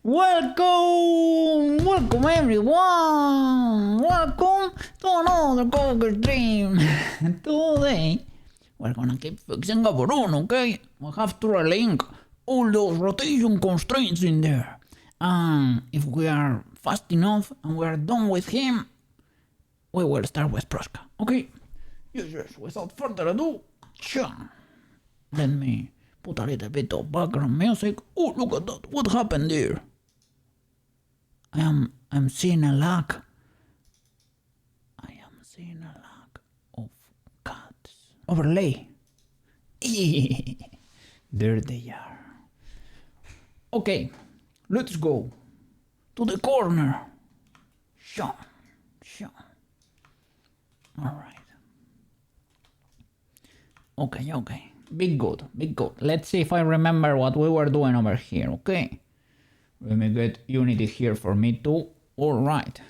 Welcome everyone! Welcome to another Cocker stream! Today, we're gonna keep fixing Gaburoon, okay? We have to relink all those rotation constraints in there. And if we are fast enough and we are done with him, we will start with Prushka, okay? Yes, without further ado, let me put a little bit of background music. Oh, look at that, what happened there? I'm seeing a lag. I am seeing a lag of cats. Overlay. There they are. Okay, let's go to the corner. Sure. Alright. Okay. Big good. Let's see if I remember what we were doing over here, okay? Let me get Unity here for me too. Alright.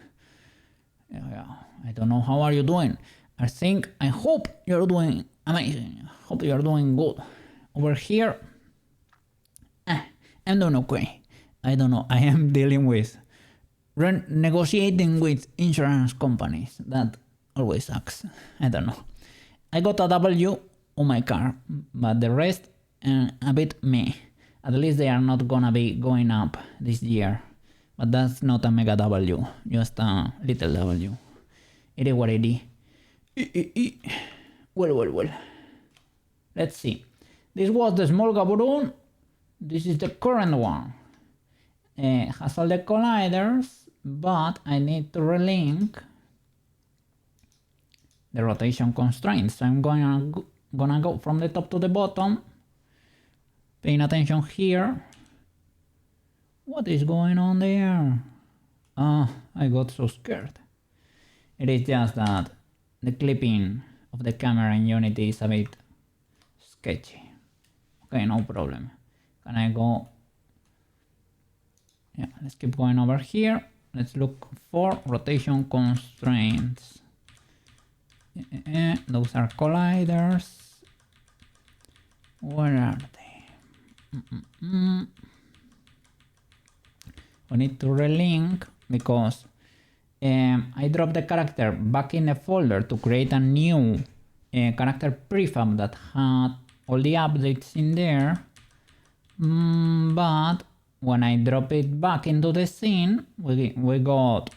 Yeah. I don't know how are you doing. I hope you're doing amazing. Hope you're doing good. Over here, I'm doing okay. I don't know. I am dealing with negotiating with insurance companies. That always sucks. I don't know. I got a W on my car, but the rest a bit meh. At least they are not gonna be going up this year. But that's not a mega W, just a little W. It is what it is. Well. Let's see. This was the small Gaburoon. This is the current one. Has all the colliders, but I need to relink the rotation constraints. So I'm gonna go from the top to the bottom. Paying attention here. What is going on there? I got so scared. It is just that the clipping of the camera in Unity is a bit sketchy. Okay, no problem. Can I go? Yeah, let's keep going over here. Let's look for rotation constraints. Those are colliders. Where are they? We need to relink because I dropped the character back in the folder to create a new character prefab that had all the updates in there, but when I drop it back into the scene, we got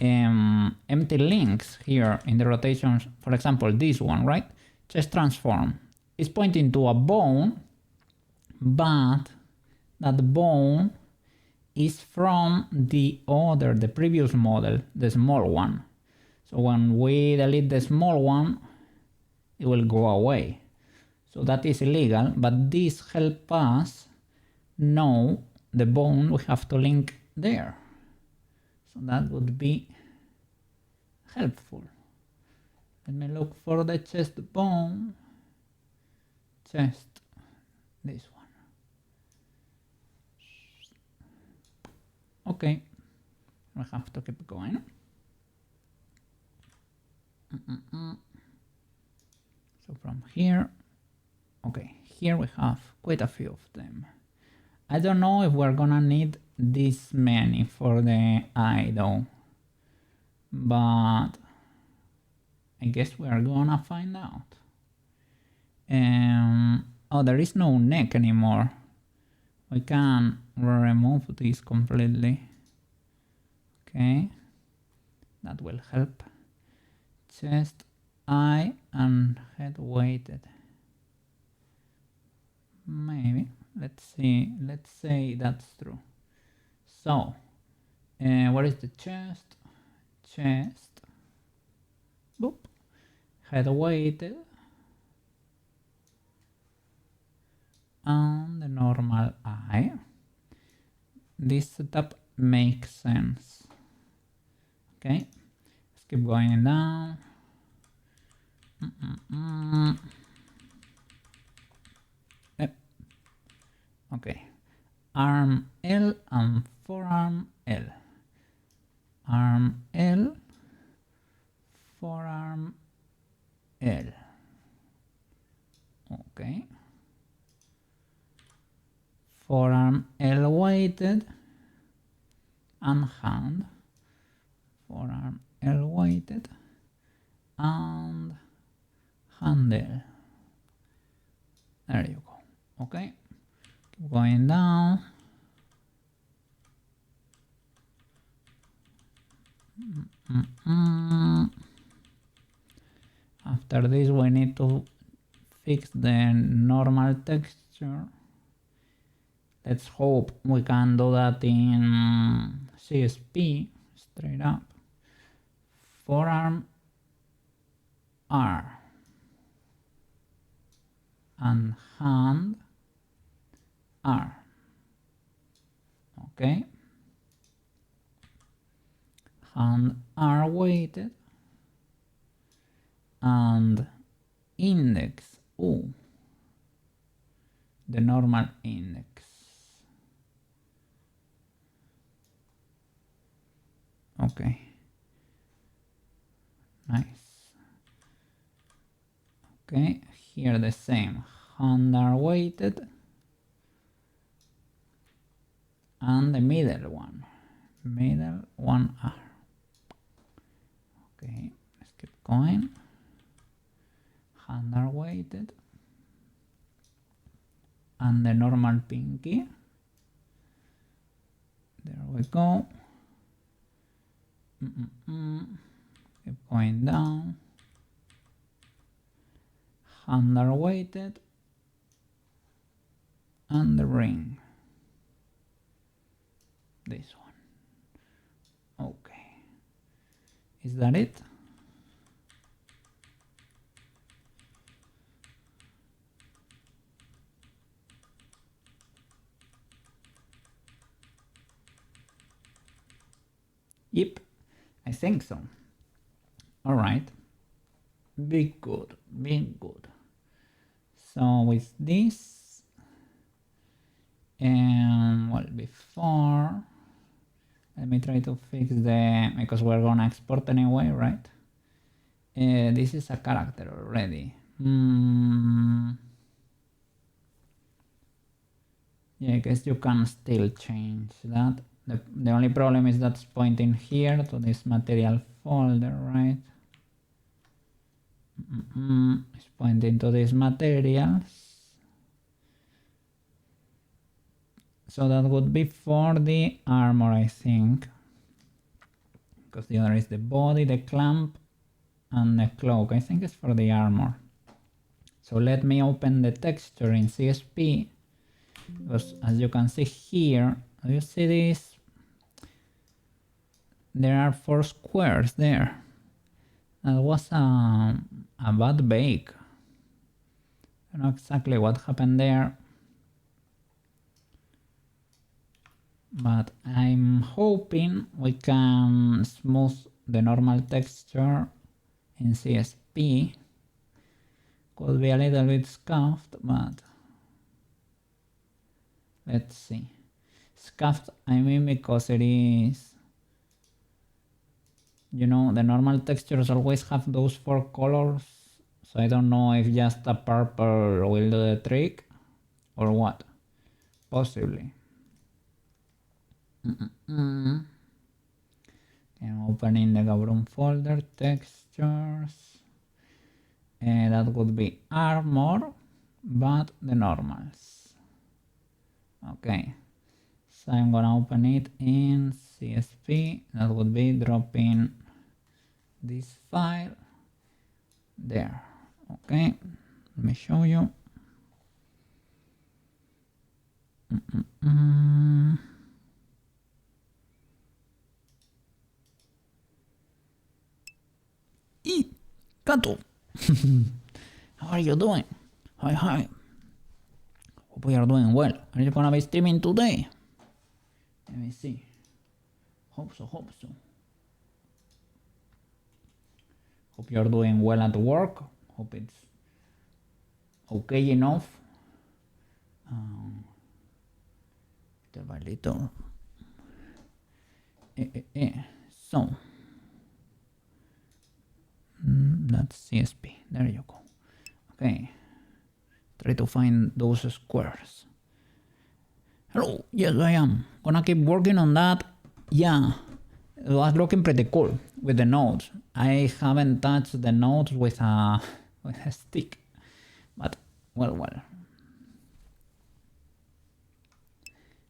empty links here in the rotations. For example, this one, right? Chest transform is pointing to a bone, but that bone is from the previous model, the small one. So when we delete the small one, it will go away. So that is illegal, but this helps us know the bone we have to link there. So that would be helpful. Let me look for the chest bone. Chest, this one. Okay, we have to keep going. So from here, okay, here we have quite a few of them. I don't know if we're gonna need this many for the eye though, but I guess we are gonna find out. Oh, there is no neck anymore. We can remove this completely. Okay, that will help. Chest, eye, and head weighted. Maybe. Let's see. Let's say that's true. So, where is the chest? Chest. Boop. Head weighted. And the normal eye. This setup makes sense. Okay, let's keep going down. Yep. Okay, arm L and forearm L. Arm L, forearm L. Okay. Forearm L weighted, and hand, forearm elevated, and handle. There you go. Okay, keep going down. After this, we need to fix the normal texture. Let's hope we can do that in CSP, straight up. Forearm R and hand R. Okay. Hand R weighted and index O, the normal index. Okay, nice. Okay, here the same, hand are weighted and the middle one are. Okay, let's keep going. Hand are weighted and the normal pinky. There we go. Keep going down. Hand are weighted and the ring. This one. Okay. Is that it? Yep, I think so. All right. Be good, be good. So with this, and well, before, let me try to fix the, because we're gonna export anyway, right? This is a character already. Yeah, I guess you can still change that. The only problem is that's pointing here to this material folder, right? It's pointing to these materials. So that would be for the armor, I think. Because the other is the body, the clamp, and the cloak. I think it's for the armor. So let me open the texture in CSP. Because as you can see here, do you see this? There are 4 squares there. That was a bad bake. I don't know exactly what happened there. But I'm hoping we can smooth the normal texture in CSP. Could be a little bit scuffed, but let's see. Scuffed, I mean, because it is, you know, the normal textures always have those 4 colors. So I don't know if just a purple will do the trick or what. Possibly. I'm opening the Gaburoon folder, textures. And that would be armor, but the normals. Okay. So I'm gonna open it in CSP. That would be dropping this file there. Okay, let me show you. Kato! How are you doing? Hi. Hope we are doing well. Are you gonna be streaming today? Let me see. Hope so. Hope you're doing well at work. Hope it's okay enough. Little by little. So that's CSP. There you go. Okay. Try to find those squares. Hello. Yes, I am. Gonna keep working on that. Yeah, it was looking pretty cool with the nodes. I haven't touched the nodes with a stick, but well.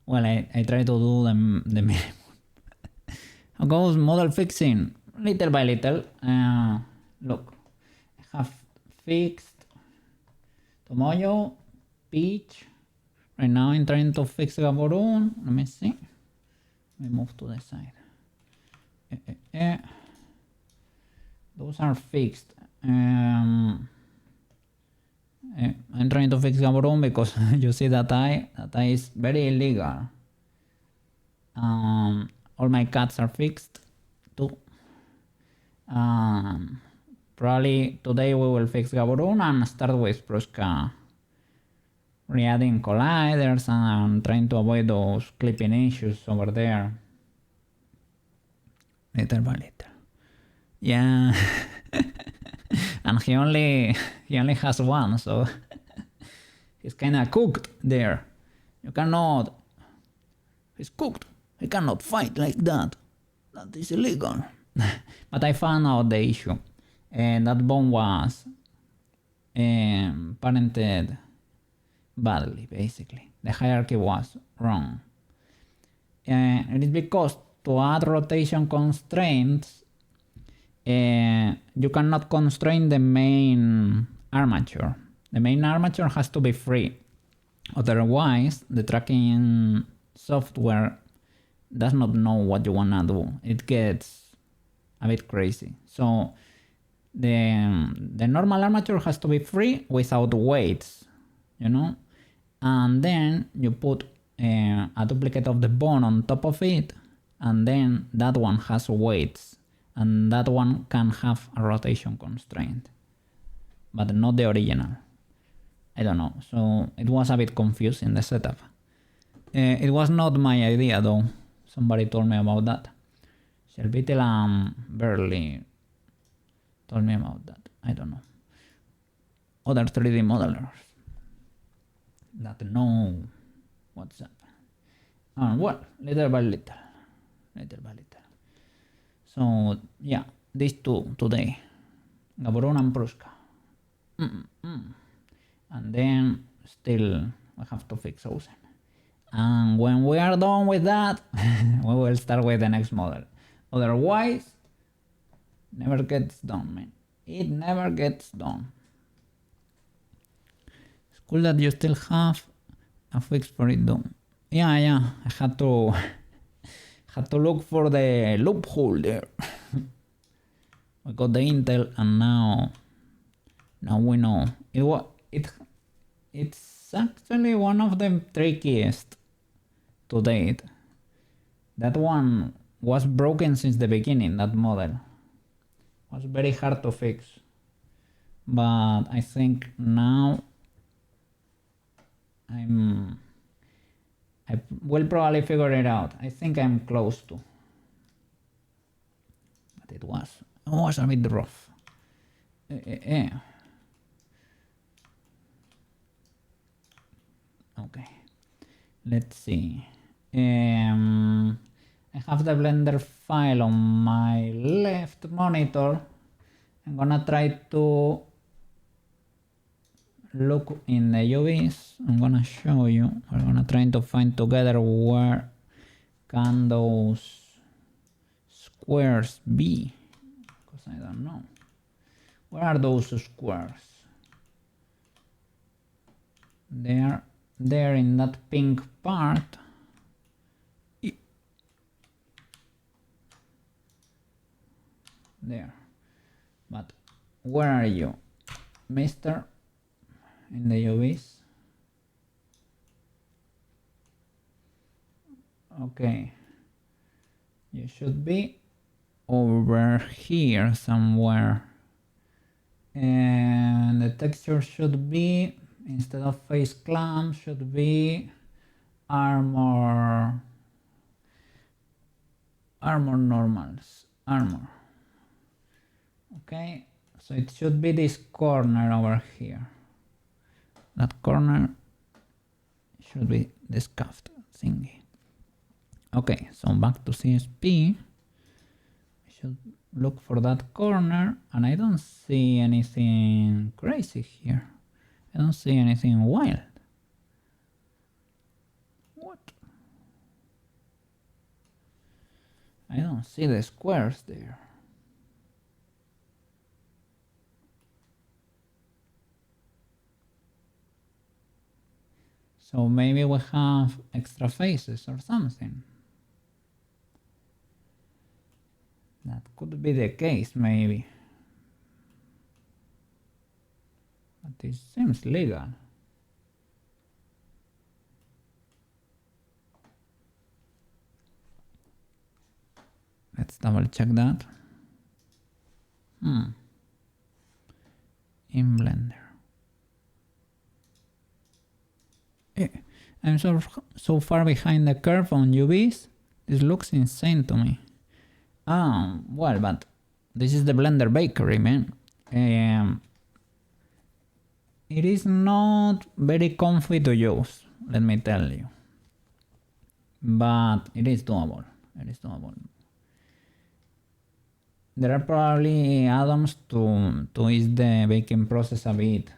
Well, I try to do the minimum. How goes model fixing? Little by little. Look, I have fixed Tomoyo, Peach. Right now I'm trying to fix Gaburoon. Let me see. Let me move to the side. Those are fixed. I'm trying to fix Gaburoon because you see that eye is very illegal. All my cats are fixed too. Probably today we will fix Gaburoon and start with Prushka re-adding colliders and trying to avoid those clipping issues over there. Little by little. Yeah. And he only has one, so he's kinda cooked there. You cannot. He's cooked. He cannot fight like that. That is illegal. But I found out the issue. And that bone was parented badly, basically. The hierarchy was wrong. It is because to add rotation constraints, you cannot constrain the main armature. The main armature has to be free. Otherwise, the tracking software does not know what you wanna do. It gets a bit crazy. So the normal armature has to be free without weights, you know? And then you put a duplicate of the bone on top of it, and then that one has weights, and that one can have a rotation constraint, but not the original. I don't know, so it was a bit confusing, the setup. It was not my idea though, somebody told me about that. Shelbytel barely told me about that, I don't know. Other 3D modelers that know what's up. Well, little by little. So yeah, these two today, Gaburoon and Prushka. And then still we have to fix Ocean. And when we are done with that, we will start with the next model. Otherwise, never gets done, man. It never gets done. It's cool that you still have a fix for it though. Yeah, I had to look for the loophole there. We got the intel, and now we know. It's actually one of the trickiest to date. That one was broken since the beginning, that model. Was very hard to fix. But I think now I will probably figure it out. I think I'm close to. But it was a bit rough. Okay. Let's see. I have the Blender file on my left monitor. I'm gonna try to look in the UVs. I'm gonna show you. We're gonna try to find together where can those squares be, because I don't know. Where are those squares? They're in that pink part. There. But where are you, mister? In the UVs? Okay. You should be over here somewhere. And the texture should be, instead of face clamp, should be armor normals. Armor. Okay, so it should be this corner over here. That corner should be this cuffed thingy. Okay, so back to CSP. I should look for that corner, and I don't see anything crazy here. I don't see anything wild. What? I don't see the squares there. So maybe we have extra faces or something. That could be the case, maybe. But it seems legal. Let's double check that. In Blender. I'm so far behind the curve on UVs. This looks insane to me. Well, but this is the Blender Bakery, man. It is not very comfy to use, let me tell you. But it is doable. It is doable. There are probably add-ons to ease the baking process a bit.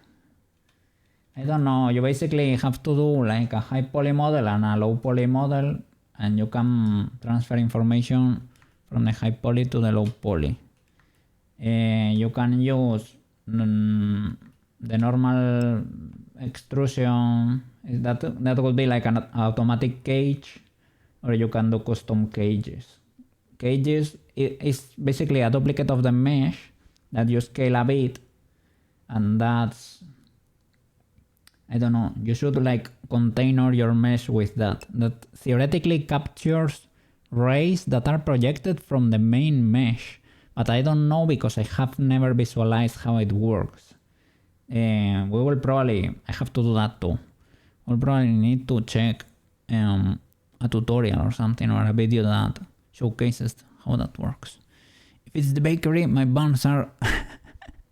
I don't know, you basically have to do like a high poly model and a low poly model, and you can transfer information from the high poly to the low poly. You can use the normal extrusion, that would be like an automatic cage, or you can do custom cages. Cages is basically a duplicate of the mesh that you scale a bit, and that's, I don't know, you should like container your mesh with that. That theoretically captures rays that are projected from the main mesh, but I don't know because I have never visualized how it works. I have to do that too. We'll probably need to check a tutorial or something, or a video that showcases how that works. If it's the bakery, my buns are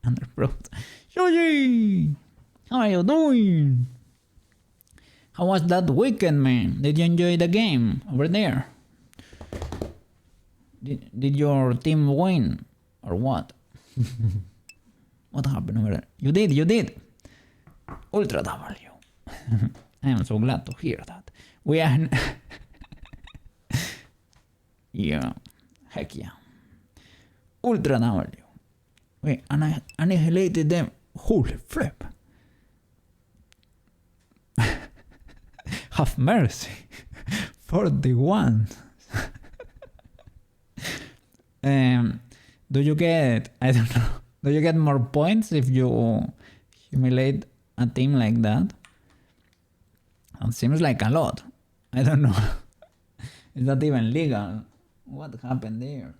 underproofed. Shoji! How are you doing? How was that weekend, man? Did you enjoy the game over there? Did your team win? Or what? What happened over there? You did! Ultra W. I am so glad to hear that. We are... Yeah, heck yeah. Ultra W. Wait, and I annihilated them. Holy flip. Have mercy. 41. Do you get, I don't know, do you get more points if you humiliate a team like that? It seems like a lot. I don't know. Is that even legal? What happened there?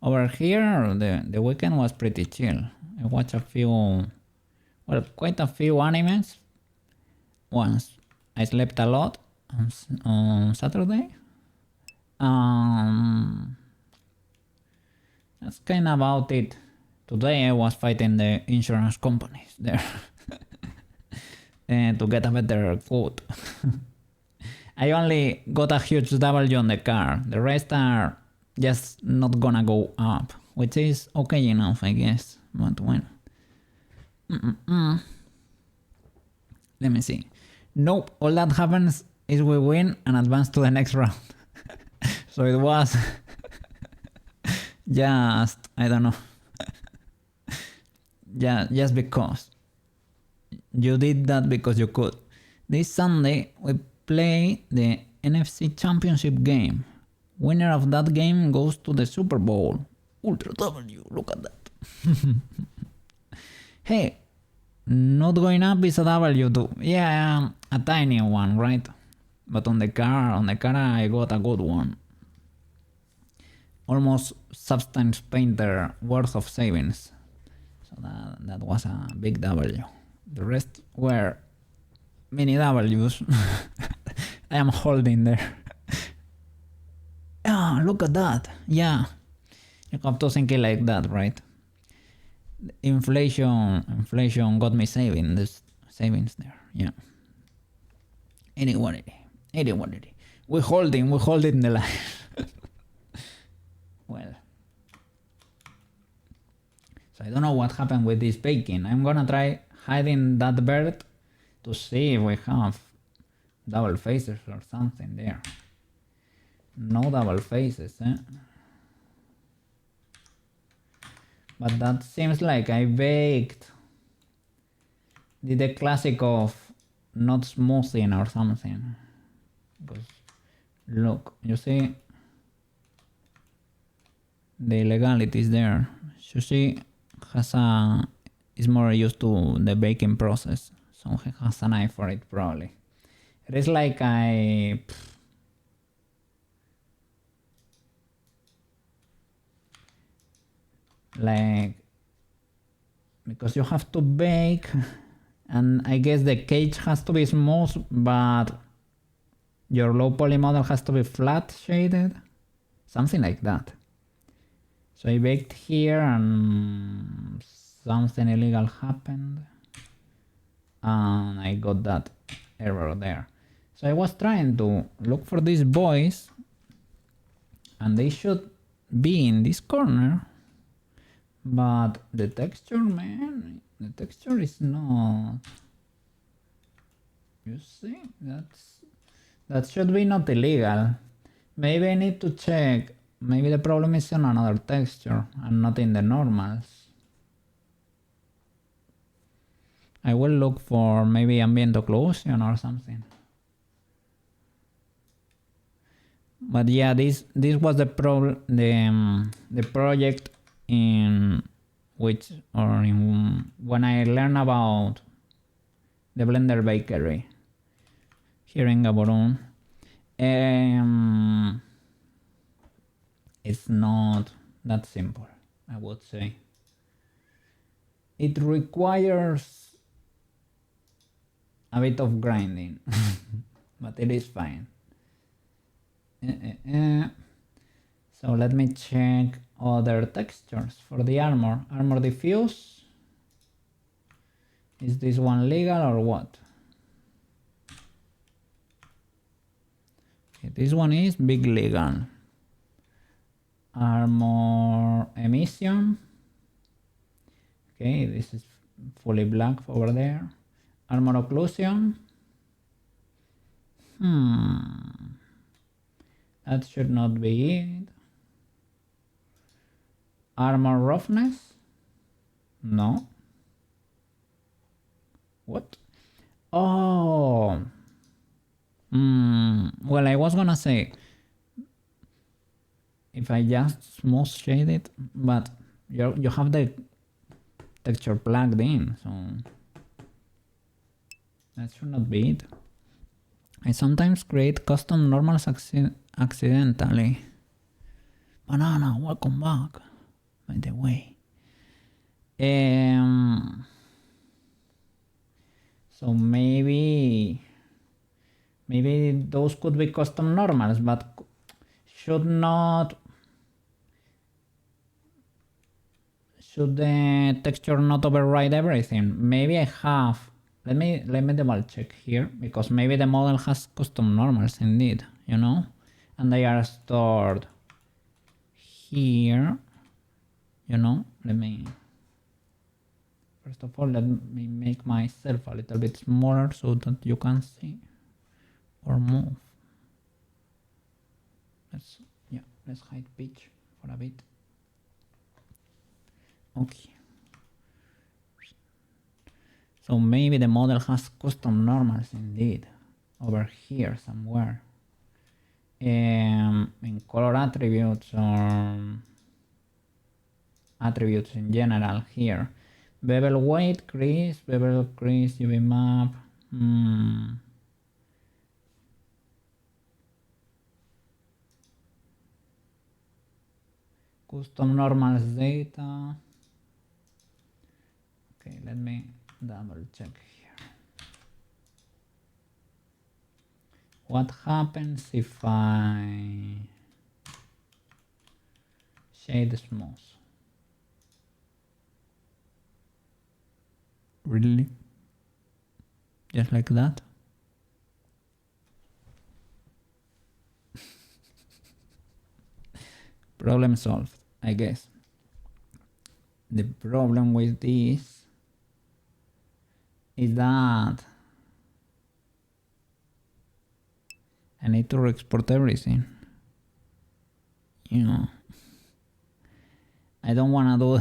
Over here, the weekend was pretty chill. I watched quite a few animes. Once I slept a lot on Saturday. That's kind of about it. Today I was fighting the insurance companies there to get a better quote. I only got a huge W on the car. The rest are just not gonna go up, which is okay enough, I guess. But when? Let me see. Nope, all that happens is we win and advance to the next round. So it was just, I don't know. Just because. You did that because you could. This Sunday we play the NFC Championship game. Winner of that game goes to the Super Bowl. Ultra W, look at that. Hey, not going up is a W too. Yeah, a tiny one, right? But on the car I got a good one. Almost Substance Painter worth of savings. So that was a big W. The rest were mini W's. I am holding there. Ah, look at that. Yeah, you have to think it like that, right? Inflation got me savings there. Yeah. Anyway, we're holding the line. Well, so I don't know what happened with this baking. I'm gonna try hiding that bird to see if we have double faces or something there. No double faces, eh? But that seems like I baked. Did the classic of not smoothing or something. Because look, you see the illegalities there. Sushi is more used to the baking process, so he has an eye for it probably. It is like because you have to bake, and I guess the cage has to be smooth, but your low poly model has to be flat shaded, something like that. So I baked here and something illegal happened and I got that error there. So I was trying to look for these boys and they should be in this corner, but the texture, man, the texture is not. You see, that should be not illegal. Maybe I need to check. Maybe the problem is on another texture and not in the normals. I will look for maybe ambient occlusion or something. But yeah, this was the problem, the project in which, or in when I learned about the Blender Bakery here in Gaburoon. It's not that simple, I would say. It requires a bit of grinding, but it is fine. So let me check other textures for the armor. Armor diffuse. Is this one legal or what? Okay, this one is big legal. Armor emission. Okay, this is fully black over there. Armor occlusion. That should not be it. Armor roughness. No. What? Oh. Well, I was gonna say if I just smooth shade it, but you have the texture plugged in, so that should not be it. I sometimes create custom normals accidentally. Banana, welcome back, by the way. So maybe those could be custom normals, but should the texture not override everything? Maybe I have. Let me double check here, because maybe the model has custom normals indeed, you know, and they are stored here, you know. First of all, let me make myself a little bit smaller so that you can see or move. Let's hide pitch for a bit. Okay. So maybe the model has custom normals indeed over here somewhere. In color attributes or attributes in general here. Bevel weight, crease, UV map. Custom normals data. Okay, let me double check here. What happens if I shade smooth? Really? Just like that? Problem solved, I guess. The problem with this is that I need to export everything. You know, I don't wanna do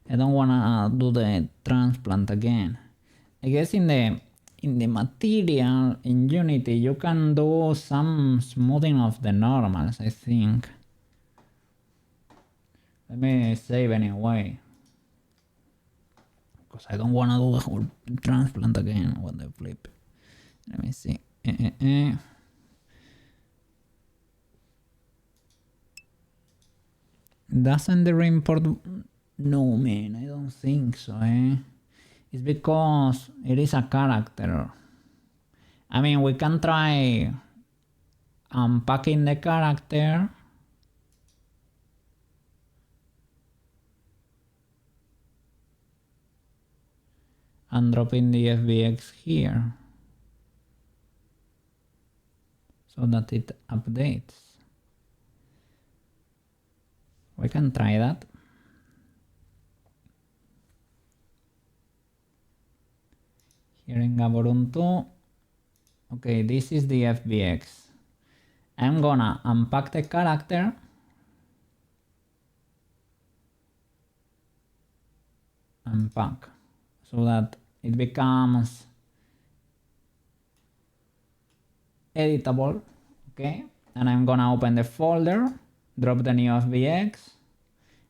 I don't wanna do the transplant again. I guess in the material in Unity you can do some smoothing of the normals, I think. Let me save anyway. Because I don't wanna do the whole transplant again. What the flip. Let me see. Doesn't the import? No, man, I don't think so, It's because it is a character. I mean, we can try unpacking the character. And dropping the FBX here. So that it updates. We can try that. Here in Gaburoon 2. Okay, this is the FBX. I'm gonna unpack the character. Unpack. So that it becomes editable. Okay, and I'm gonna open the folder, drop the new FBX,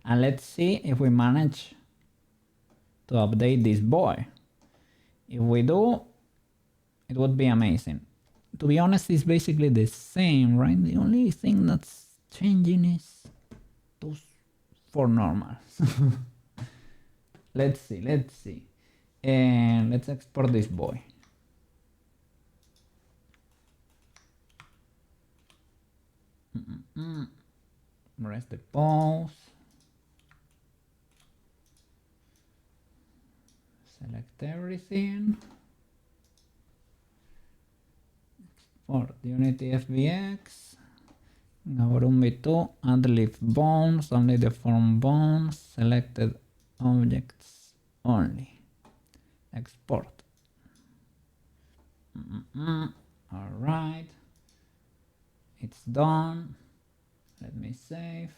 and let's see if we manage to update this boy. If we do, it would be amazing. To be honest, it's basically the same, right? The only thing that's changing is those 4 normals. Let's see. And let's export this boy. Press the pause. Select everything. Export Unity FBX. Gaburoon V2. Add leaf bones. Only the form bones. Selected objects only. Export. Alright. It's done. Let me save.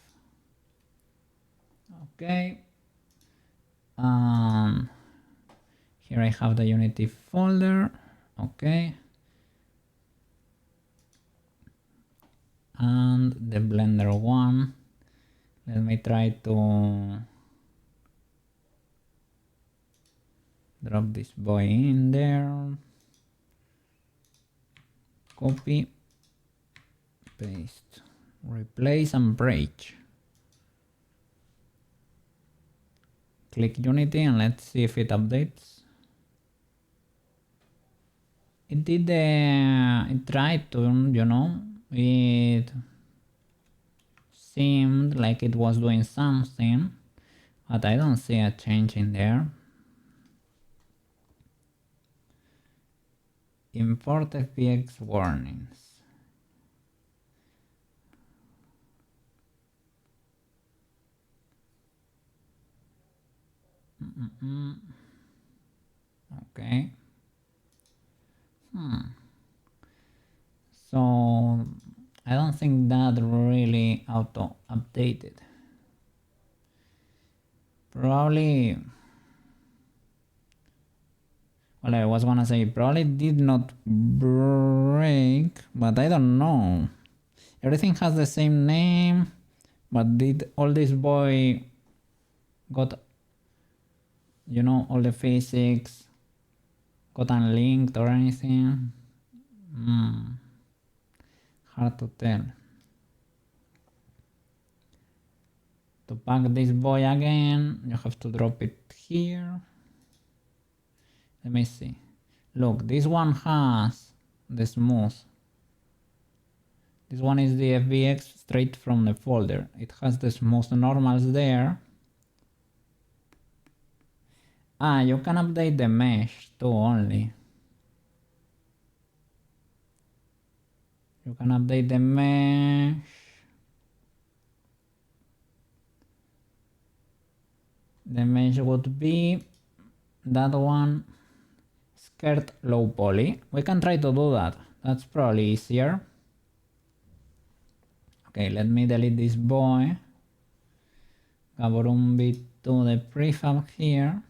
Okay. Here I have the Unity folder. Okay. And the Blender one. Let me try to drop this boy in there. Copy. Paste. Replace and break. Click Unity and let's see if it updates. It did it tried to, you know, it seemed like it was doing something, but I don't see a change in there. Import FBX warnings. Okay. So I don't think that really auto updated. Probably, well, I was gonna say probably did not break, but I don't know. Everything has the same name, but did all this boy got, you know, all the physics got unlinked or anything? Hard to tell. To pack this boy again, you have to drop it here. Let me see. Look, this one has the smooth. This one is the FBX straight from the folder. It has the smooth normals there. You can update the mesh too only. You can update the mesh. The mesh would be that one, skirt low poly. We can try to do that. That's probably easier. Okay, let me delete this boy. Gaburoon B2 the prefab here.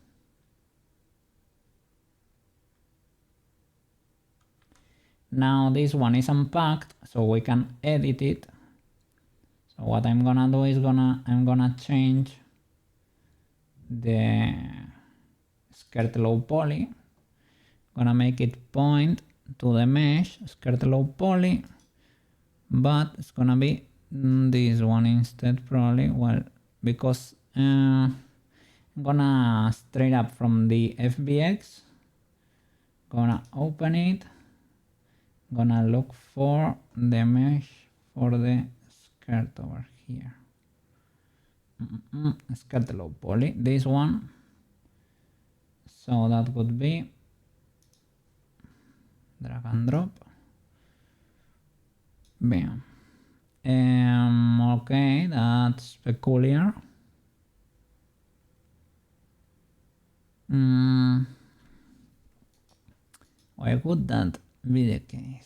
Now this one is unpacked, so we can edit it. So what I'm gonna do is I'm gonna change the skirt low poly. Gonna make it point to the mesh skirt low poly, but it's gonna be this one instead probably. Well, because I'm gonna straight up from the FBX, gonna open it, gonna look for the mesh for the skirt over here. Skirt low poly, this one. So that would be drag and drop. Bam. Okay, that's peculiar. Why would that be the case?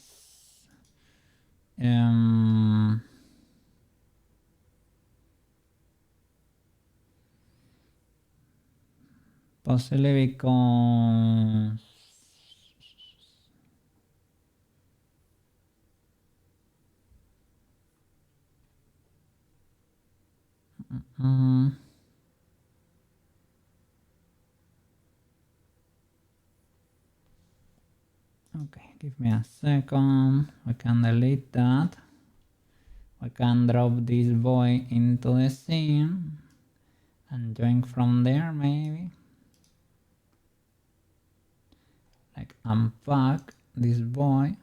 Possibly because okay, give me a second. We can delete that. We can drop this boy into the scene and join from there maybe. Like unpack this boy.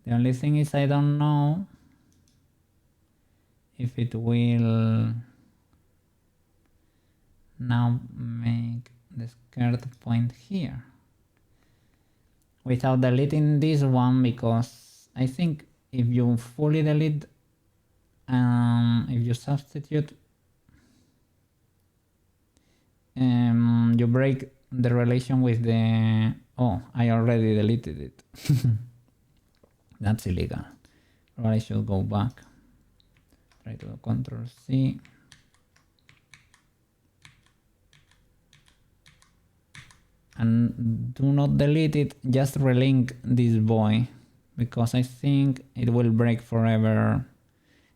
The only thing is I don't know if it will now make the skirt point here without deleting this one, because I think if you fully delete, if you substitute, you break the relation with the, oh, I already deleted it. That's illegal. Or I should go back. Try to do Control C. And do not delete it, just relink this boy, because I think it will break forever.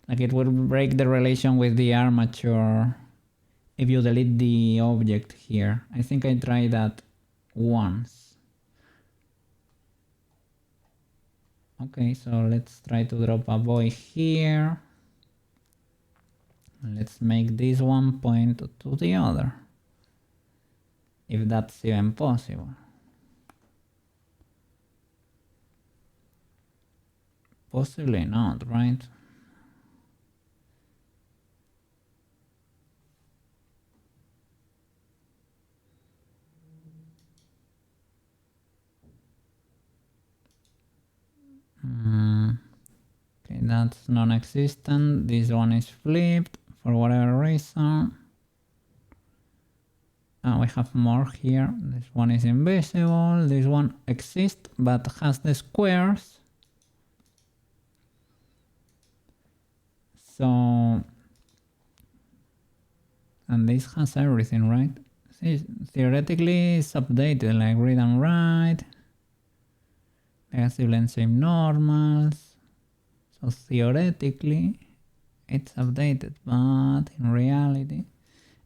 Like it will break the relation with the armature if you delete the object here. I think I tried that once. Okay, so let's try to drop a boy here. Let's make this one point to the other, if that's even possible. Possibly not, right? Okay, that's non-existent. This one is flipped for whatever reason. We have more here. This one is invisible. This one exists but has the squares. So, and this has everything, right? See, theoretically it's updated, like read and write, negative lens shape normals. So theoretically it's updated, but in reality,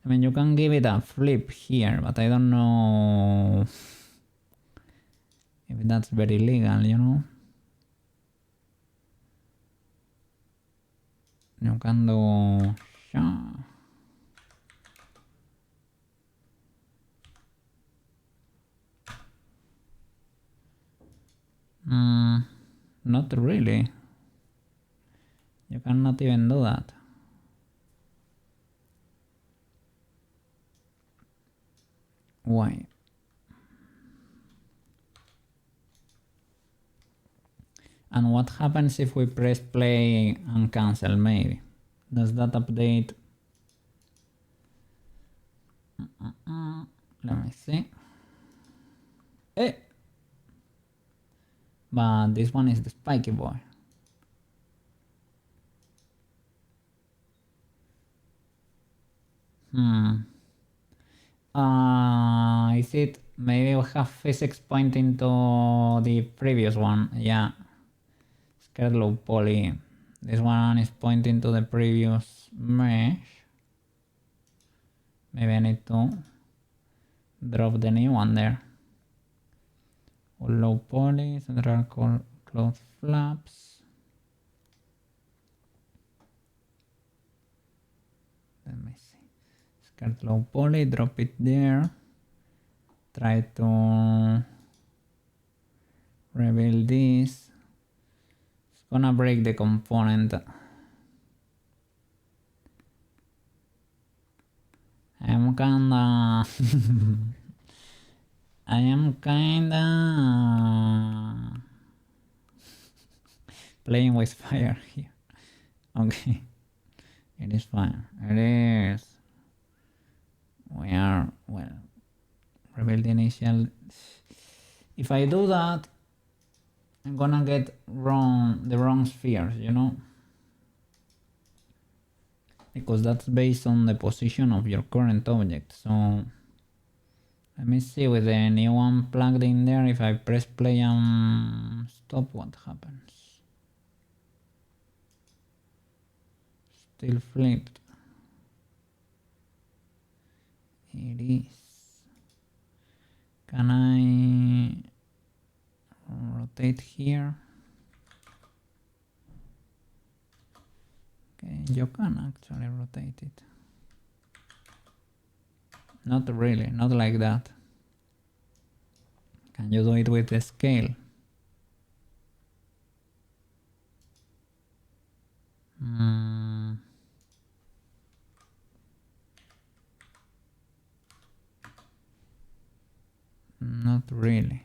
I mean, you can give it a flip here, but I don't know if that's very legal, you know? You can do... Not really. You cannot even do that. Why? And what happens if we press play and cancel maybe? Does that update? Let me see. Hey! But this one is the spiky boy. Is it? Maybe we have physics pointing to the previous one. Yeah. Scared low poly. This one is pointing to the previous mesh. Maybe I need to drop the new one there. Low poly, central cloth flaps. Let me see. Scared low poly, drop it there. Try to reveal this. It's gonna break the component. I am kinda playing with fire here. Okay, it is fine. It is. We are, well, reveal the initial. If I do that, I'm gonna get the wrong spheres, you know? Because that's based on the position of your current object. So let me see with the new one plugged in there, if I press play and stop, what happens? Still flipped. It is. Can I rotate here? Okay, you can actually rotate it. Not really, not like that. Can you do it with the scale? Not really.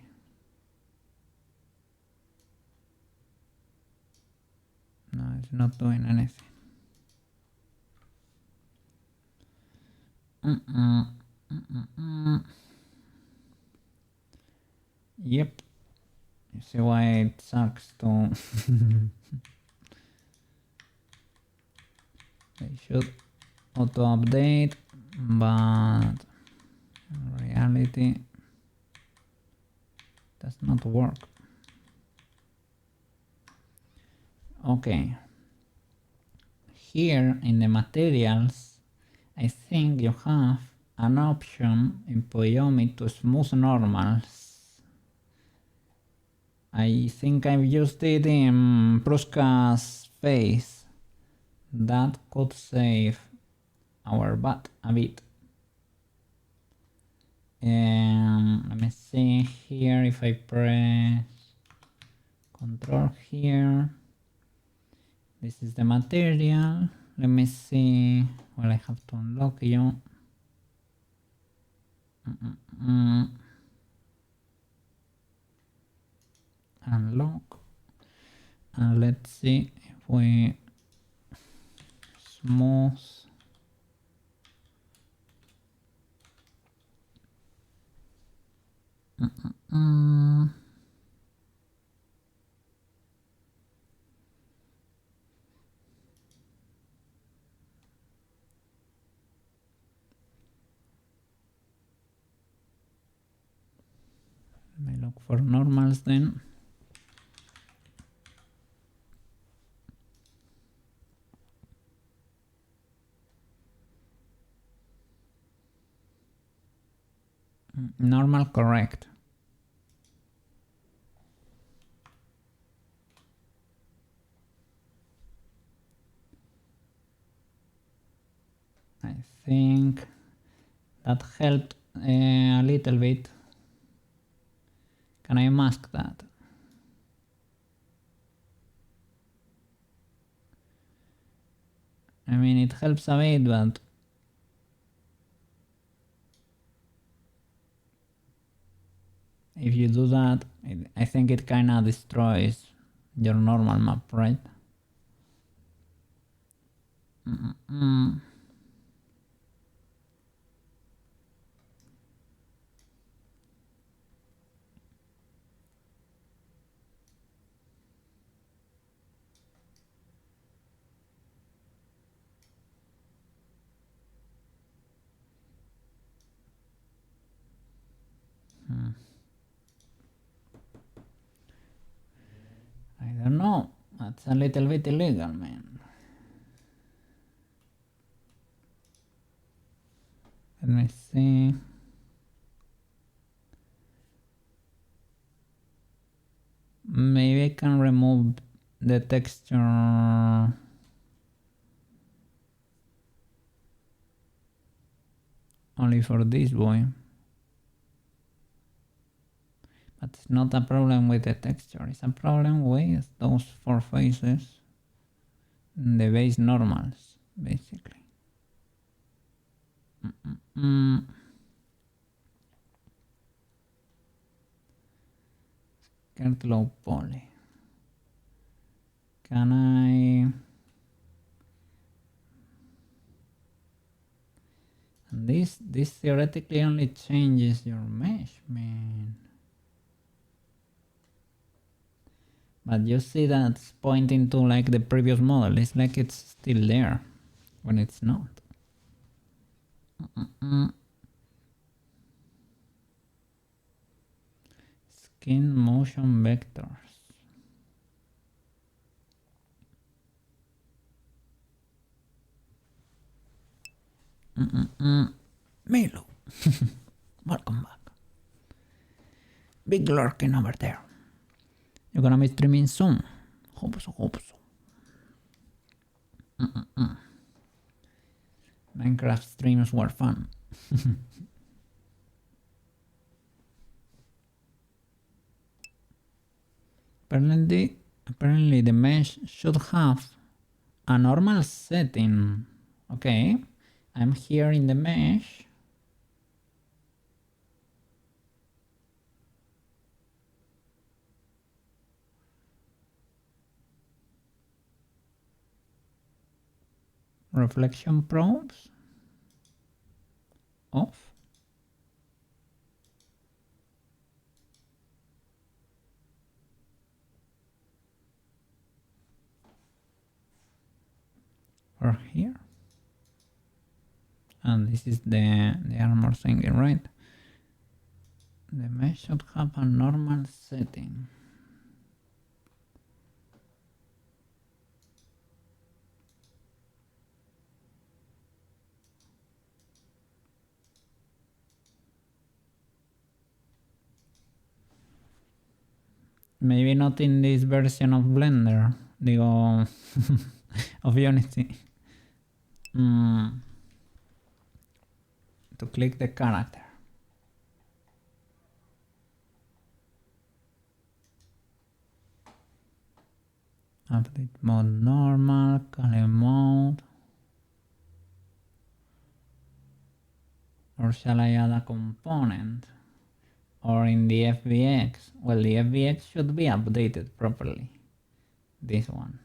No, it's not doing anything. Yep. You see why it sucks to... They should auto-update, but in reality does not work. Okay. Here in the materials, I think you have an option in Poyomi to smooth normals. I think I've used it in Prushka's face. That could save our butt a bit. Let me see here if I press control here. This is the material. Let me see. Well, I have to unlock you. Unlock. And let's see if we smooth. Let me look for normals then. Normal, correct. I think that helped a little bit. Can I mask that? I mean, it helps a bit, but If you do that, I think it kinda destroys your normal map, right? I don't know. That's a little bit illegal, man. Let me see. Maybe I can remove the texture only for this boy. But it's not a problem with the texture, it's a problem with those four faces. The base normals, basically. Skirt low poly. Can I... And this theoretically only changes your mesh, man. But you see that's pointing to like the previous model. It's like it's still there when it's not. Skin motion vectors. Milo. Welcome back. Big lurking over there. You're gonna be streaming soon. Hope so, hope so. Minecraft streams were fun. Apparently the mesh should have a normal setting. Okay, I'm here in the mesh. Reflection probes off. Or here. And this is the armor thingy, right? The mesh should have a normal setting. Maybe not in this version of Blender, digo, of Unity. To click the character. Update mode normal, Kali mode. Or shall I add a component? Or in the FBX? Well, the FBX should be updated properly. This one.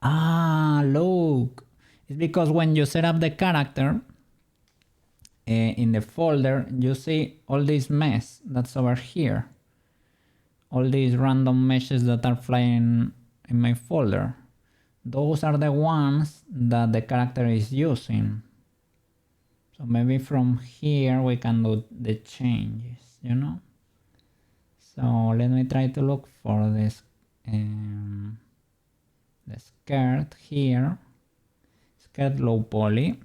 Ah, look! It's because when you set up the character, in the folder, you see all this mess that's over here. All these random meshes that are flying in my folder. Those are the ones that the character is using. So maybe from here we can do the changes, you know? So let me try to look for this, the skirt here. Skirt low poly.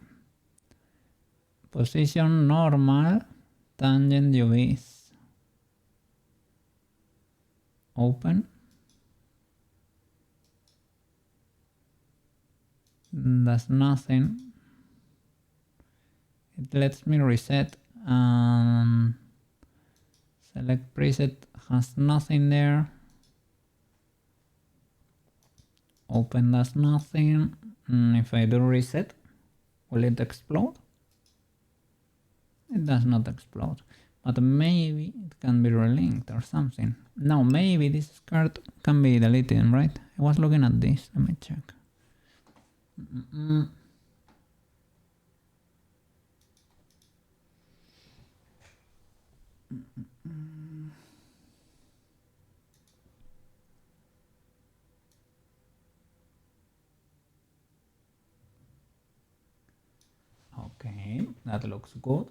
Position normal, tangent UVs. Open. Does nothing. It lets me reset and select preset, has nothing there. Open does nothing. If I do reset, will it explode? It does not explode. but maybe it can be relinked or something. No, maybe this skirt can be deleted, right? I was looking at this, let me check. Okay, that looks good.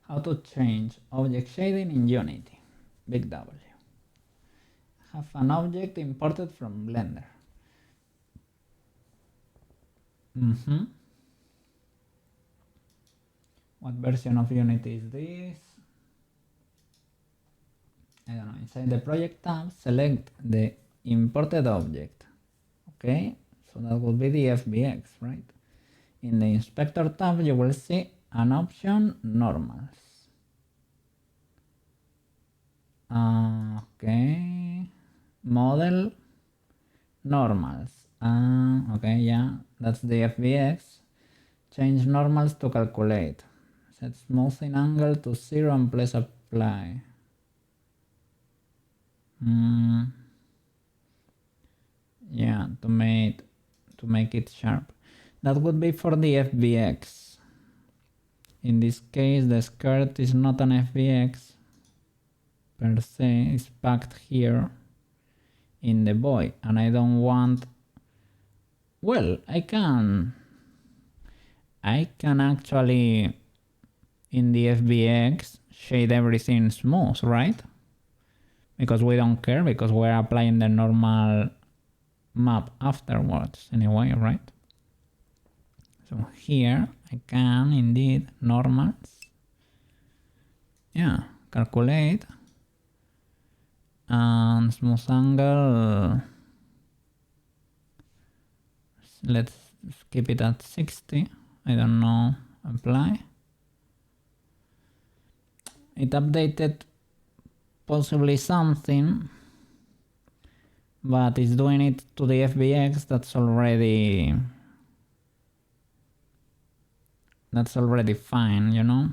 How to change object shading in Unity. Big W. Have an object imported from Blender. What version of Unity is this? I don't know. Inside the project tab, select the imported object. Okay, so that will be the FBX, right? In the inspector tab, you will see an option normals. Okay, model normals. Okay, yeah, that's the FBX. Change normals to calculate. Set smoothing angle to 0 and press apply. Yeah, to make it sharp. That would be for the FBX. In this case, the skirt is not an FBX per se, it's packed here in the boy, and I don't want. Well, I can actually in the FBX shade everything smooth, right? Because we don't care, because we're applying the normal map afterwards anyway, right? So here I can indeed normals. Yeah, calculate and smooth angle. Let's keep it at 60. I don't know. Apply. It updated possibly something, but it's doing it to the FBX. That's already fine, you know.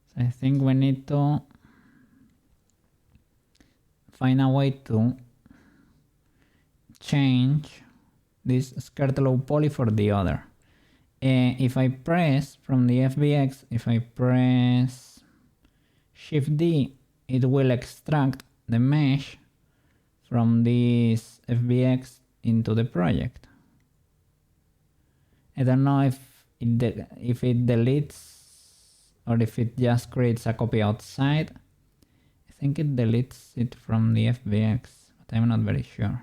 So I think we need to find a way to change this skirt low poly for the other. If I press from the FBX, if I press Shift D, it will extract the mesh from this FBX into the project. I don't know if it deletes or if it just creates a copy outside. I think it deletes it from the FBX, but I'm not very sure.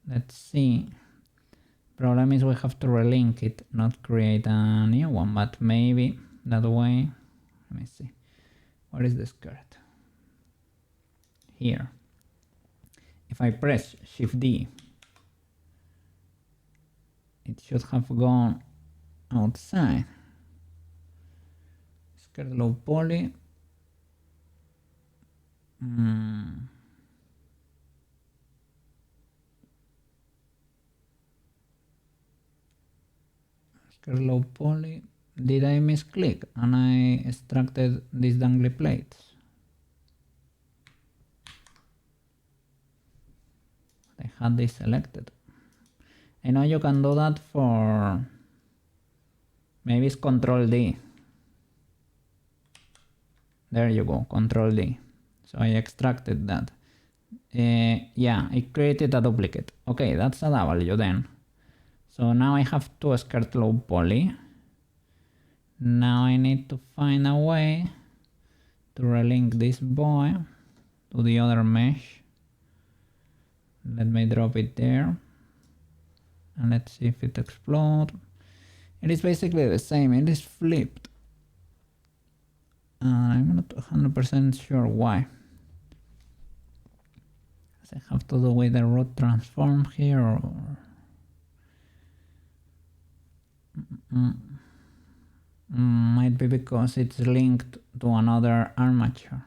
Let's see. Problem is we have to relink it, not create a new one, but maybe that way. Let me see. Where is the skirt? Here. If I press Shift D, it should have gone outside. Skirt low poly. Skirt low poly. Did I misclick and I extracted these dangly plates? I had this selected. I know you can do that for, maybe it's Control D. There you go, Control D. So I extracted that. Yeah, it created a duplicate. Okay, that's a W then. So now I have two skirt low poly. Now I need to find a way to relink this boy to the other mesh. Let me drop it there. And let's see if it explodes. It is basically the same, it is flipped. I'm not 100% sure why. Does it have to do with the root transform here or... Might be because it's linked to another armature.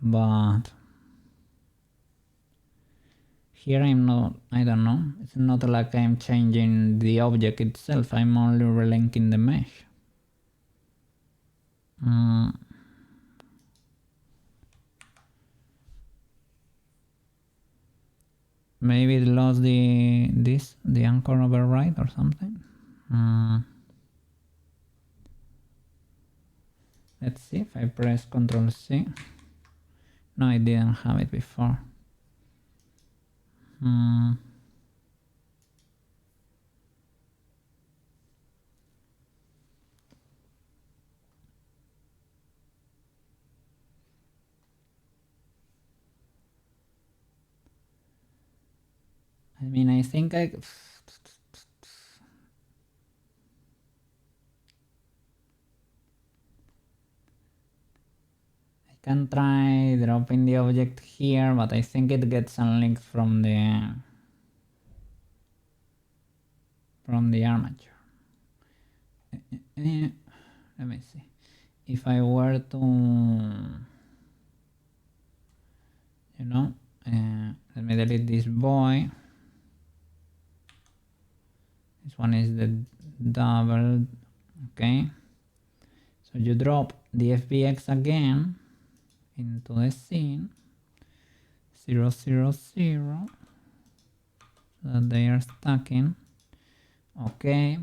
But Here I'm not, I don't know, it's not like I'm changing the object itself, I'm only relinking the mesh. Maybe it lost the anchor override or something. Let's see if I press Ctrl C. No, I didn't have it before. I mean, I think I can try dropping the object here, but I think it gets unlinked from the armature. Let me see. If I were to, you know, let me delete this boy. This one is the double, okay. So you drop the FBX again into the scene, 0, 0, 0, so that they are stacking. Okay,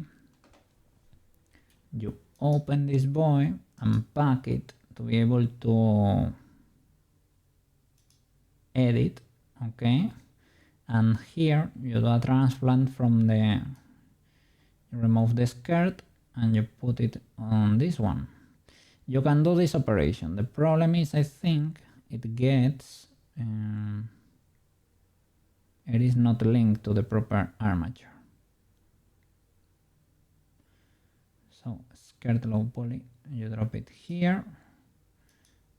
you open this boy, unpack it to be able to edit, okay, and here you do a transplant from the, you remove the skirt and you put it on this one. You can do this operation. The problem is, I think it gets, it is not linked to the proper armature. So skirt low poly, you drop it here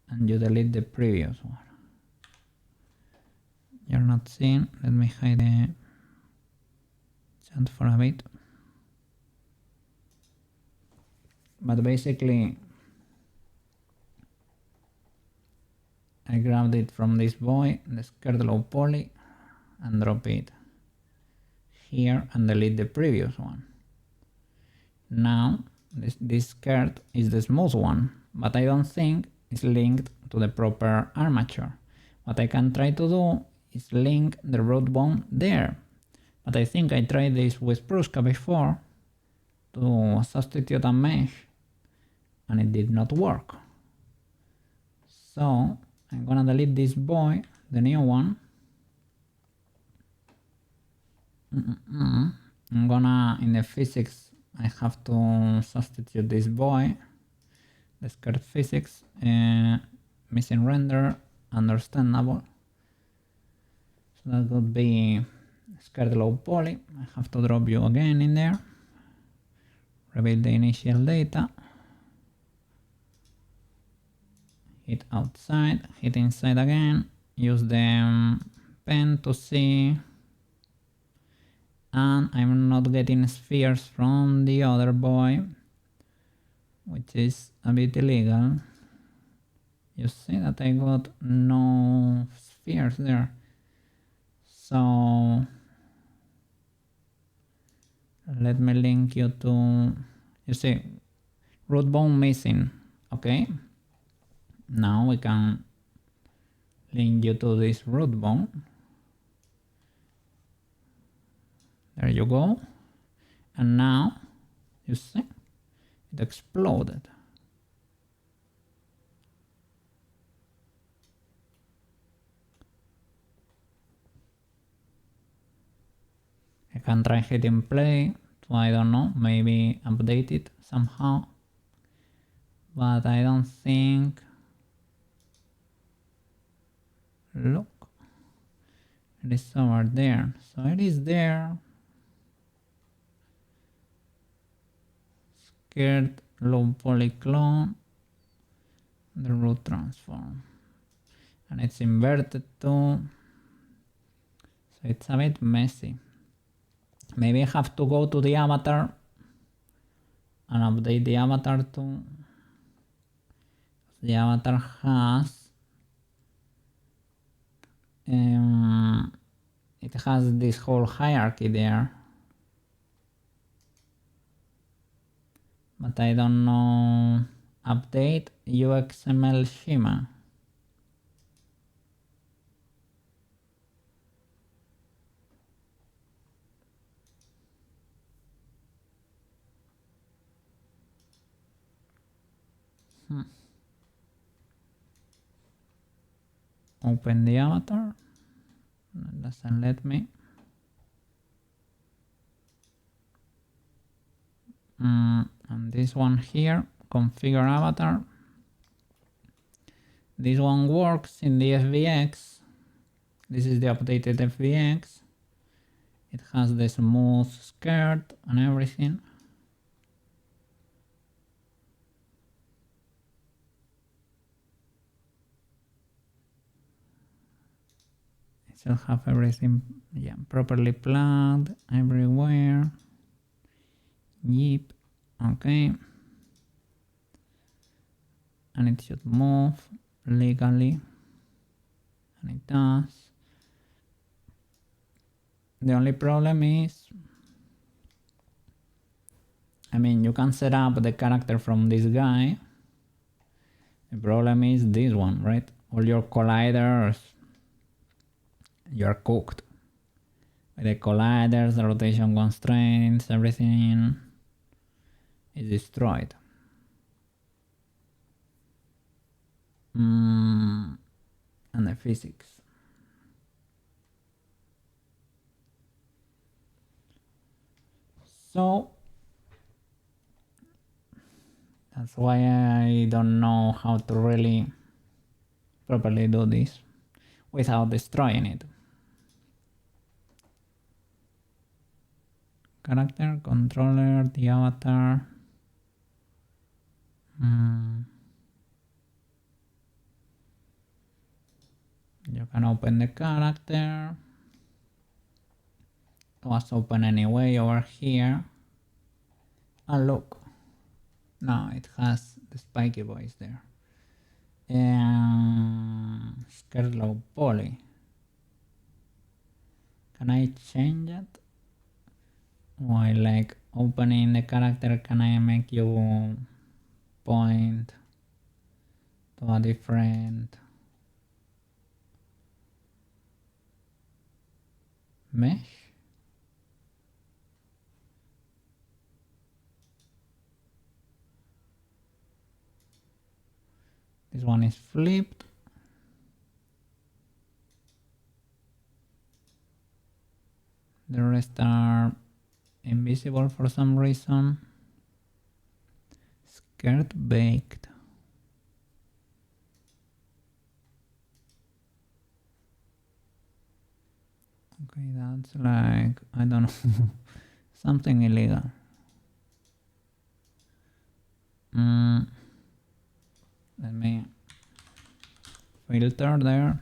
and you delete the previous one. You're not seeing, let me hide the chat for a bit. But basically, I grabbed it from this boy, the skirt low poly, and drop it here and delete the previous one. Now, this skirt is the smooth one, but I don't think it's linked to the proper armature. What I can try to do is link the root bone there. But I think I tried this with Prushka before to substitute a mesh and it did not work. So I'm gonna delete this boy, the new one. I'm gonna, in the physics, I have to substitute this boy, the skirt physics, missing render, understandable. So that would be skirt low poly. I have to drop you again in there, reveal the initial data, hit outside, hit inside again, use the pen to see, and I'm not getting spheres from the other boy, which is a bit illegal. You see that I got no spheres there. So let me link you to, you see, root bone missing. Okay, now we can link you to this root bone. There you go. And now you see it exploded. I can try hitting play to, I don't know, maybe update it somehow, but I don't think, look, it is over there, so it is there, skirt low poly clone, the root transform, and it's inverted too, so it's a bit messy. Maybe I have to go to the avatar and update the avatar too. The avatar has, it it has this whole hierarchy there. But I don't know. Update UXML schema. Open the avatar. It doesn't let me. And this one here, configure avatar. This one works in the FBX. This is the updated FBX. It has the smooth skirt and everything. It should have everything, yeah, properly plugged everywhere. Yep, okay. And it should move legally, and it does. The only problem is, I mean, you can set up the character from this guy. The problem is this one, right? All your colliders, you're cooked. The colliders, the rotation constraints, everything is destroyed. And the physics. So that's why I don't know how to really properly do this without destroying it. Character, controller, the avatar. You can open the character. It was open anyway over here. And look, now it has the spiky voice there. And skirt low poly. Can I change it? While like opening the character, can I make you point to a different mesh? This one is flipped. The rest are invisible for some reason. Skirt baked. Okay, that's like, I don't know, something illegal. Let me filter there.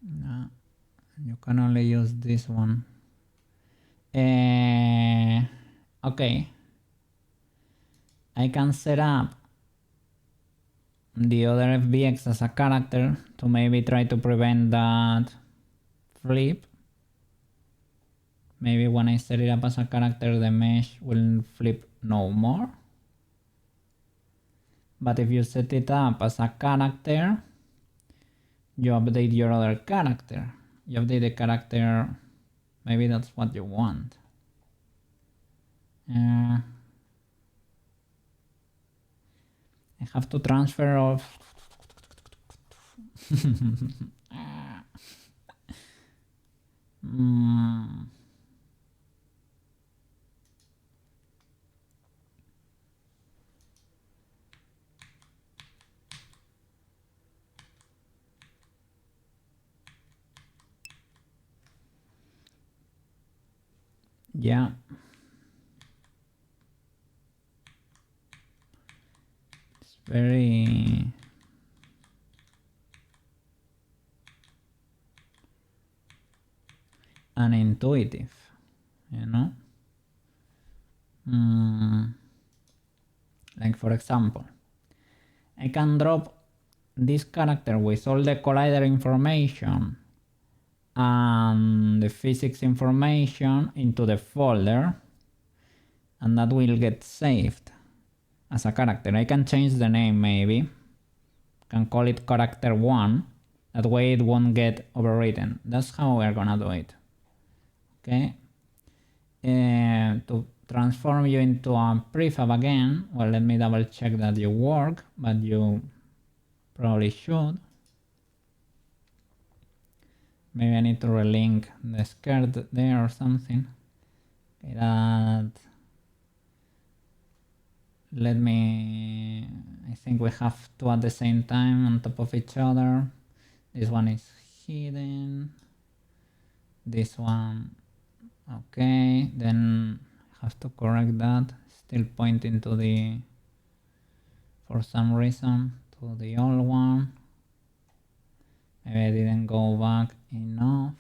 No, you can only use this one. Okay, I can set up the other FBX as a character to maybe try to prevent that flip. Maybe when I set it up as a character, the mesh will flip no more. But if you set it up as a character, you update your other character. You update the character, maybe that's what you want. I have to transfer off. Yeah. It's very unintuitive, you know? Like for example, I can drop this character with all the collider information and the physics information into the folder, and that will get saved as a character. I can change the name maybe. Can call it character 1. That way it won't get overwritten. That's how we're gonna do it. Okay. To transform you into a prefab again, well, let me double check that you work, but you probably should. Maybe I need to relink the skirt there or something. Okay, that... Let me... I think we have two at the same time on top of each other. This one is hidden. This one... Okay, then I have to correct that. Still pointing to the... For some reason, to the old one. Maybe I didn't go back enough.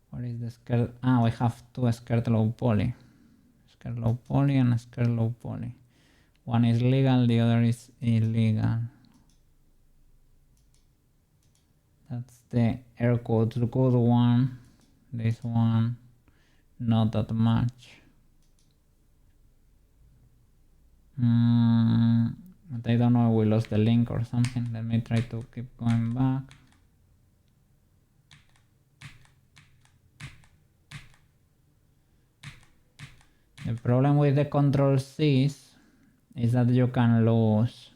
What is the skirt? Ah, we have two skirt low poly. Skirt low poly and skirt low poly. One is legal, the other is illegal. That's the air quotes good one. This one, not that much. But I don't know if we lost the link or something. Let me try to keep going back. The problem with the Control C's is that you can lose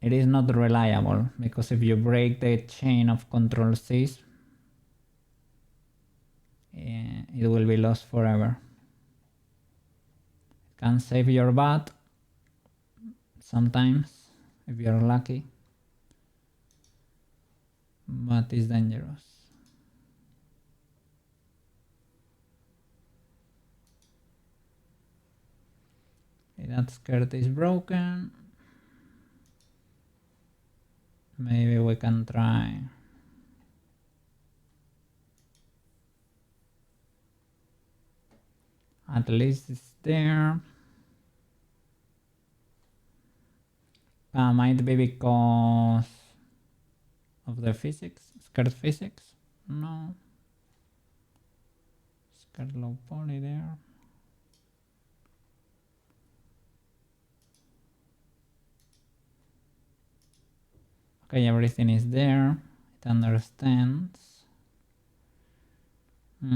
it is not reliable, because if you break the chain of Control C's, it will be lost forever. It can save your bat sometimes if you're lucky, but it's dangerous. Okay, that skirt is broken. Maybe we can try. At least it's there. Might be because of the physics, skirt physics. No. Skirt low poly there. Okay, everything is there. It understands. We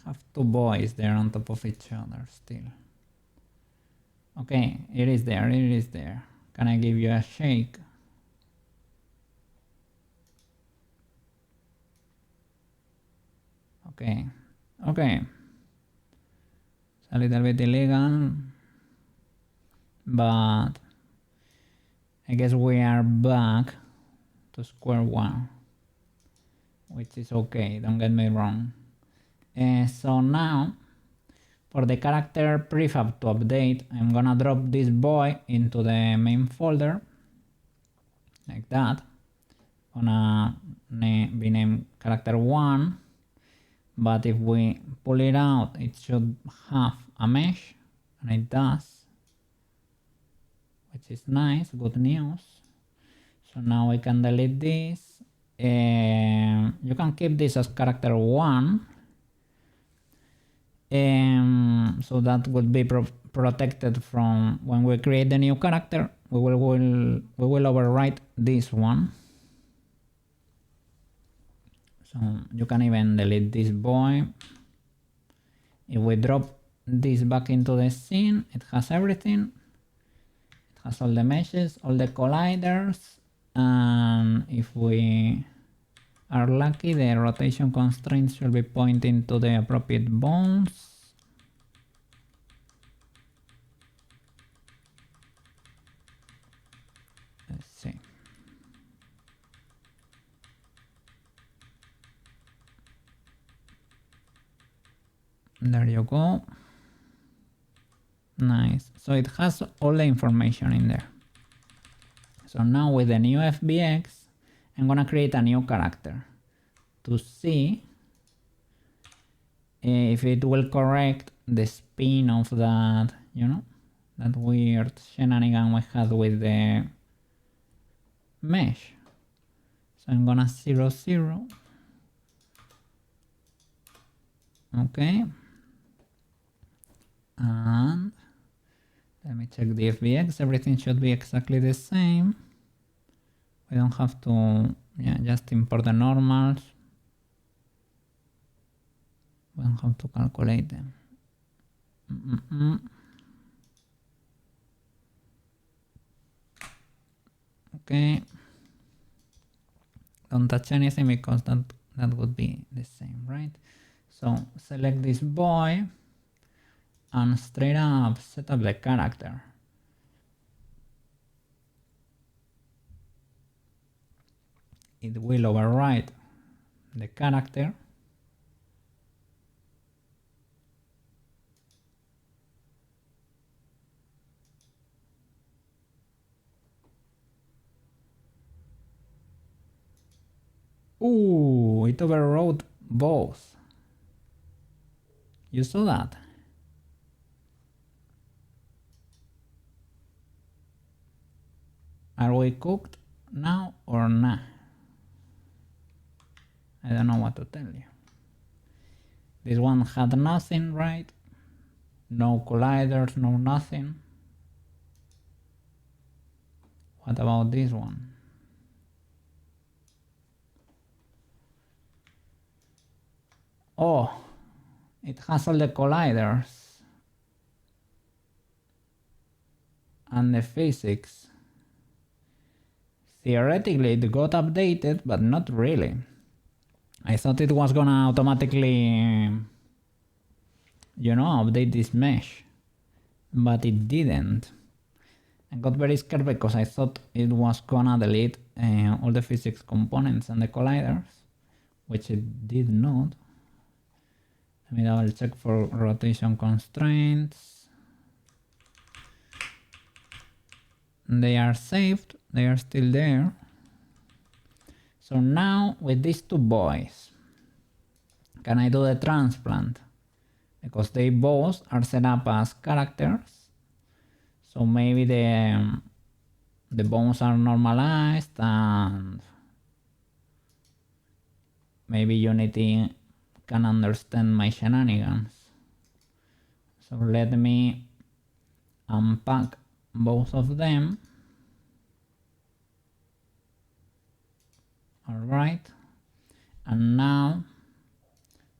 have two boys there on top of each other still. Okay, it is there, it is there. Can I give you a shake? Okay, okay. It's a little bit illegal, but I guess we are back to square one, which is okay, don't get me wrong. So now, for the character prefab to update, I'm gonna drop this boy into the main folder, like that. Gonna be named character 1, but if we pull it out, it should have a mesh, and it does, which is nice, good news. So now we can delete this. You can keep this as character 1. So that would be protected from when we create the new character. We will overwrite this one. So you can even delete this boy. If we drop this back into the scene, it has everything. It has all the meshes, all the colliders, and if we are lucky, the rotation constraints should be pointing to the appropriate bones. Let's see. There you go. Nice. So it has all the information in there. So now with the new FBX, I'm gonna create a new character to see if it will correct the spin of that, you know, that weird shenanigan we had with the mesh. So I'm gonna 0, 0. Okay. And let me check the FBX. Everything should be exactly the same. We don't have to, yeah, just import the normals. We don't have to calculate them. Okay. Don't touch anything because that would be the same, right? So select this boy and straight up set up the character. It will override the character. Ooh, it overrode both. You saw that? Are we cooked now or not? I don't know what to tell you. This one had nothing, right? No colliders, no nothing. What about this one? Oh, it has all the colliders and the physics. Theoretically it got updated, but not really. I thought it was gonna automatically, you know, update this mesh, but it didn't. I got very scared because I thought it was gonna delete all the physics components and the colliders, which it did not. Let me double check for rotation constraints. They are saved, they are still there. So now with these two boys, can I do the transplant? Because they both are set up as characters. So maybe the bones are normalized and maybe Unity can understand my shenanigans. So let me unpack both of them. Alright, and now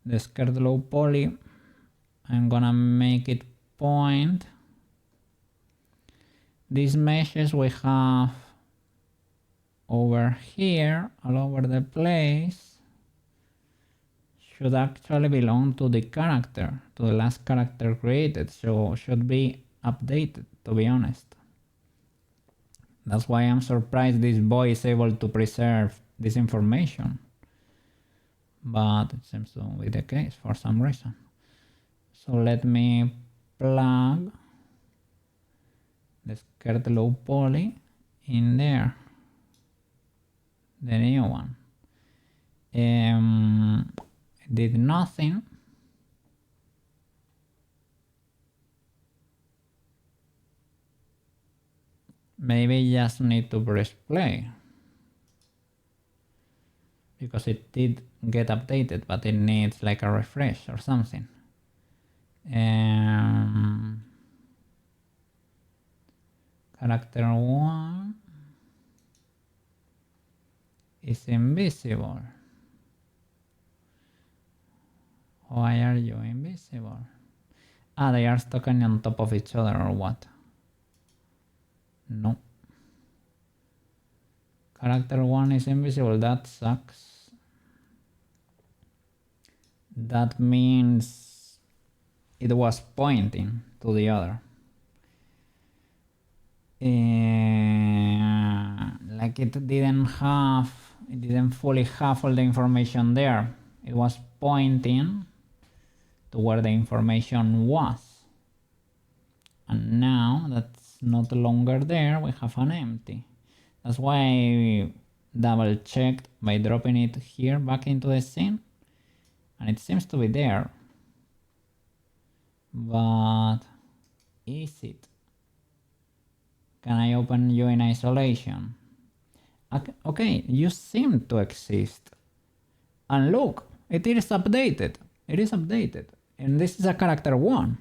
the scared low poly, I'm gonna make it point. These meshes we have over here all over the place should actually belong to the character, to the last character created, so should be updated, to be honest. That's why I'm surprised this boy is able to preserve this information, but it seems to be the case for some reason. So let me plug the scared low poly in there, the new one. It did nothing. Maybe you just need to press play, because it did get updated, but it needs like a refresh or something. Character 1 is invisible. Why are you invisible? Ah, they are stuck on top of each other or what? No. Character 1 is invisible, that sucks. That means it was pointing to the other. Like it didn't fully have all the information there. It was pointing to where the information was. And now that's not longer there, we have an empty. That's why I double checked by dropping it here back into the scene, and it seems to be there. But is it? Can I open you in isolation? Okay, you seem to exist. And look, it is updated. It is updated. And this is a character 1.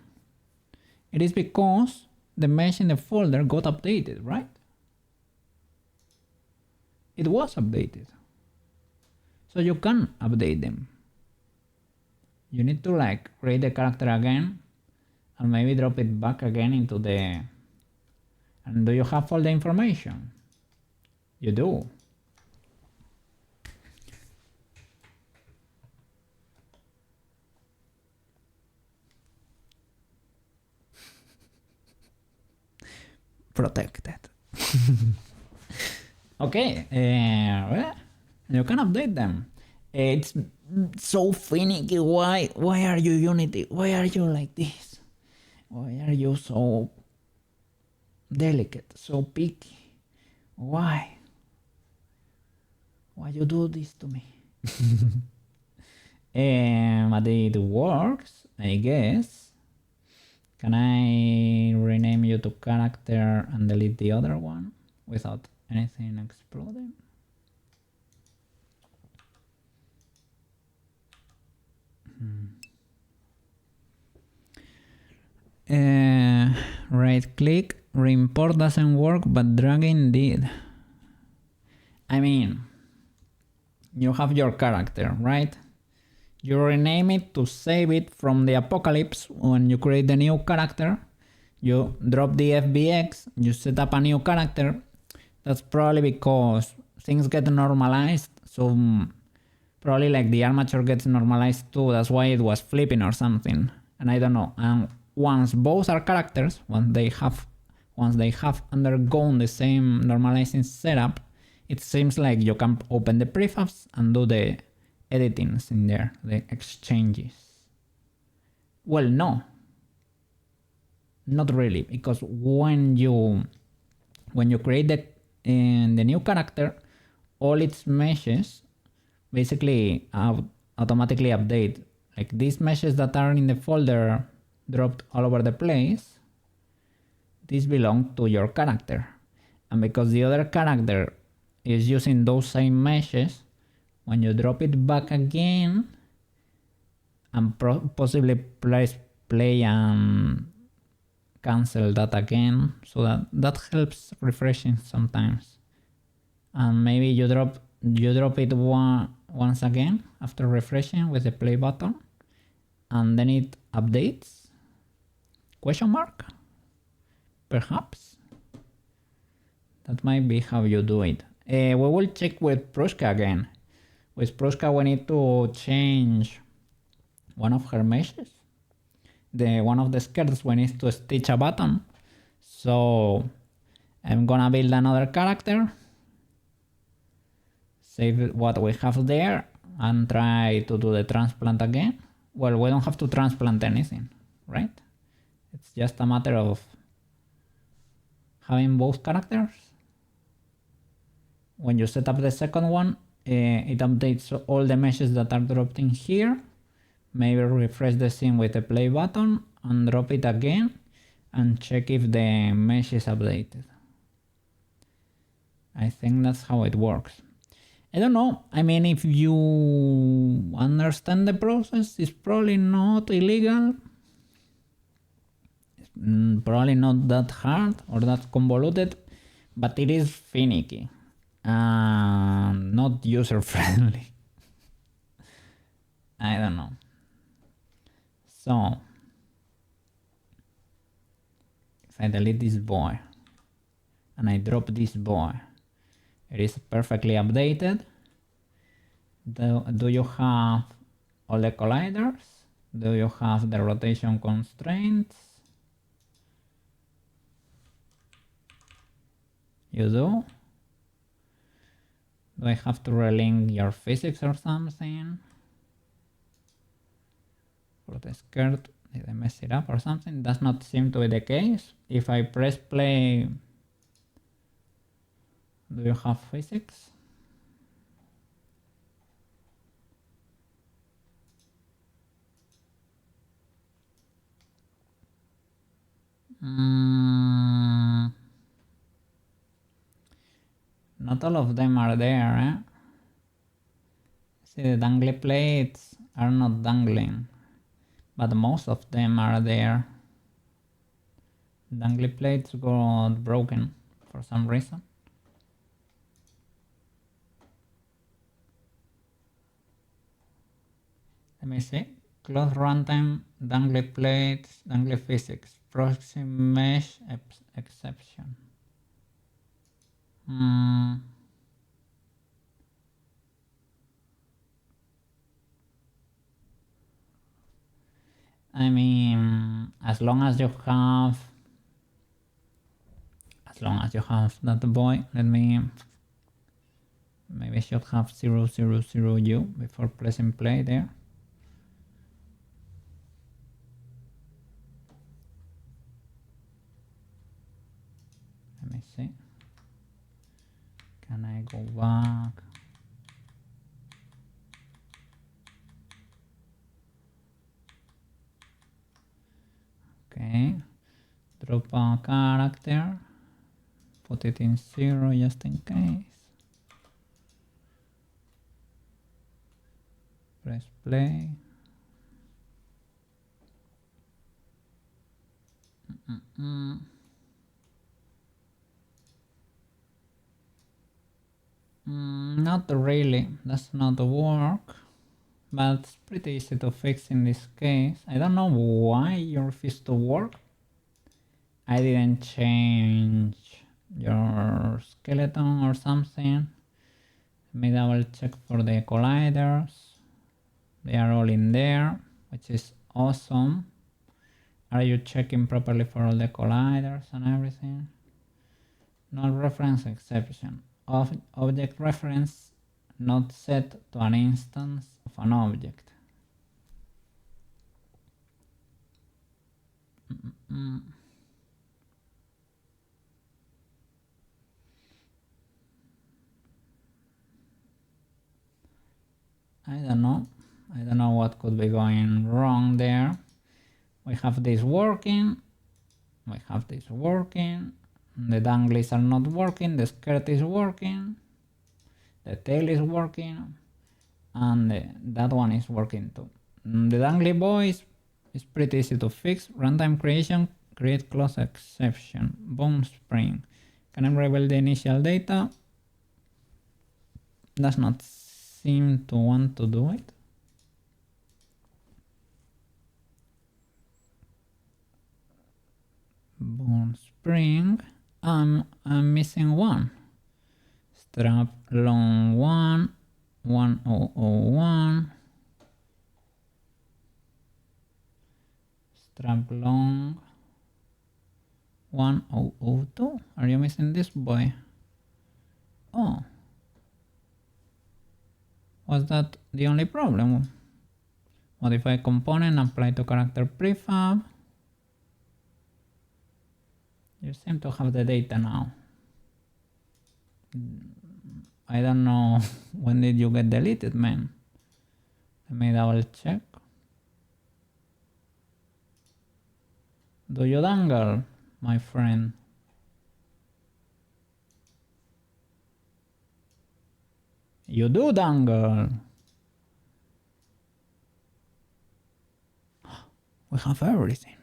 It is because the mesh in the folder got updated, right? It was updated. So you can update them. You need to like create the character again and maybe drop it back again into the... And do you have all the information? You do. Protected. Okay, well, you can update them. It's so finicky. Why are you Unity? Why are you like this? Why are you so delicate, so picky? Why you do this to me? But it works, I guess. Can I rename you to character and delete the other one without anything exploding? Right click, reimport doesn't work, but dragging did. I mean, you have your character, right? You rename it to save it from the apocalypse. When you create the new character, you drop the FBX, you set up a new character. That's probably because things get normalized, so probably like the armature gets normalized too. That's why it was flipping or something, and I don't know. And once both are characters, once they have undergone the same normalizing setup, it seems like you can open the prefabs and do the editings in there, the exchanges. Well, no, not really, because when you create the new character, all its meshes basically automatically update. Like these meshes that are in the folder dropped all over the place, these belong to your character. And because the other character is using those same meshes, when you drop it back again and possibly press play and cancel that again, so that helps refreshing sometimes. And maybe you drop it once again after refreshing with the play button, and then it updates? Question mark? Perhaps? That might be how you do it. We will check with Prushka again. With Prushka we need to change one of her meshes. One of the skirts we need to stitch a button. So I'm gonna build another character, save what we have there, and try to do the transplant again. Well, we don't have to transplant anything, right? It's just a matter of having both characters. When you set up the second one, it updates all the meshes that are dropped in here. Maybe refresh the scene with the play button and drop it again and check if the mesh is updated. I think that's how it works. I don't know. I mean, if you understand the process, it's probably not illegal. It's probably not that hard or that convoluted, but it is finicky and not user-friendly. I don't know. So, if I delete this boy and I drop this boy, it is perfectly updated. Do you have all the colliders? Do you have the rotation constraints? You do? Do I have to relink your physics or something? For the skirt, did I mess it up or something? Does not seem to be the case. If I press play, Do you have physics? Not all of them are there, eh? See, the dangly plates are not dangling, but most of them are there. Dangly plates got broken for some reason. Let me see. Cloth runtime, dangly plates, dangly physics, proxy mesh exception. I mean, as long as you have that boy, let me, maybe I should have 000U before pressing play there. Let me see. Can I go back? Okay, drop a character, put it in 0 just in case. Press play. Not really, that's not work, but it's pretty easy to fix in this case. I don't know why you refuse to work. I didn't change your skeleton or something. Let me double check for the colliders. They are all in there, which is awesome. Are you checking properly for all the colliders and everything? Null reference exception. Object reference not set to an instance of an object. I don't know what could be going wrong there. We have this working, the danglies are not working, the skirt is working, the tail is working, and that one is working too. The dangly boy is pretty easy to fix. Runtime creation, create close exception, bone spring. Can I reveal the initial data? Does not seem to want to do it. Bone spring. I'm missing one. Strap long 1001. Strap long 1002. Are you missing this boy? Oh. Was that the only problem? Modify component, apply to character prefab. You seem to have the data now. I don't know when did you get deleted, man. Let me double check. Do you dangle, my friend? You do dangle. We have everything.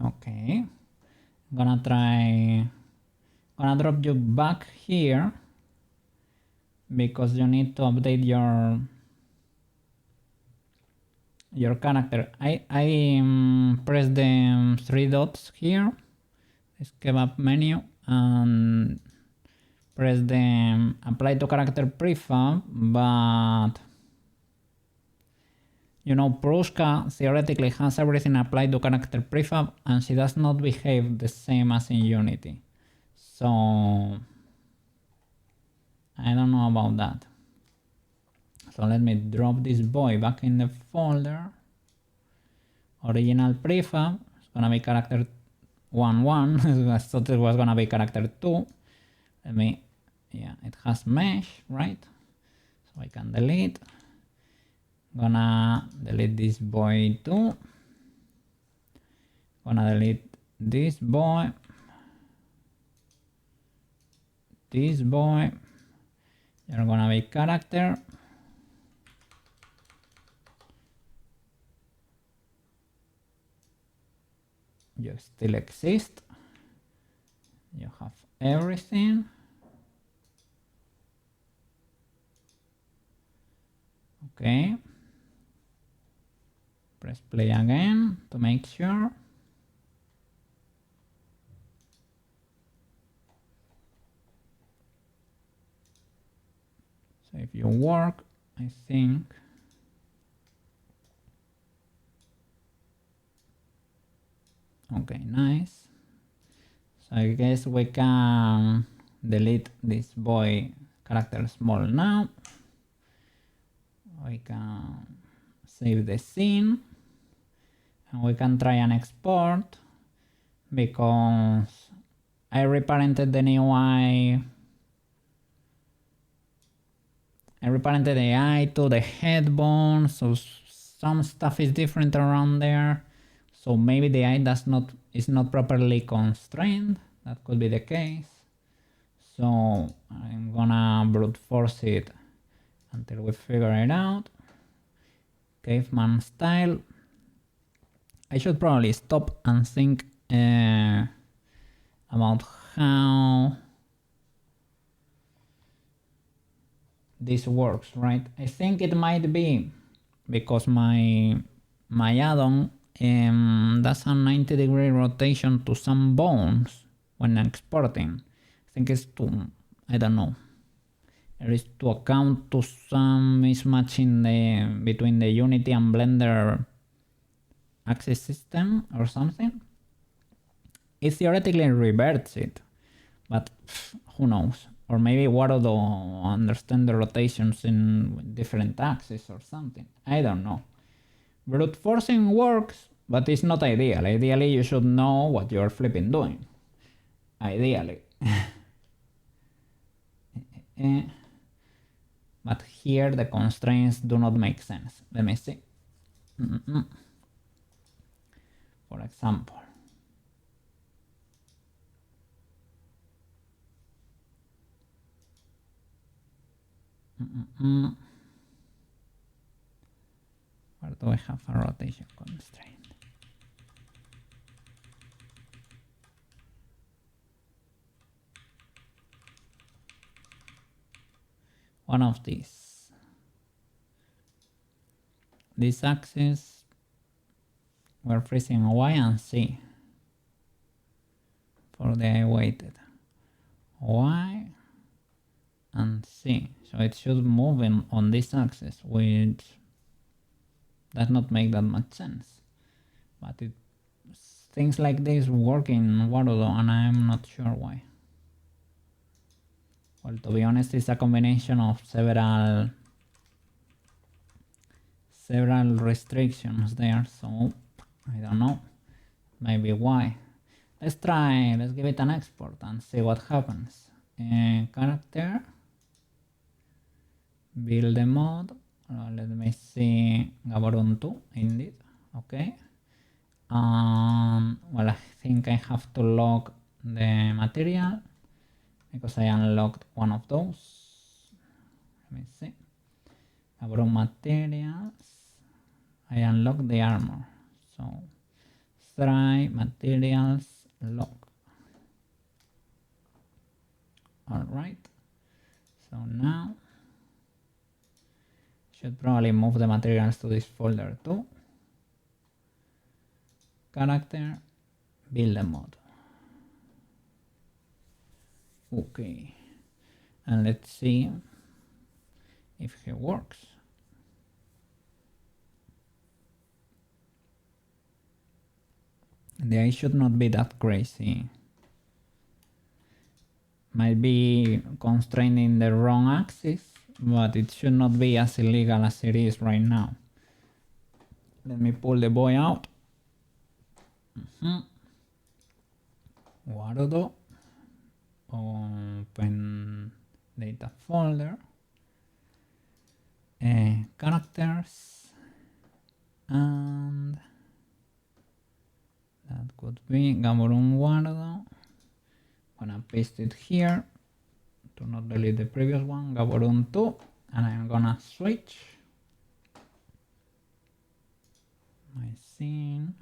Okay, gonna drop you back here because you need to update your character. I press the 3 dots here, escape up menu, and press the apply to character prefab, but you know, Prushka theoretically has everything applied to character prefab and she does not behave the same as in Unity. So I don't know about that. So let me drop this boy back in the folder. original prefab is gonna be character 1 1. I thought it was gonna be character 2. Let me, yeah, it has mesh, right? So I can delete. Gonna delete this boy too. Gonna delete this boy. This boy. You're gonna be character. You still exist. You have everything. Okay. Press play again to make sure. So if you work, I think. Okay, nice. So I guess we can delete this boy character small now. We can save the scene and we can try and export because I reparented the new eye. I reparented the eye to the head bone, so some stuff is different around there. So maybe the eye is not properly constrained. That could be the case. So I'm gonna brute force it until we figure it out. Caveman style. I should probably stop and think about how this works, right? I think it might be because my add-on does a 90-degree rotation to some bones when exporting. I think it's to, I don't know. It is to account to some mismatch in between the Unity and Blender axis system or something. It theoretically reverts it, but who knows? Or maybe Warudo understand the rotations in different axes or something. I don't know. Brute forcing works, but it's not ideal. Ideally, you should know what you're flipping doing. Ideally. But here the constraints do not make sense. Let me see. For example. Where do I have a rotation constraint? One of these. This axis, we're freezing Y and C for the weighted. Y and C. So it should move on this axis, which does not make that much sense. But things like this work in Warudo and I'm not sure why. Well, to be honest, it's a combination of several restrictions there, so I don't know. Maybe why. Let's give it an export and see what happens. Character, build a mod. Let me see, Gaburoon 2, indeed. Okay. Well, I think I have to log the material because I unlocked one of those. Let me see. Gaburoon materials. I unlocked the armor. So try materials log. Alright. So now should probably move the materials to this folder too. Character, build a mod. Okay, and let's see if it works. The eye should not be that crazy. Might be constrained in the wrong axis, but it should not be as illegal as it is right now. Let me pull the boy out Warudo. Open data folder. Characters. And that could be Gaburoon Warudo. Gonna paste it here to not delete the previous one, Gaburoon 2, and I'm gonna switch my scene,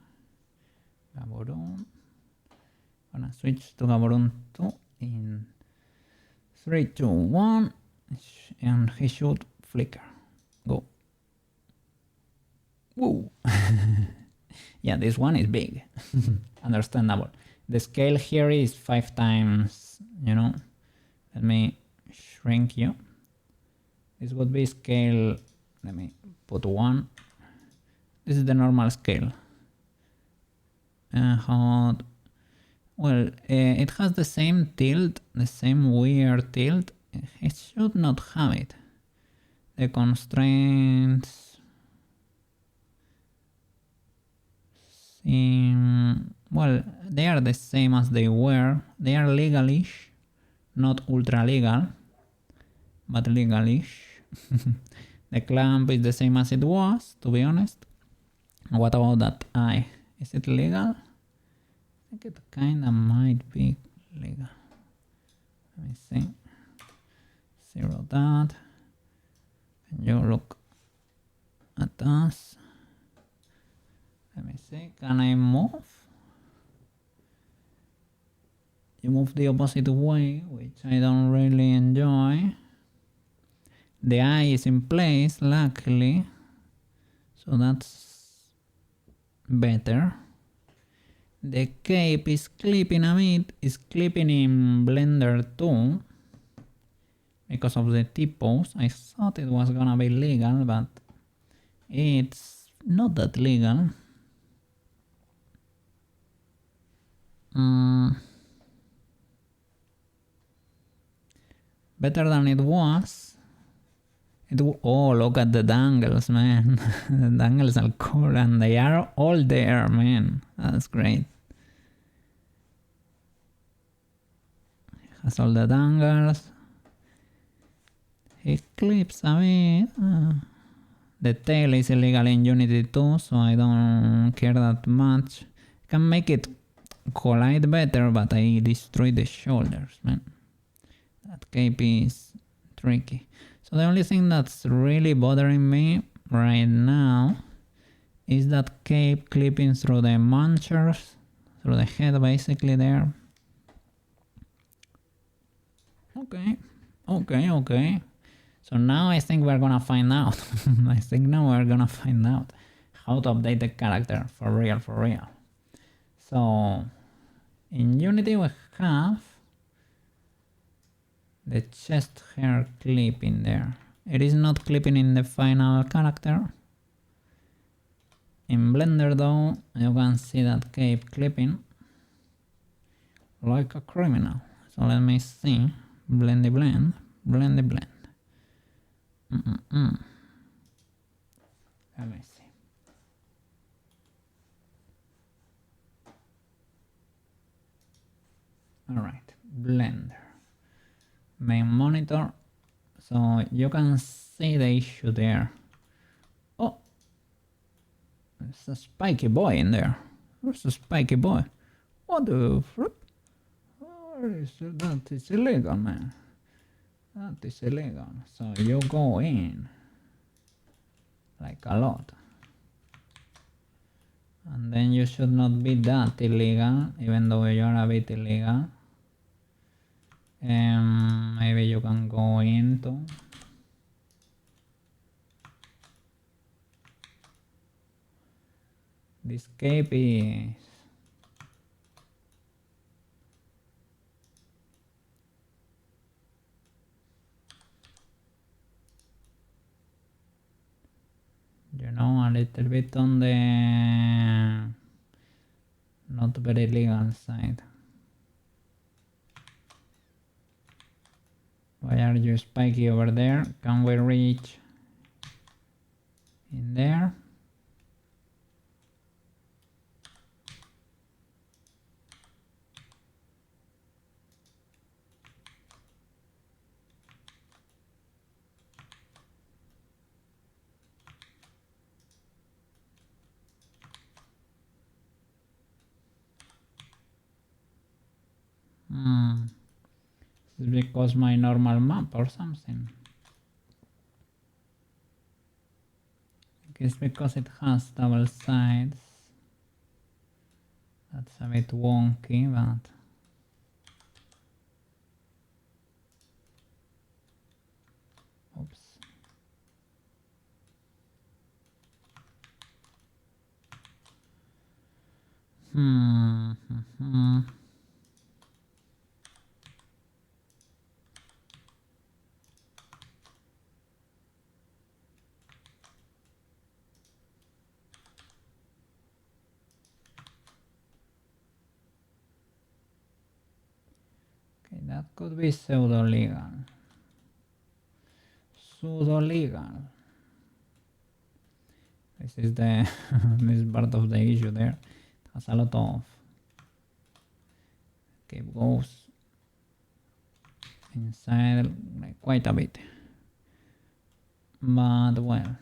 Gaburoon. Gonna switch to Gaburoon 2 in 3, 2, 1, and he should flicker. Go. Woo! Yeah, this one is big. Understandable. The scale here is 5 times, you know. Let me shrink you. This would be scale, let me put 1. This is the normal scale. Well, it has the same tilt, the same weird tilt. It should not have it. The constraints seem, well, they are the same as they were. They are legalish, not ultra legal, but legalish. The clamp is the same as it was, to be honest. What about that eye? Is it legal? I think it kinda might be legal. Let me see. Zero that. Can you look at us? Let me see. Can I move? You move the opposite way, which I don't really enjoy. The eye is in place, luckily, so that's better. The cape is clipping a bit, is clipping in Blender too, because of the T-pose. I thought it was gonna be legal, but it's not that legal. Better than it was. Oh, look at the dangles, man. The dangles are cool and they are all there, man. That's great. Has all the dangles. It clips a bit. The tail is illegal in Unity too, so I don't care that much. Can make it collide better, but I destroy the shoulders, man. That cape is tricky. So the only thing that's really bothering me right now is that cape clipping through the munchers, through the head basically there. Okay. So now I think we're gonna find out. I think now we're gonna find out how to update the character for real. So in Unity we have the chest hair clip in there. It is not clipping in the final character. In Blender though, you can see that cape clipping like a criminal. So let me see. Blendy blend. Let me see. Alright, Blender. Main monitor, so you can see the issue there. Oh, there's a spiky boy in there. There's a spiky boy. What the frick? That is illegal, man. That is illegal. So you go in like a lot, and then you should not be that illegal, even though you are a bit illegal. Maybe you can go into this cape is a little bit on the not very legal side. Why are you spiky over there? Can we reach in there? Is it because my normal map or something? It's because it has double sides. That's a bit wonky, but oops. Okay, that could be pseudo-legal. Pseudo-legal. This is the this is part of the issue there. It has a lot of cave goes inside like quite a bit. But well.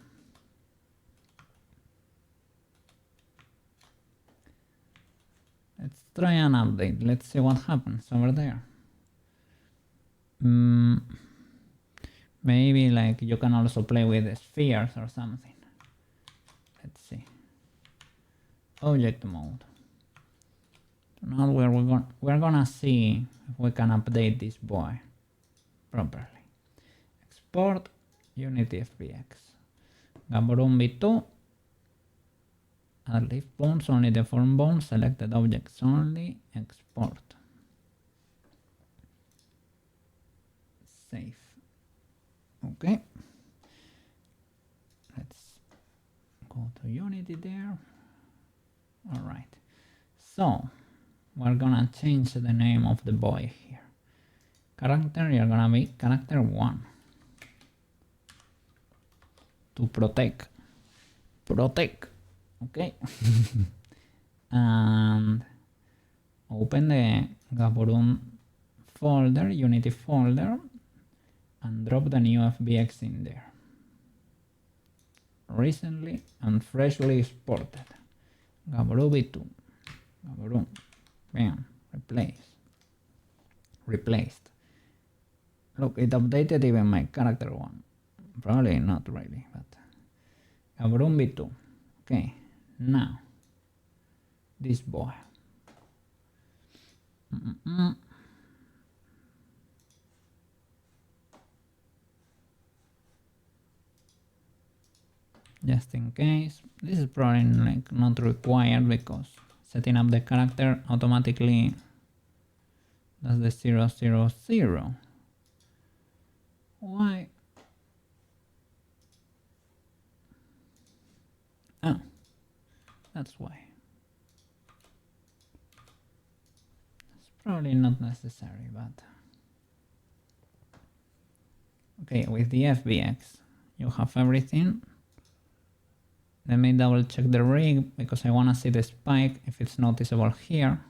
Let's try an update. Let's see what happens over there. Maybe like you can also play with the spheres or something. Let's see. Object mode. Now we're gonna see if we can update this boy properly. Export Unity FBX. Gaburoon v2. Add leaf bones, only the form bones, selected objects only, export. Save. Okay. Let's go to Unity there. Alright. So we're gonna change the name of the boy here. Character, you're gonna be character 1. To protect. Okay. And open the Gaburoon folder, Unity folder, and drop the new FBX in there. Recently and freshly exported. Gaburoon v2. Gaburoon. Bam. Replaced. Look, it updated even my character 1. Probably not really, but Gaburoon v2. Okay, now this boy. Just in case, this is probably like not required because setting up the character automatically does the 000. Why? Oh, that's why. It's probably not necessary, but okay, with the FBX you have everything. Let me double check the rig because I want to see the spike if it's noticeable here.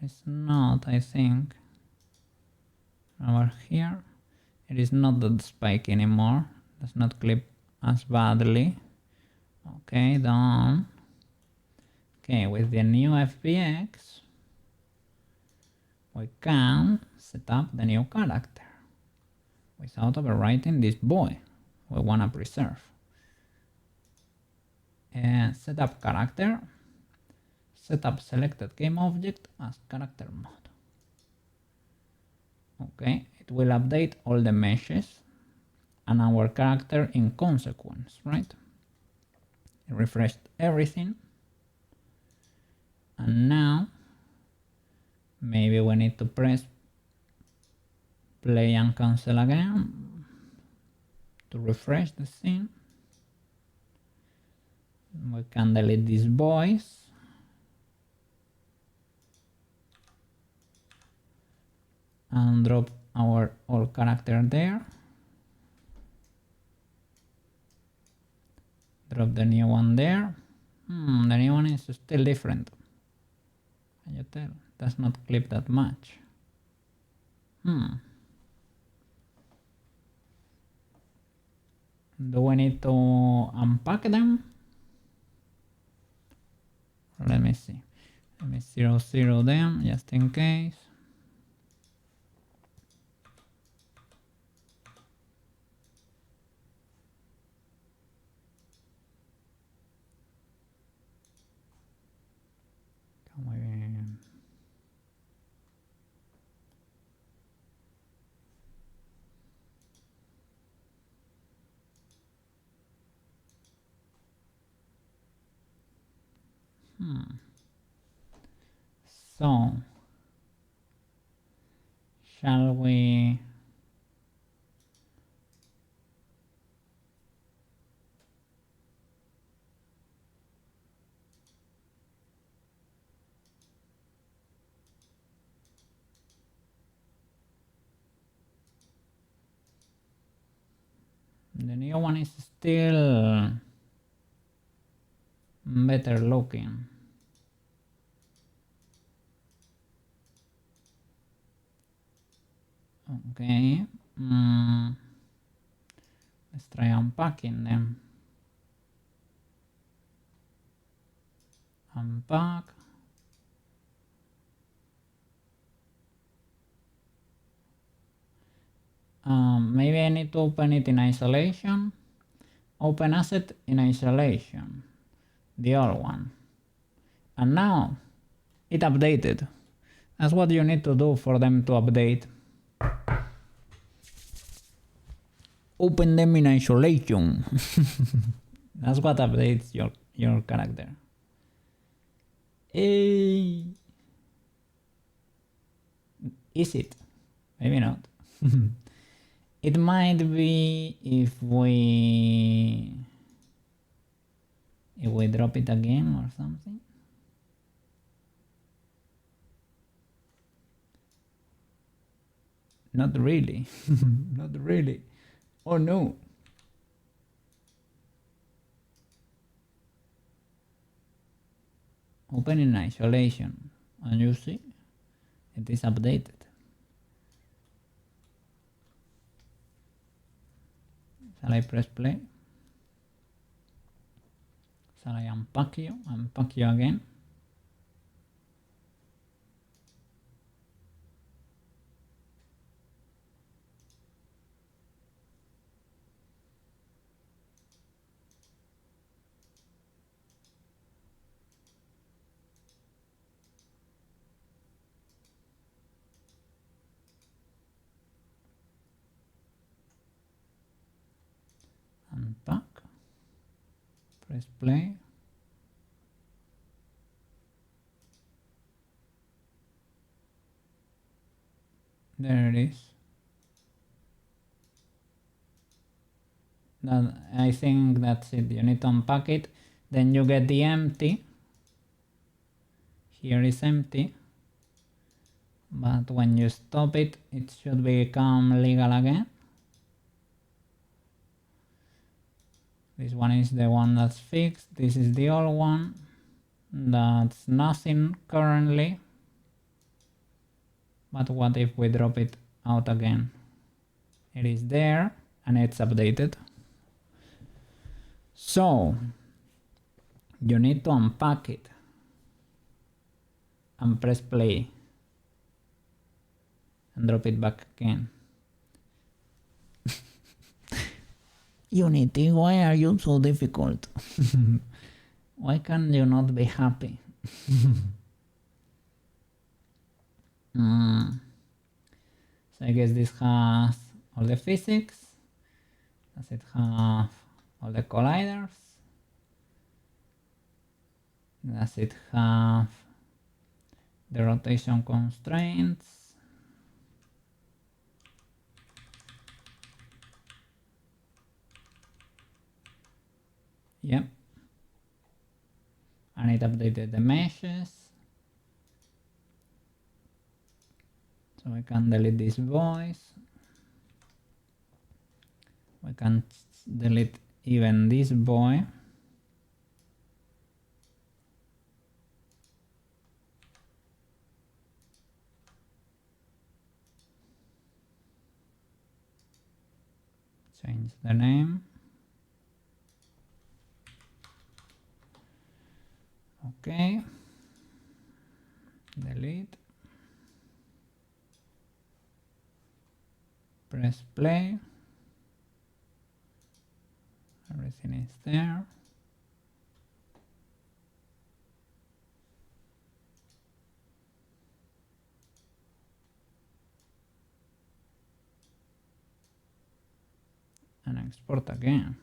It's not, I think. Over here it is not that spike anymore. Does not clip as badly. Okay, done. Okay, with the new FBX we can set up the new character without overwriting this boy we want to preserve. And set up character, set up selected game object as character mode. Okay, it will update all the meshes and our character in consequence, right? It refreshed everything. And now maybe we need to press play and cancel again to refresh the scene. We can delete these boys. And drop our old character there. Drop the new one there. The new one is still different. Can you tell? It does not clip that much. Do we need to unpack them? Let me see. Let me 0 them just in case. Can we... So, shall we... The new one is still better looking. Okay, let's try unpacking them. Unpack. Maybe I need to open it in isolation. Open asset in isolation. The old one. And now it updated. That's what you need to do for them to update. Open them in isolation. That's what updates your character. Hey. Is it? Maybe not. It might be if we drop it again or something. Not really. Not really. Oh no. Open in isolation, and you see it is updated. Shall I press play? Shall I unpack you? Unpack you again. Unpack. Press play. There it is. That, I think that's it. You need to unpack it. Then you get the empty. Here is empty. But when you stop it, it should become legal again. This one is the one that's fixed. This is the old one. That's nothing currently. But what if we drop it out again? It is there and it's updated. So you need to unpack it and press play and drop it back again. Unity, why are you so difficult? Why can you not be happy? So I guess this has all the physics. Does it have all the colliders? Does it have the rotation constraints? Yep. And it updated the meshes. So we can delete this voice. We can delete even this boy. Change the name. Okay. Delete. Press play. Everything is there. and export again.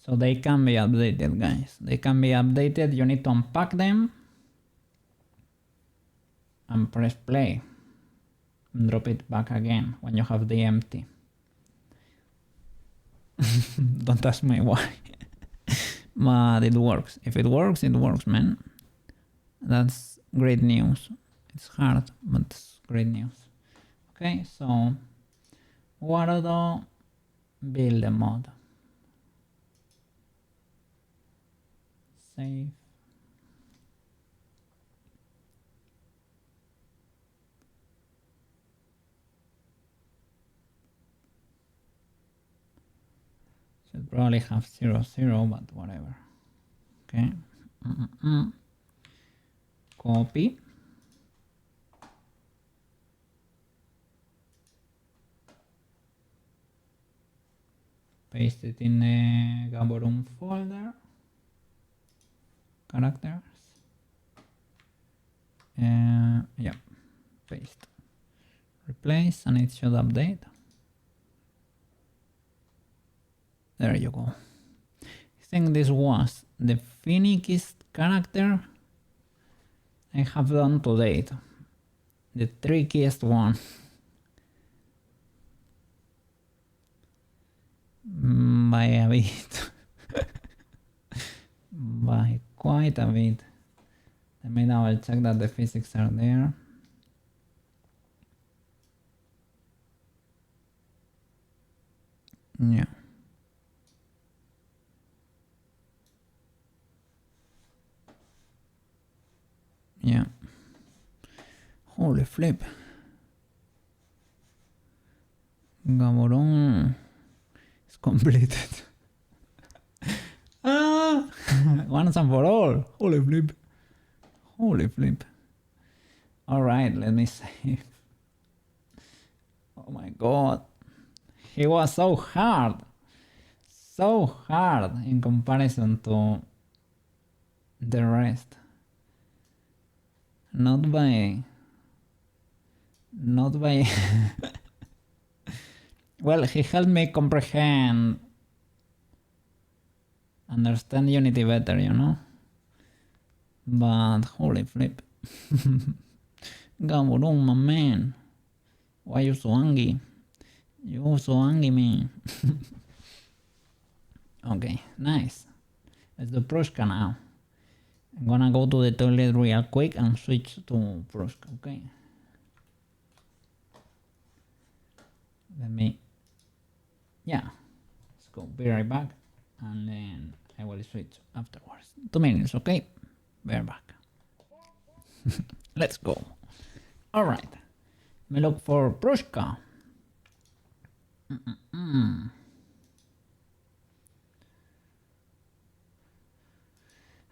So they can be updated, guys. They can be updated. You need to unpack them and press play and drop it back again when you have the empty. Don't ask me why. But it works. If it works, it works, man. That's great news. It's hard, but it's great news. Okay, so Waterdo, build a mod. Save. Should probably have 0, 0, but whatever. Okay. Copy. Paste it in the Gaburoon folder. Characters. Yeah. Paste. Replace, and it should update. There you go. I think this was the finickiest character I have done to date. The trickiest one. By a bit. By quite a bit. Let me double check that the physics are there. Yeah. Yeah. Holy flip. Gaburoon is completed. Once and for all. Holy flip. Holy flip. Alright, let me save. Oh my god. He was so hard. So hard in comparison to the rest. Not by well, he helped me understand Unity better, you know. But holy flip. Gaburoon, my man. Why you so angry? You so angry, man. Okay, nice. Let's do Prushka now. I'm gonna go to the toilet real quick and switch to Prushka, okay? Let me... Yeah. Let's go. Be right back. And then I will switch afterwards. 2 minutes, okay? We're back. Let's go. Alright. Let me look for Prushka.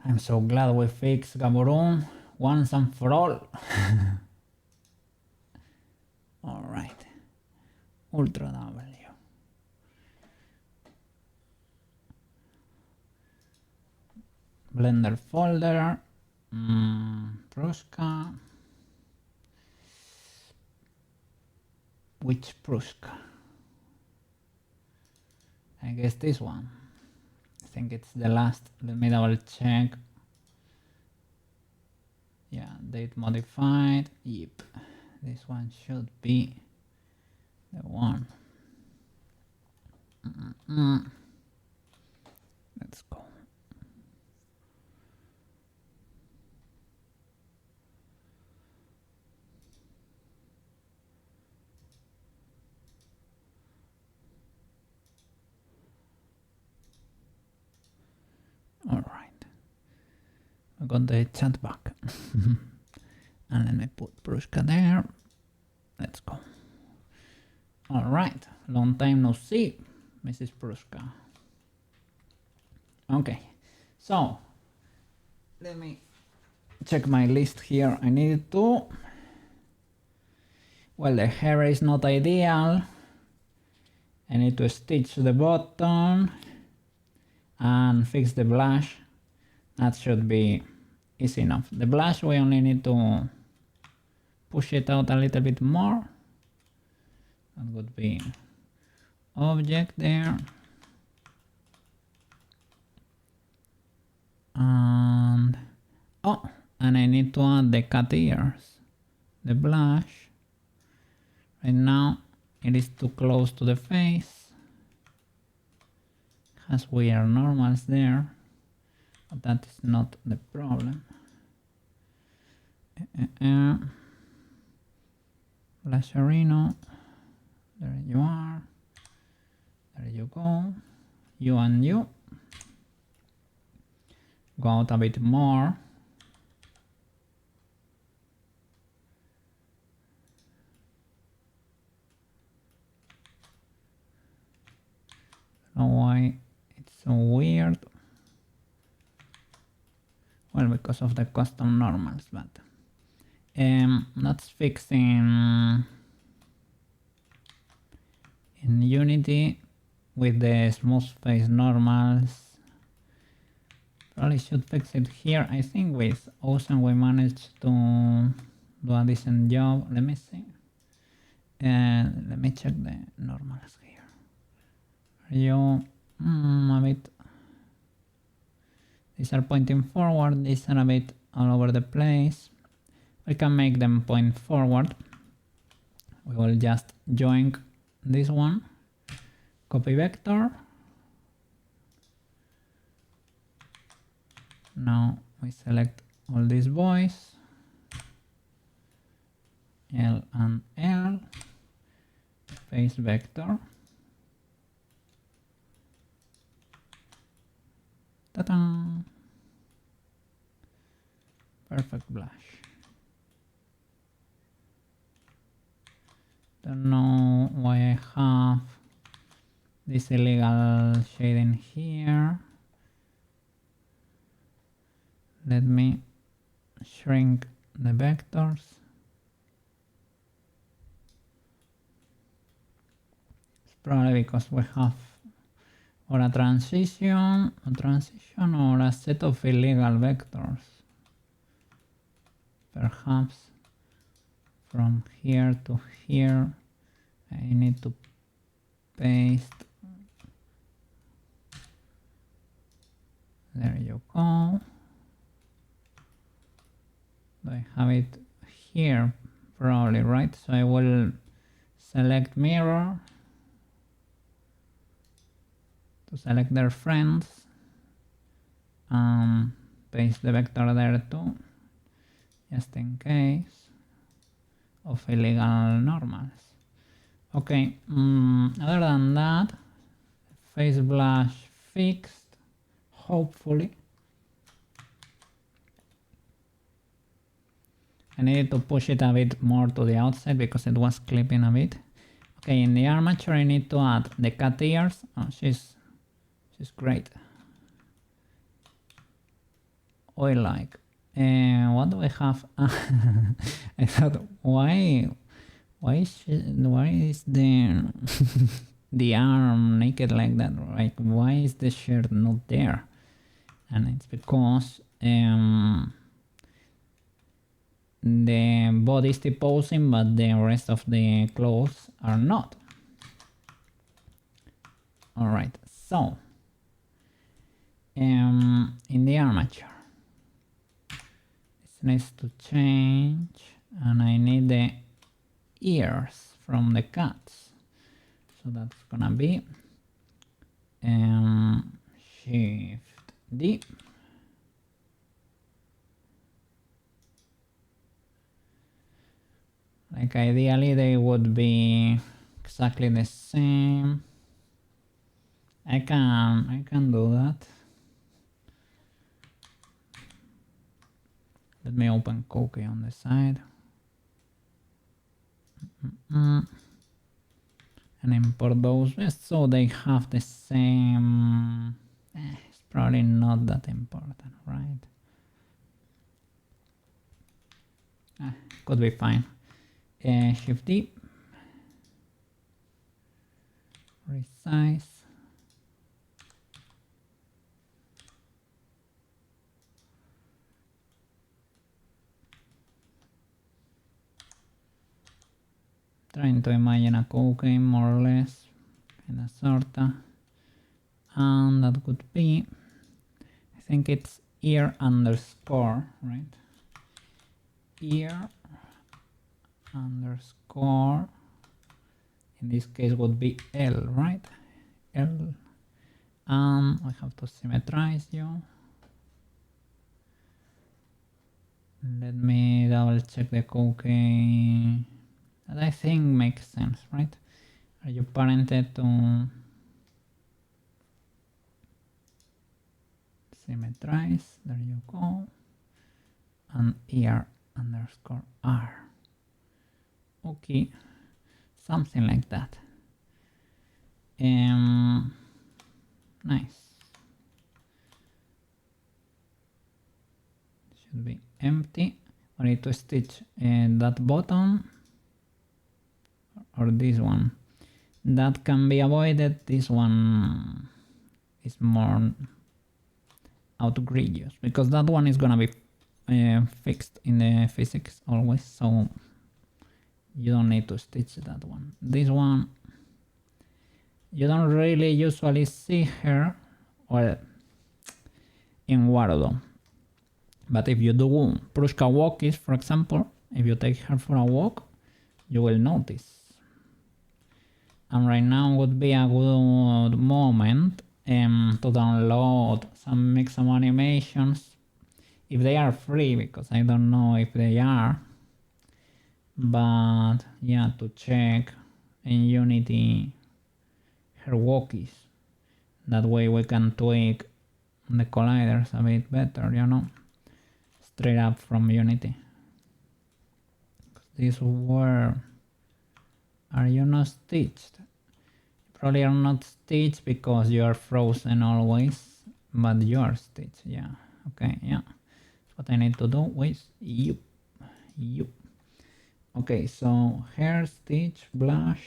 I'm so glad we fixed Gaburoon once and for all. Alright. Ultra W. Blender folder. Prushka. Which Prushka? I guess this one. I think it's the last. Let me double check. Yeah, date modified. Yep, this one should be the one. Let's go. Alright. I got the chat back. And let me put Prushka there. Let's go. Alright. Long time no see, Mrs. Prushka. Okay. So, let me check my list here. I need to... Well, the hair is not ideal. I need to stitch the bottom and fix the blush. That should be easy enough. The blush, we only need to push it out a little bit more. That would be object there. And oh, and I need to add the cat ears, the blush. Right now it is too close to the face. Has weird normals there, but that is not the problem. Blusherino, there you are. There you go. You and you. Go out a bit more. I don't know why it's so weird. Well, because of the custom normals, but that's fixing in Unity with the smooth face normals. Probably should fix it here. I think with Ocean we managed to do a decent job. Let me see. Let me check the normals here. Are you a bit? These are pointing forward. These are a bit all over the place. We can make them point forward. We will just join this one. Copy vector. Now we select all these boys, L and L, face vector. Ta-da! Perfect blush. Don't know why I have this illegal shading here. Let me shrink the vectors. It's probably because we have or a transition or a set of illegal vectors. Perhaps from here to here I need to paste. There you go. I have it here probably, right? So I will select mirror to select their friends, paste the vector there too, just in case of illegal normals. Okay, other than that, face blush fixed, hopefully. I needed to push it a bit more to the outside because it was clipping a bit. Okay, in the armature I need to add the cat ears. Oh, she's great. Oil like. What do I have? I thought, why is the the arm naked like that? Like, why is the shirt not there? And it's because the body is still posing, but the rest of the clothes are not. All right, so in the armature, this needs to change, and I need the ears from the cats. So that's gonna be Shift D. Like ideally they would be exactly the same. I can do that. Let me open Cookie on the side. And import those just so they have the same. It's probably not that important, right? Could be fine. Shift D, resize, trying to imagine a cookie more or less, kinda sorta, and that would be, I think it's ear underscore, right? Ear underscore, in this case would be L, right? L, and I have to symmetrize you. Let me double check the cookie. That I think makes sense, right? Are you parented to symmetrize? There you go. And ear underscore R. Okay, something like that. Nice. Should be empty. I need to stitch that bottom or this one. That can be avoided. This one is more outrageous because that one is gonna be fixed in the physics always, so you don't need to stitch that one. This one you don't really usually see her, well, in Wardo, but if you do Prushka walkies, for example, if you take her for a walk, you will notice. And right now would be a good moment to download some Mixam animations, if they are free, because I don't know if they are, but yeah, to check in Unity her walkies. That way we can tweak the colliders a bit better, you know, straight up from Unity. These were... Are you not stitched? You probably are not stitched because you are frozen always, but you are stitched, yeah. Okay, yeah. What I need to do with you. Okay, so hair, stitch, blush,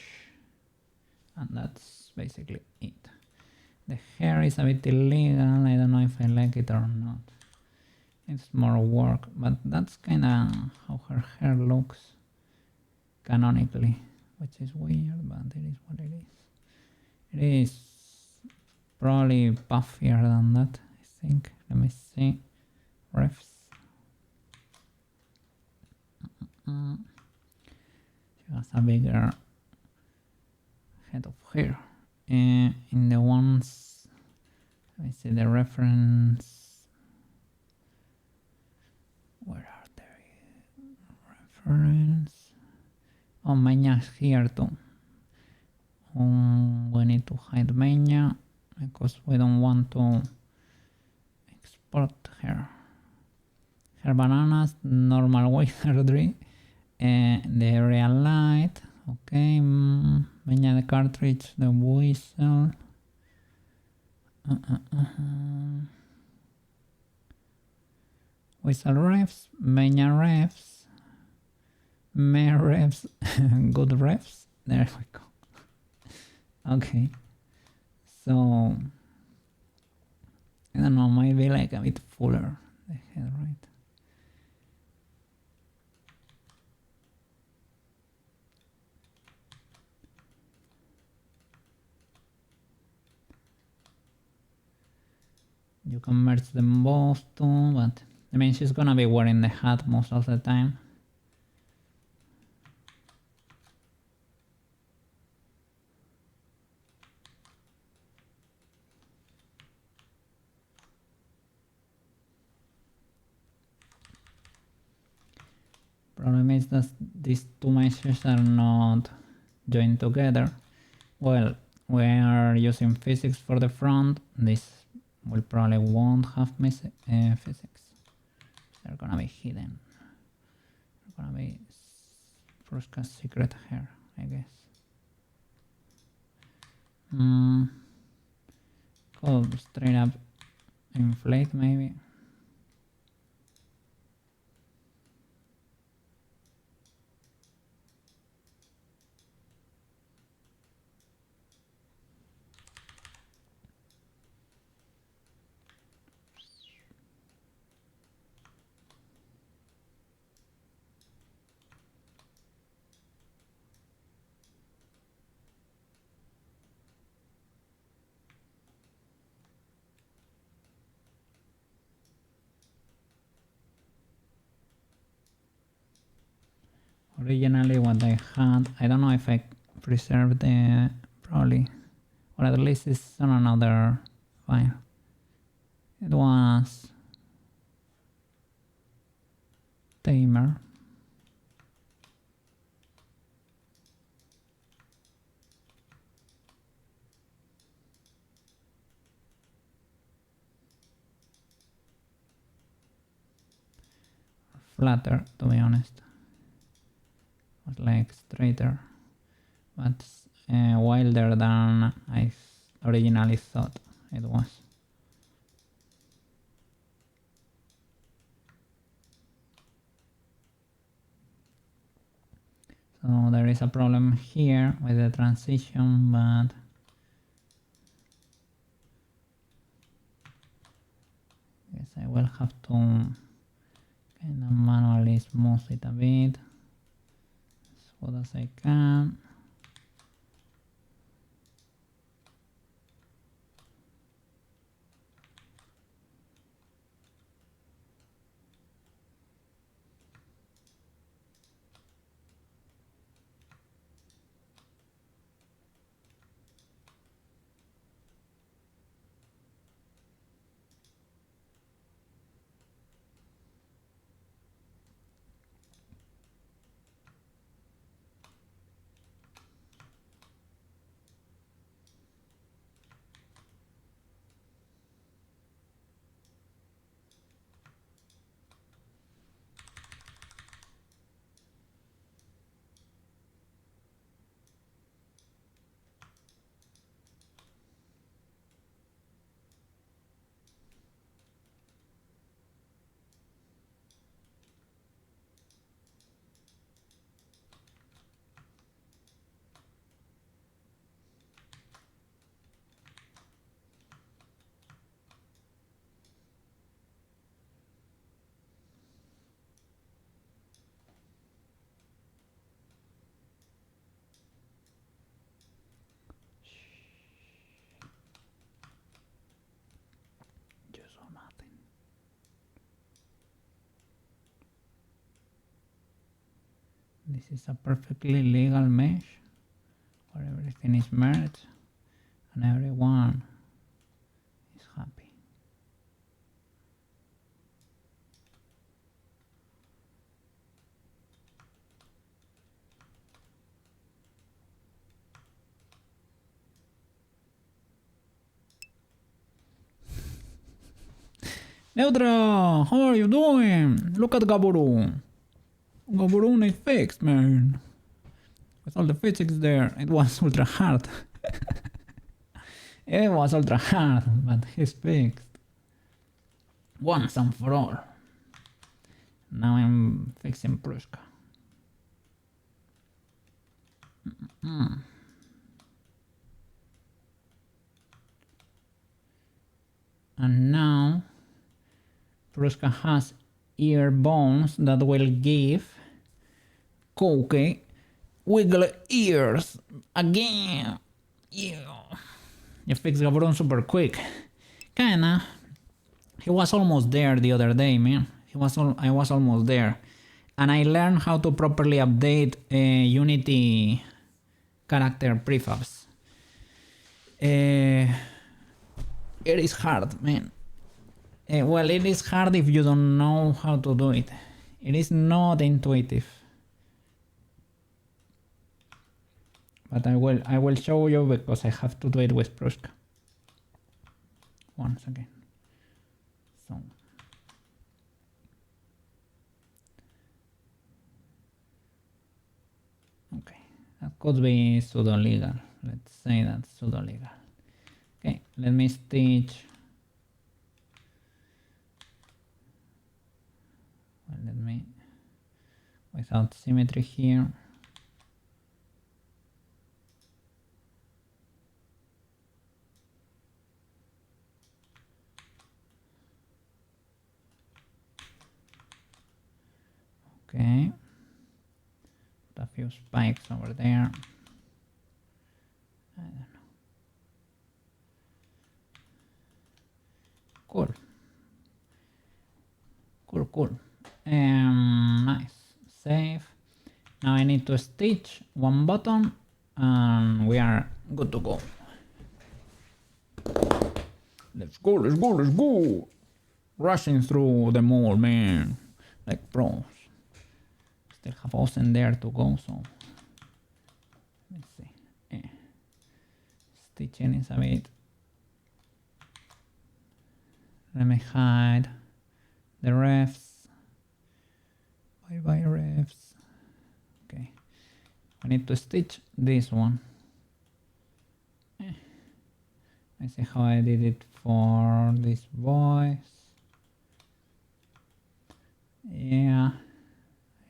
and that's basically it. The hair is a bit illegal, I don't know if I like it or not. It's more work, but that's kinda how her hair looks canonically, which is weird, but it is what it is. It is probably puffier than that, I think. Let me see. Refs. She has a bigger head of hair. In the ones, let me see the reference. Where are they? Reference. Oh, Meña is here too. We need to hide Meña because we don't want to export her. Her bananas, normal wizardry, the real light. Okay, Meña the cartridge, the whistle. Whistle refs, Meña refs, me refs, good refs. There we go. Okay, so I don't know, might be like a bit fuller the head, right? You can merge them both too, but I mean she's gonna be wearing the hat most of the time. Problem is that these two meshes are not joined together. Well, we are using physics for the front. This will probably won't have physics. They're gonna be hidden. They're gonna be Prushka's secret hair, I guess. Could straight up inflate maybe. originally what I had, I don't know if I preserved the, probably, or at least it's on another file. It was tamer. Flatter, to be honest. It was like straighter, but wilder than I originally thought it was. So there is a problem here with the transition, but I guess I will have to kind of manually smooth it a bit as good as I can. This is a perfectly legal mesh where everything is merged and everyone is happy. Neudra, how are you doing? Look at Gaburoon. Gaburoon is fixed, man. With all the physics there, it was ultra hard. It was ultra hard, but he's fixed. Once and for all. Now I'm fixing Prushka. And now Prushka has ear bones that will give Koke wiggle ears again. Yeah. You fix Gaburoon super quick. Kinda. He was almost there the other day, man. I was almost there. And I learned how to properly update Unity character prefabs. It is hard, man. Well, it is hard if you don't know how to do it. It is not intuitive. But I will show you because I have to do it with Prushka. Once again. So. Okay, that could be pseudo-legal. Let's say that's pseudo-legal. Okay, let me stitch. Well, let me, without symmetry here. Okay, put a few spikes over there. I don't know. Cool. Cool. Nice. Save. Now I need to stitch one button and we are good to go. Let's go, let's go, let's go! Rushing through the mall, man. Like pros. Still have Osen there to go, so... Let's see. Stitching is a bit... Let me hide the refs. Bye bye refs. Okay. I need to stitch this one. I see how I did it for these boys. Yeah.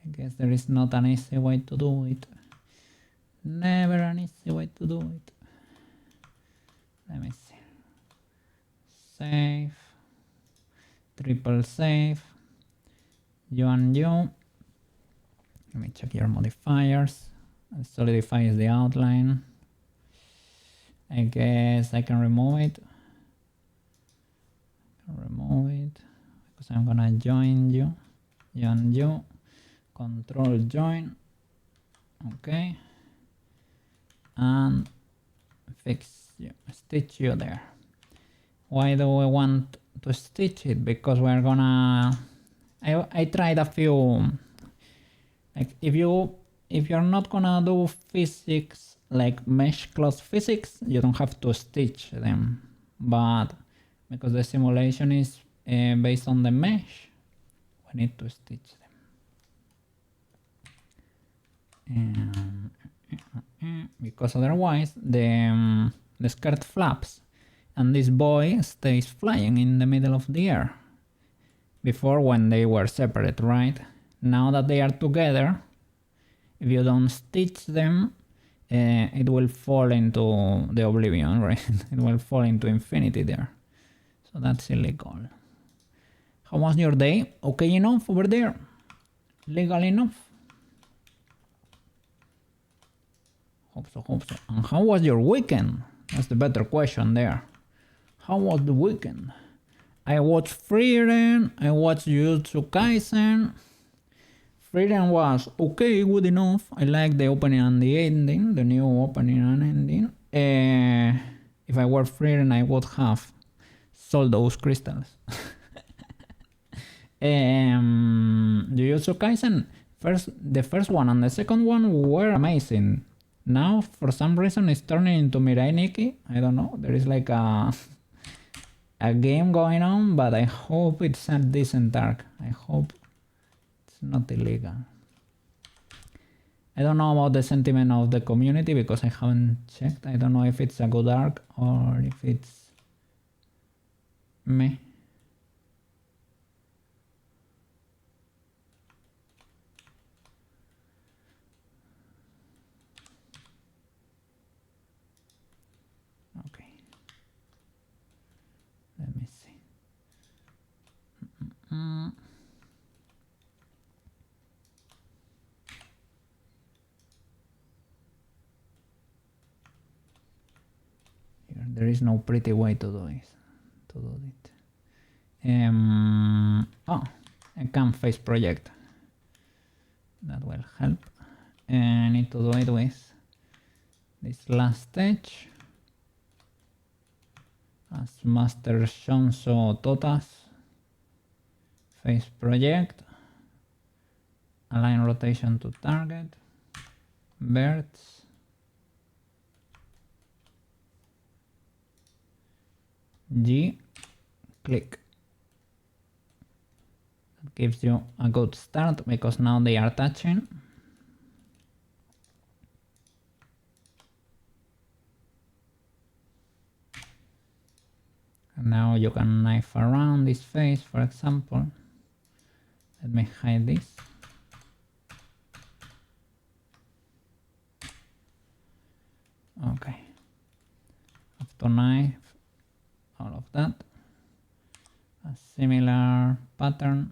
I guess there is not an easy way to do it. Never an easy way to do it. Let me see. Save. Triple save. You and you. Let me check your modifiers. Solidify is the outline. I guess I can remove it. Because I'm gonna join you. You and you. Control join. Okay. And fix you. Stitch you there. Why do we want to stitch it? Because we're gonna... I tried a few... Like if you're not gonna do physics like mesh cloth physics, you don't have to stitch them. But because the simulation is based on the mesh, we need to stitch them. Because otherwise the skirt flaps and this boy stays flying in the middle of the air. Before, when they were separate, right? Now that they are together, if you don't stitch them, it will fall into the oblivion, right? It will fall into infinity there. So that's illegal. How was your day? Okay enough over there? Legal enough? Hope so, hope so. And how was your weekend? That's the better question there. How was the weekend? I watched Frieren, I watched Jujutsu Kaisen. Frieren was okay, good enough. I like the opening and the ending, the new opening and ending. If I were Frieren, I would have sold those crystals. Jujutsu Kaisen, the first one and the second one were amazing. Now, for some reason, it's turning into Mirai Nikki. I don't know. There is like a game going on, but I hope it's a decent arc. I hope it's not illegal. I don't know about the sentiment of the community because I haven't checked. I don't know if it's a good arc or if it's meh. Okay. Let me see. Here, there is no pretty way to do this. To do it. A cam face project. That will help. I need to do it with this last stage. As Master Shonso Totas. Face project. Align rotation to target. Birds. G. Click. That gives you a good start because now they are touching. And now you can knife around this face, for example. Let me hide this. Okay. Have to knife all of that. A similar pattern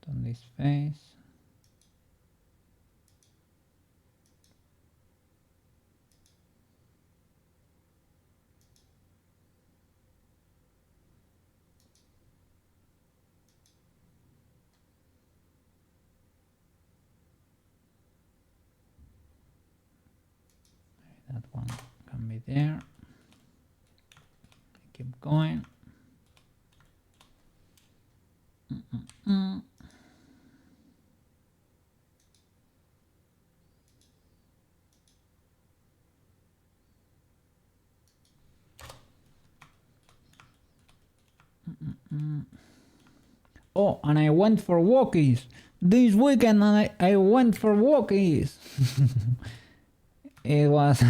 on this face. That one can be there. Keep going. Oh, and I went for walkies. This weekend I went for walkies. It was... it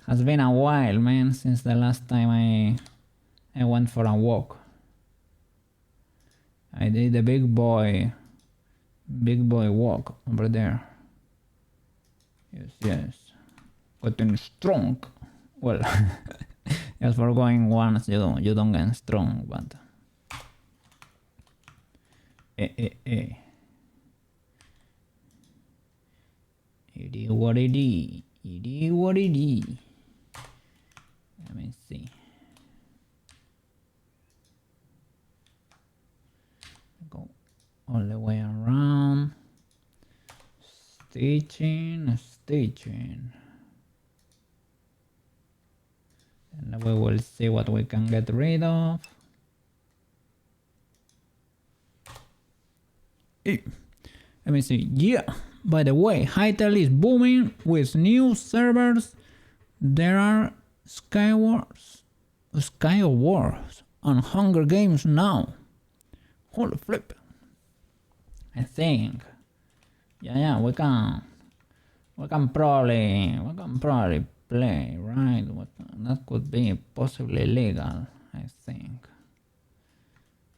has been a while, man, since the last time I went for a walk. I did the big boy walk over there. Yes. Getting strong. Well, just for going once, you don't get strong, but... It is what it is. It is what it is. Let me see. Go all the way around. Stitching. And we will see what we can get rid of. Let me see. Yeah, by the way, Hytale is booming with new servers. There are Skywars and Hunger Games now. Holy flip. I think. Yeah, we can probably play, right? That could be possibly legal, I think.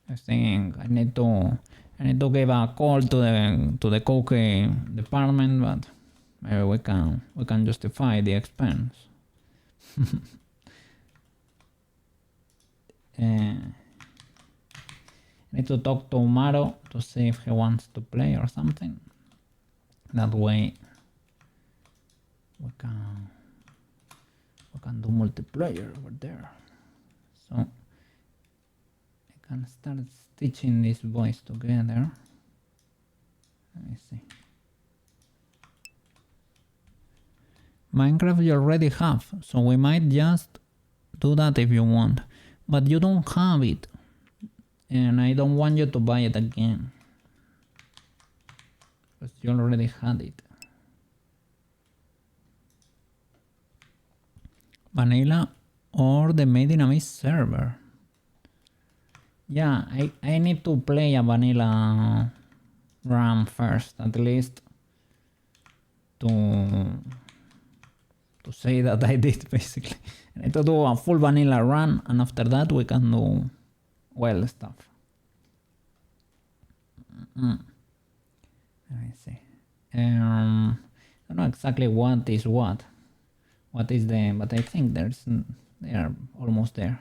I need to give a call to the cookie department, but maybe we can justify the expense. I need to talk to Maro to see if he wants to play or something. That way we can do multiplayer over there. So I can start stitching these boys together. Let me see. Minecraft you already have, so we might just do that if you want. But you don't have it, and I don't want you to buy it again, because you already had it. Vanilla or the Made in Abyss server. Yeah, I need to play a vanilla run first, at least to say that I did, basically. I need to do a full vanilla run, and after that we can do well stuff. Let me see. I don't know exactly what is what. What is the... but I think they are almost there.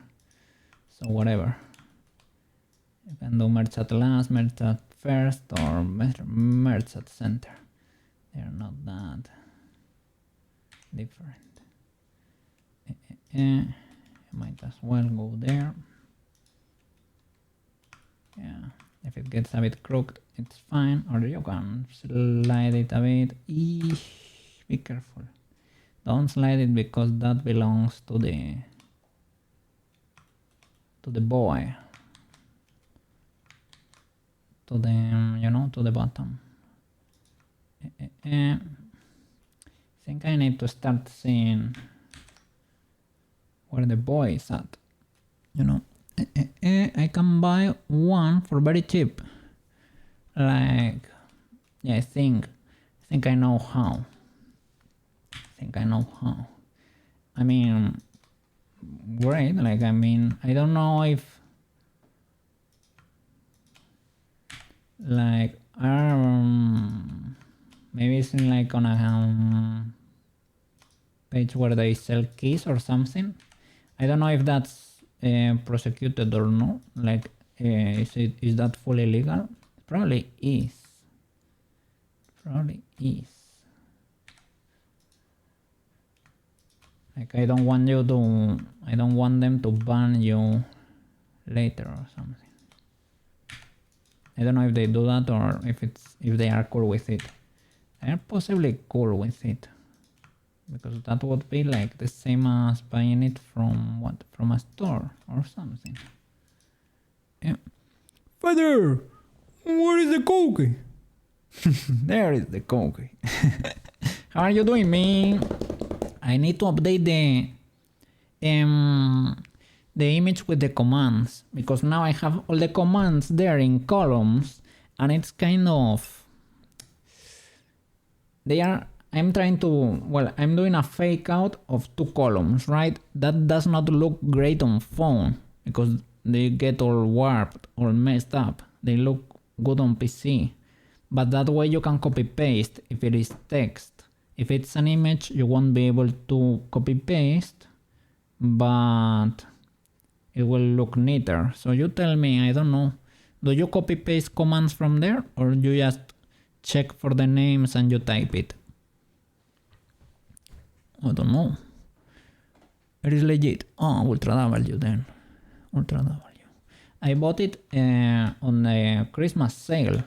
So whatever. You can do merge at last, merge at first, or merge at center. They are not that different. You might as well go there. Yeah, if it gets a bit crooked, it's fine. Or you can slide it a bit. Eesh, be careful. Don't slide it because that belongs to the boy. To the, to the bottom. I think I need to start seeing where the boy is at. I can buy one for very cheap. Like, yeah, I think I know how. I mean, great. Like, I mean, I don't know if like maybe it's like on a page where they sell keys or something. I don't know if that's prosecuted or not. Like, is that fully legal? Probably is. Like, I don't want them to ban you later or something. I don't know if they do that or if they are cool with it. They are possibly cool with it. because that would be like the same as buying it from what? From a store or something. Yeah. Father, where is the cookie? There is the cookie. How are you doing, man? I need to update the image with the commands, because now I have all the commands there in columns, and it's kind of, I'm trying to, well, I'm doing a fake out of 2 columns, right? That does not look great on phone because they get all warped or messed up. They look good on PC, but that way you can copy paste if it is text. If it's an image, you won't be able to copy paste, but it will look neater. So you tell me, I don't know, do you copy paste commands from there, or you just check for the names and you type it? I don't know. It is legit. Oh, Ultra W then. Ultra W. I bought it on the Christmas sale,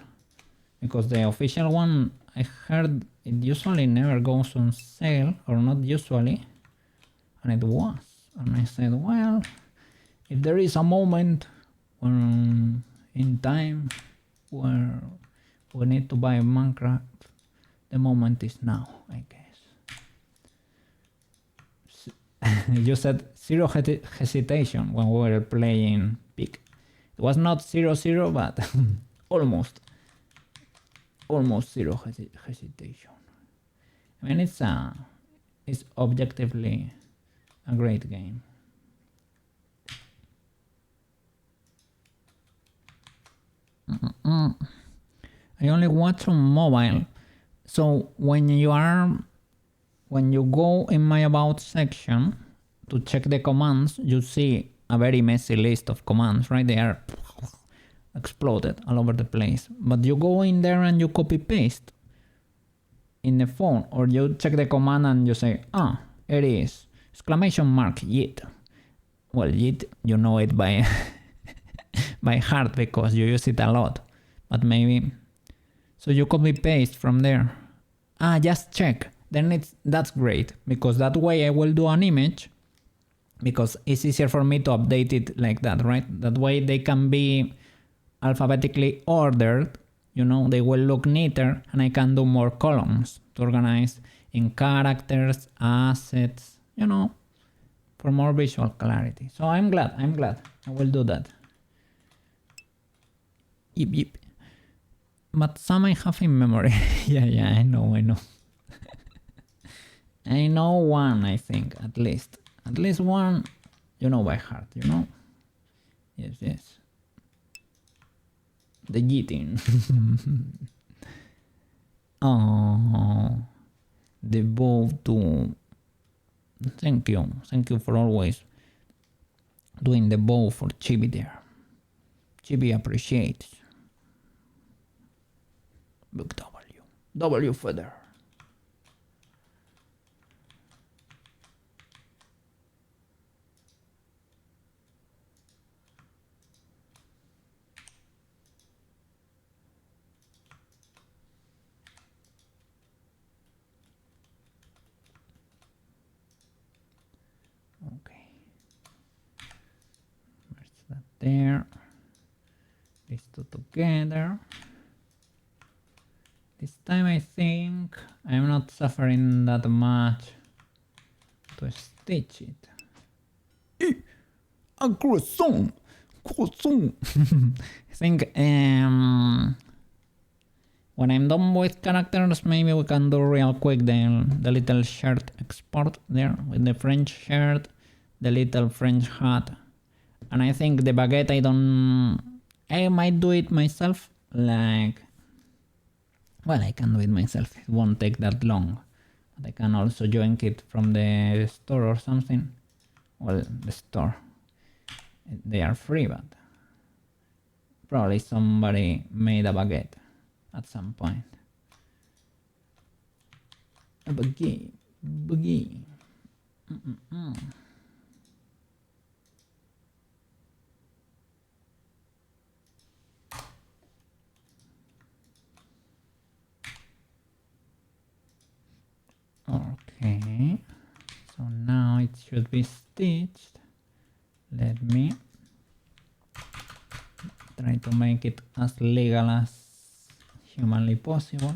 because the official one, I heard it usually never goes on sale, or not usually, and it was. And I said, well, if there is a moment when in time where we need to buy Minecraft, the moment is now, I guess. You said zero hesitation when we were playing Peak. It was not 0-0, but almost zero hesitation. I mean, it's objectively a great game. I only watch on mobile, so when you go in my about section to check the commands, you see a very messy list of commands, right? They are exploded all over the place. But you go in there and you copy paste in the phone, or you check the command and you say, it is exclamation mark YIT. Well, YIT, you know it by by heart because you use it a lot, but maybe, so you copy paste from there. Just check. Then that's great, because that way I will do an image, because it's easier for me to update it like that, right? That way they can be alphabetically ordered, you know, they will look neater, and I can do more columns to organize in characters, assets, you know, for more visual clarity. So I'm glad, I will do that. Yep. But some I have in memory. yeah, I know. I know one, I think, at least one, you know, by heart, you know? Yes. The Yeeting. Oh, the bow too. Thank you for always doing the bow for Chibi there. Chibi appreciates. Big W feather. Okay. Merge that there. These two together. This time I think I'm not suffering that much to stitch it. A croissant! I think when I'm done with characters, maybe we can do real quick the little shirt export there with the French shirt, the little French hat, and I think the baguette I might do it myself, like, well, I can do it myself, it won't take that long, but I can also join it from the store or something. Well, the store, they are free, but probably somebody made a baguette at some point. A baguette. Okay. should be stitched. Let me try to make it as legal as humanly possible.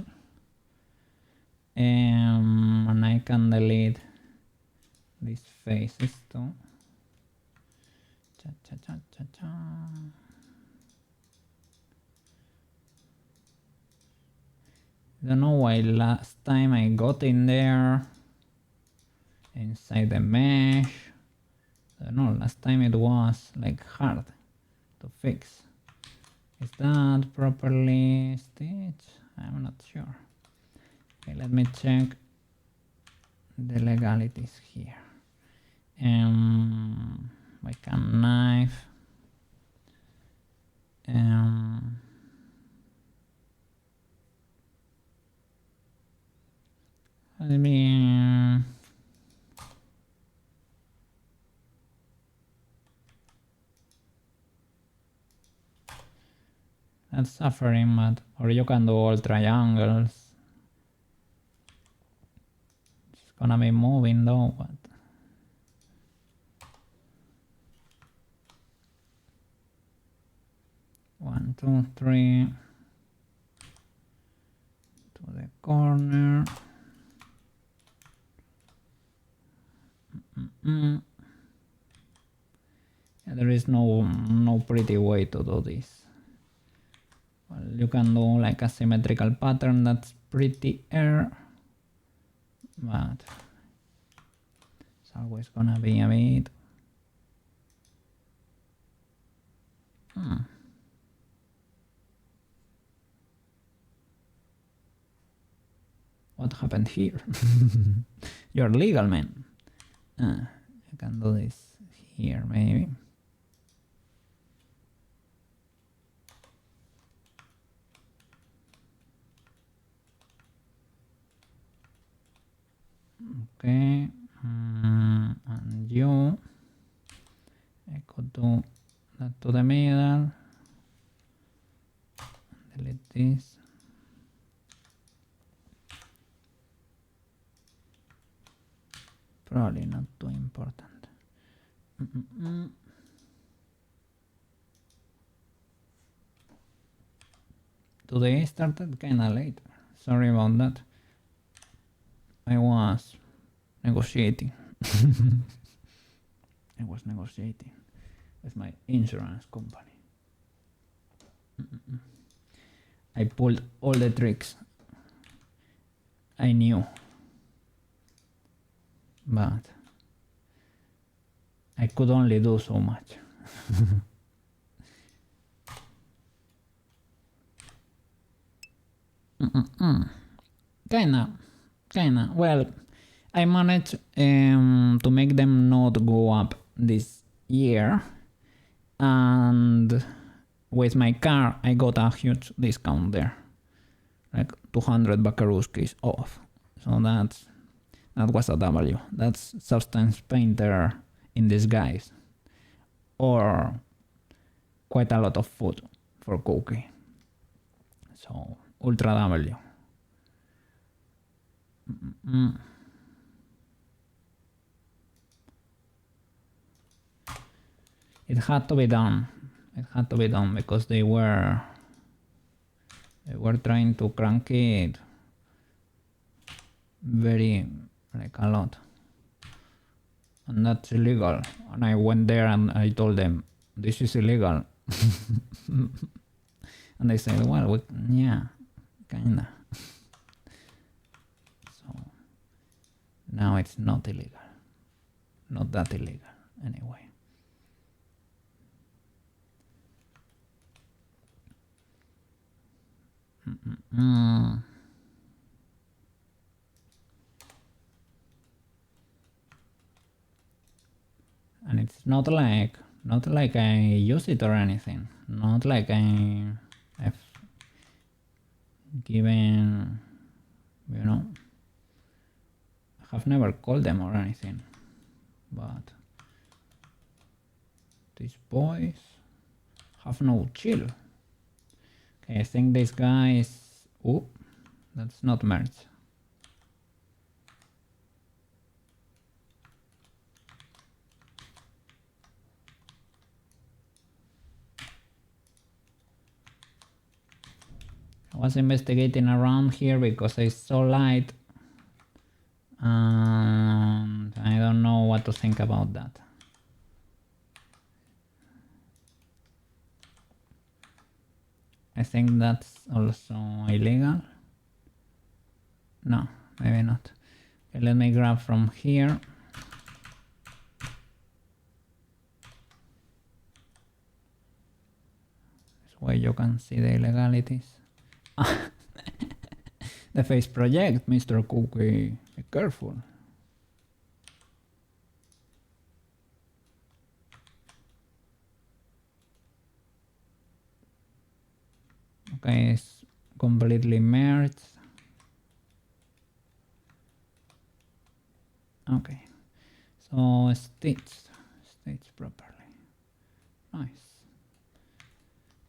And I can delete these faces too. Cha cha cha cha cha. Don't know why last time I got in there inside the mesh. I don't know, last time it was like hard to fix. Is that properly stitched? I'm not sure. Okay, let me check the legalities here. I can knife. Let me that's suffering, but or you can do all triangles. It's gonna be moving though, but one, two, three to the corner. Yeah, there is no pretty way to do this. Well, you can do like a symmetrical pattern that's prettier, but it's always gonna be a bit. What happened here? You're legal, man. I can do this here, maybe. Okay, and you, I could do that to the middle. Delete this. Probably not too important. Today started kinda late. Sorry about that. I was negotiating. I was negotiating with my insurance company. I pulled all the tricks I knew, but I could only do so much. Kinda. Well, I managed to make them not go up this year, and with my car I got a huge discount there, like 200 Bakaruskis off. So that was a W. That's Substance Painter in disguise, or quite a lot of food for cooking. So Ultra W. It had to be done. It had to be done because they were trying to crank it very, like, a lot, and that's illegal. And I went there and I told them this is illegal. And they said, well, yeah, kinda. So now it's not illegal, not that illegal anyway. And it's not like I use it or anything. Not like I've given, you know, I have never called them or anything. But these boys have no chill. Okay, I think this guy is... Oh, that's not merged. I was investigating around here because it's so light and I don't know what to think about that. I think that's also illegal. No, maybe not. Okay, let me grab from here. This way you can see the illegalities. The face project, Mr. Cookie. Be careful. Okay, it's completely merged. Okay, so stitched properly. Nice.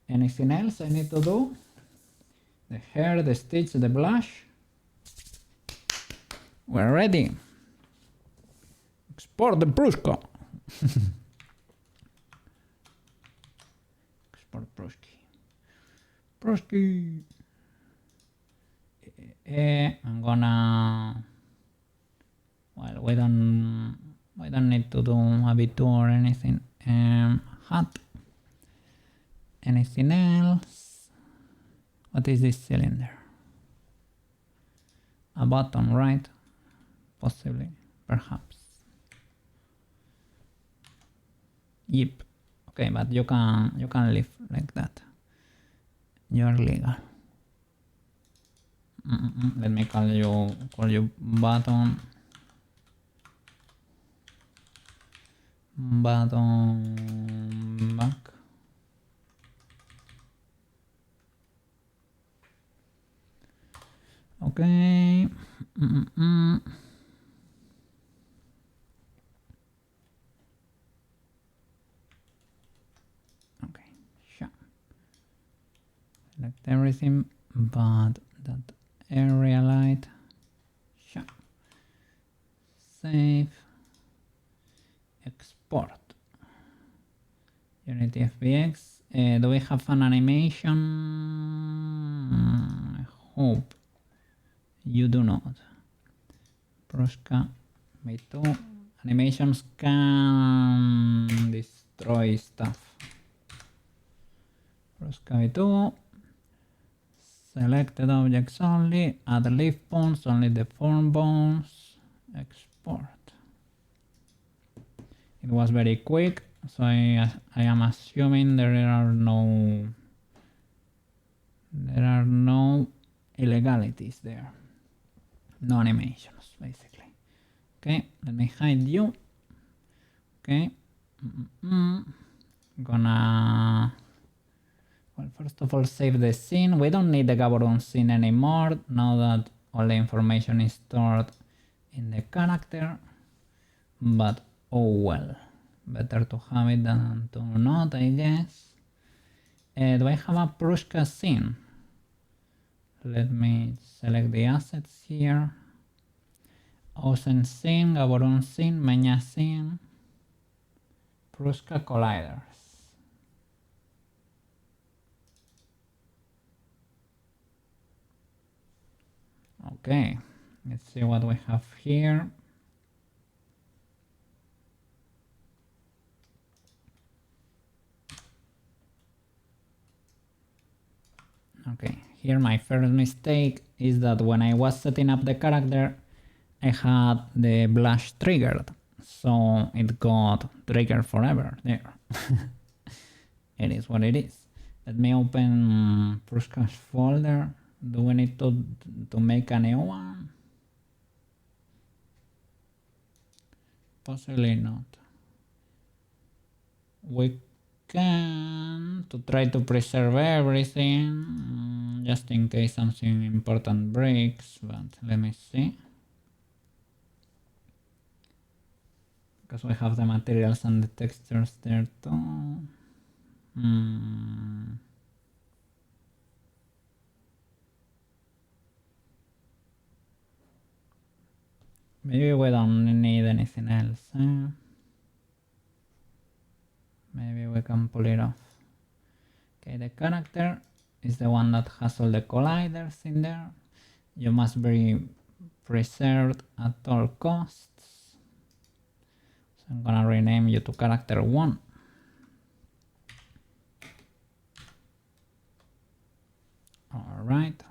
Anything else I need to do? The hair, the stitch, the blush. We're ready. Export the Prushka. Export Prushki. I'm gonna. Well, we don't need to do a bit or anything. Hat. Anything else? What is this cylinder? A button, right? Possibly, perhaps. Yep. Okay, but you can live like that. You're legal. Let me call you button. Button back. Okay. Okay, sure. Select everything but that area light. Sure. Save. Export. Unity FBX. Do we have an animation? I hope you do not. Prushka V2. Animations can destroy stuff. Prushka V2. Selected objects only. Add leaf bones, only the form bones. Export. It was very quick, so I am assuming there are no illegalities there. No animations, basically. Okay, let me hide you. Okay. Gonna, well, first of all, save the scene. We don't need the Gaburoon scene anymore now that all the information is stored in the character. But oh well, better to have it than to not, I guess. Do I have a Prushka scene? Let me select the assets here. Ocean scene, Gaburoon scene, Menya scene, Prushka colliders. Okay, let's see what we have here. Okay, here my first mistake is that when I was setting up the character, I had the blush triggered, so it got triggered forever there. It is what it is. Let me open Prushka's folder. Do we need to make a new one? Possibly not. We can to try to preserve everything just in case something important breaks, but let me see. Because we have the materials and the textures there too. Maybe we don't need anything else. Maybe we can pull it off. Okay, the character is the one that has all the colliders in there. You must be preserved at all costs. So I'm gonna rename you to character 1. All right.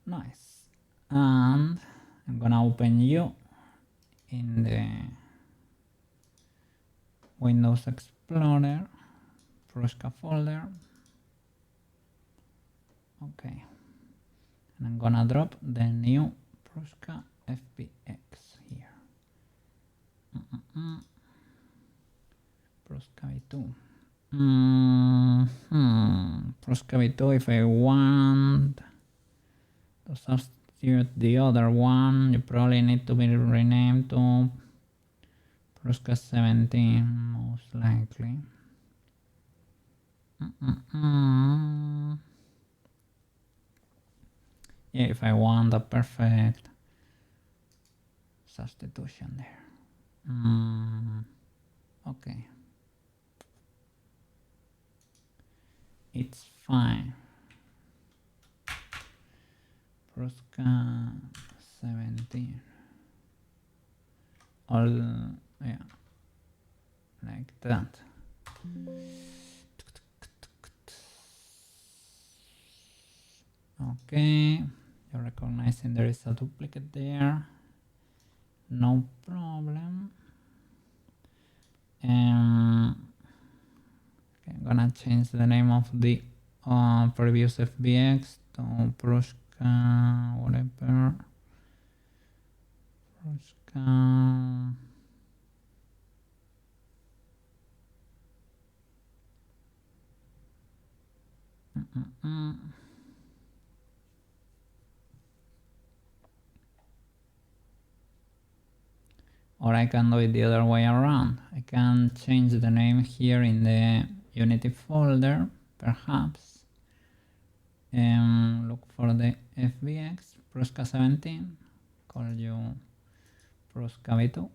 Nice. And I'm gonna open you in the Windows Explorer, Prushka folder. Okay. And I'm gonna drop the new Prushka FBX here. Prushka V2. Prushka V2, if I want to substitute the other one, you probably need to be renamed to Prushka 17, most likely. Yeah, if I want a perfect substitution there. Okay. It's fine. Prushka 17. All, yeah, like that. Okay, you're recognizing there is a duplicate there. No problem. Okay, I'm gonna change the name of the previous FBX to Prushka, whatever. Prushka. Or I can do it the other way around. I can change the name here in the Unity folder, perhaps. Look for the FBX, Prushka 17, call you Prushka V2.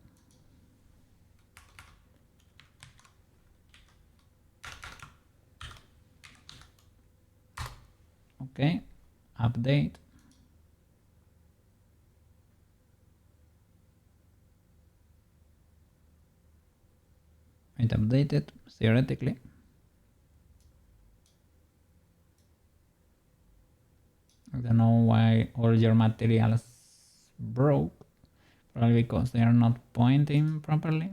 Okay, update. It updated, theoretically. I don't know why all your materials broke. Probably because they are not pointing properly.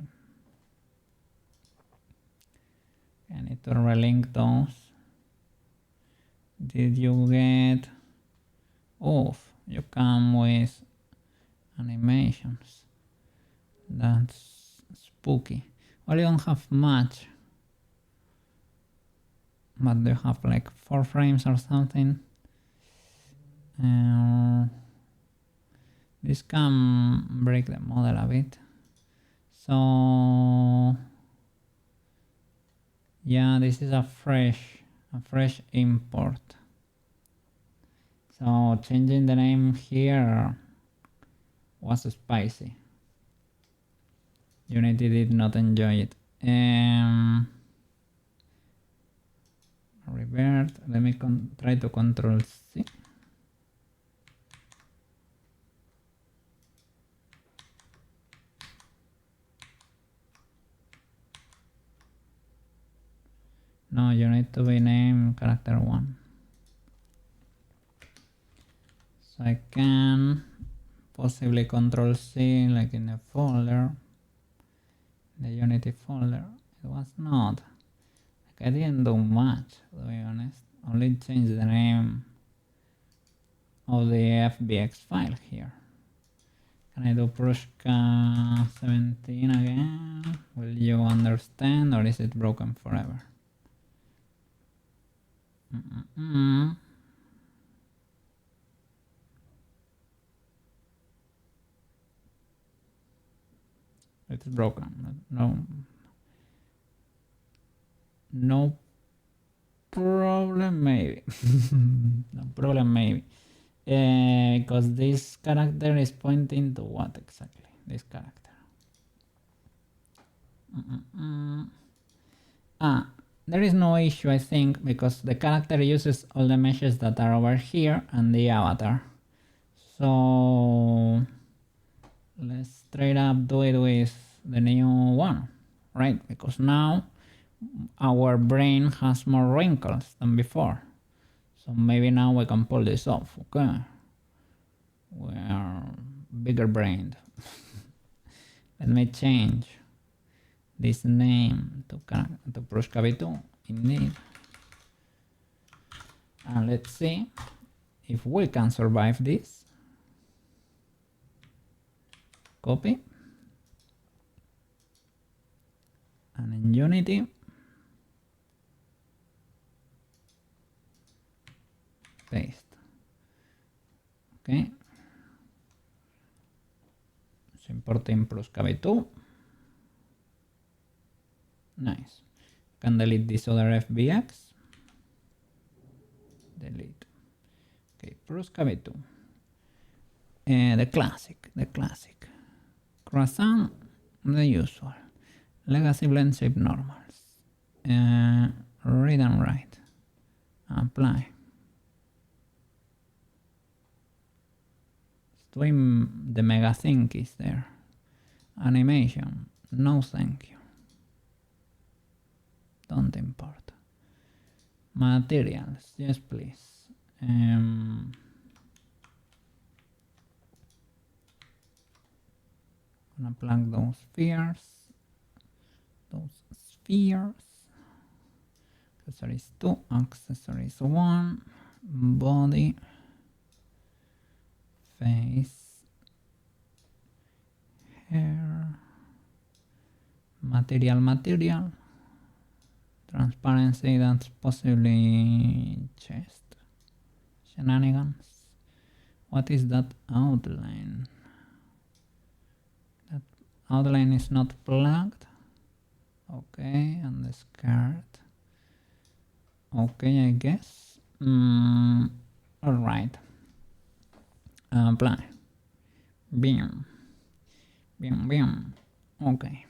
I need to relink those. Did you get off? You come with animations. That's spooky. Well, you don't have much. But you have like 4 frames or something. This can break the model a bit. So yeah, this is a fresh import. So changing the name here was spicy. Unity did not enjoy it. Revert. Let me try to Control C. No, you need to be named character 1. So I can possibly Control C like in the folder, the Unity folder. It was not. Like I didn't do much, to be honest. Only change the name of the FBX file here. Can I do Prushka 17 again? Will you understand, or is it broken forever? It's broken. No problem, maybe. No problem, maybe. Because this character is pointing to what exactly? This character. there is no issue, I think, because the character uses all the meshes that are over here and the avatar. So let's straight up do it with the new one, right? Because now our brain has more wrinkles than before. So maybe now we can pull this off, okay? We are bigger brained. Let me change this name to Prushka V2, indeed. And let's see if we can survive this. Copy. And in Unity, paste. Okay. Let's import in Prushka V2. Nice. Can delete this other FBX. Delete. Okay, Prushka V2. The classic. Croissant, the usual. Legacy blend shape normals. Read and write. Apply. Stream the mega sync is there. Animation. No thank you. Don't import. Materials. Yes please. Gonna plug those spheres. Accessories 2, accessories 1, body, face, hair, material, transparency, that's possibly chest, shenanigans. What is that outline? That outline is not plugged. Okay, and the skirt. Okay, I guess. Alright. Apply. Beam. Okay.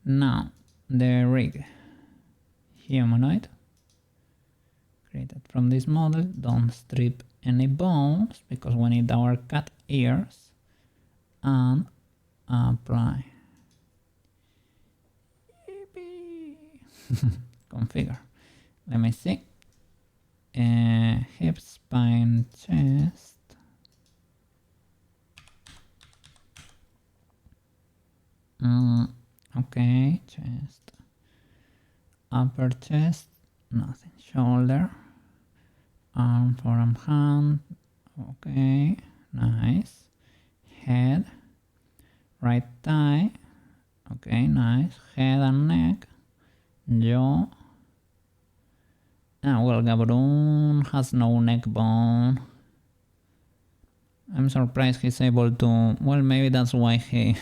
Now, the rig. Humanoid. Created from this model. Don't strip any bones because we need our cat ears. And apply. Configure. Let me see. Hip, spine, chest. Okay, chest. Upper chest, nothing. Shoulder. Arm, forearm, hand. Okay, nice. Head. Right thigh. Okay, nice. Head and neck. Jaw. Well, Gaburoon has no neck bone. I'm surprised he's able to... Well, maybe that's why he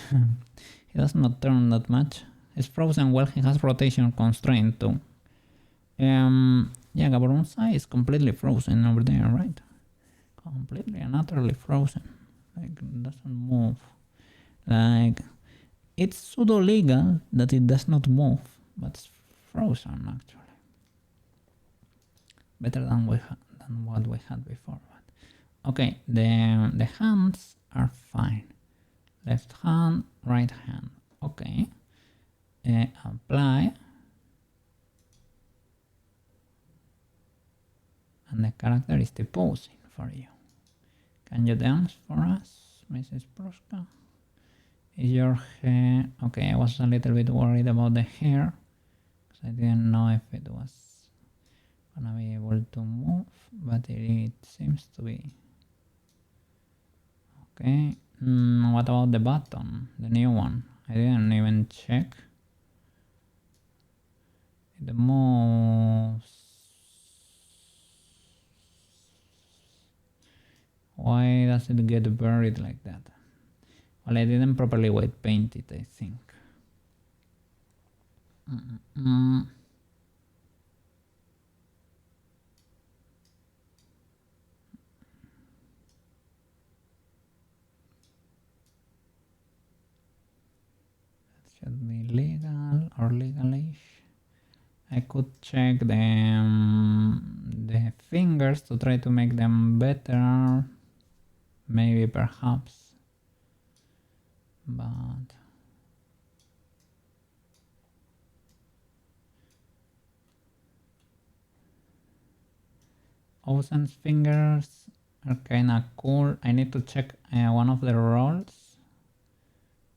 does not turn that much. He's frozen. Well, he has rotation constraint too. Yeah, Gaburoon's eye is completely frozen over there, right? Completely and utterly frozen. Like, it doesn't move. Like, it's pseudo-legal that it does not move, but it's frozen actually. Better than what we had before. But okay, the hands are fine. Left hand, right hand. Okay. Apply. And the character is the posing for you. Can you dance for us, Mrs. Prushka? Is your hair... Okay, I was a little bit worried about the hair, because I didn't know if it was gonna be able to move, but it seems to be. Okay, what about the button, the new one? I didn't even check. It moves. Why does it get buried like that? Well, I didn't properly white paint it, I think. That should be legal or legalish. I could check the fingers to try to make them better. Maybe, perhaps. But Ocean's fingers are kinda cool. I need to check one of the rolls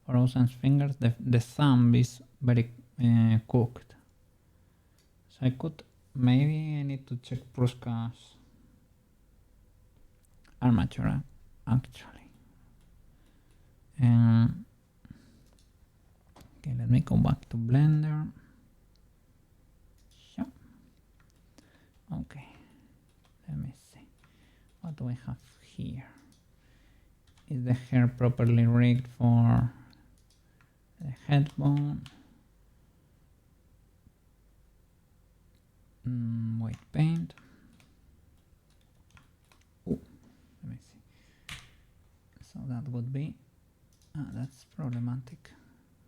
for Ocean's fingers. The thumb is very cooked. So I could, maybe I need to check Prushka's armature actually. Okay, let me go back to Blender. Sure. Okay, let me see. What do we have here? Is the hair properly rigged for the head bone? White paint. Oh, let me see. So that would be, that's problematic.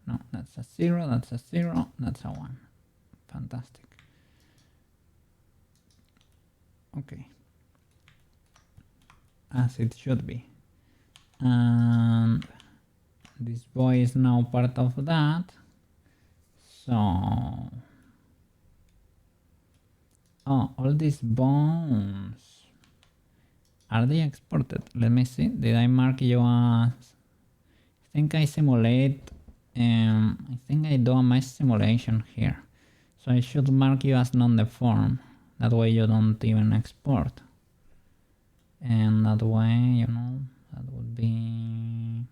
No, that's a 0, that's a 0, that's a 1. Fantastic. Okay. As it should be. And this boy is now part of that. So, all these bones, are they exported? Let me see. Did I mark you as? I think I simulate. I think I do a mesh simulation here. So I should mark you as non-deform. That way you don't even export. And that way, you know, that would be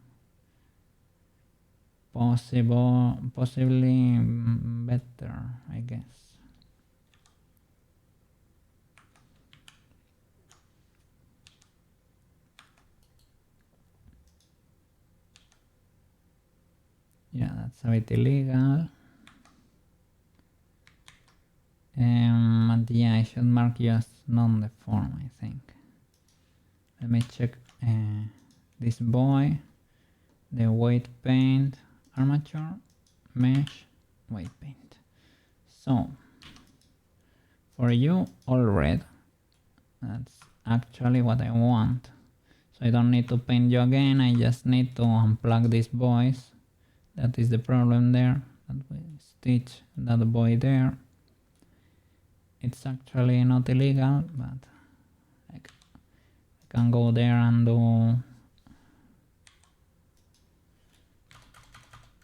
possibly better, I guess. Yeah, that's a bit illegal. And yeah, I should mark you as non-deform, I think. Let me check this boy, the white paint, armature, mesh, white paint. So, for you, all red. That's actually what I want. So I don't need to paint you again, I just need to unplug these boys. That is the problem there. That we stitch that boy there. It's actually not illegal, but I can go there and do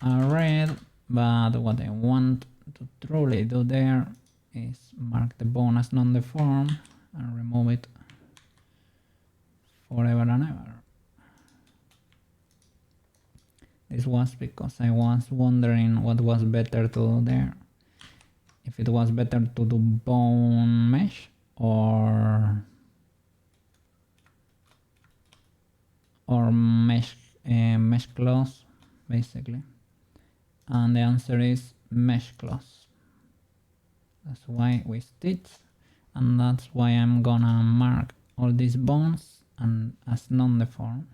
a red, but what I want to truly do there is mark the bone as non-deform and remove it forever and ever. This was because I was wondering what was better to do there. If it was better to do bone mesh or mesh cloth, basically. And the answer is mesh cloth. That's why we stitch, and that's why I'm gonna mark all these bones and as non-deform.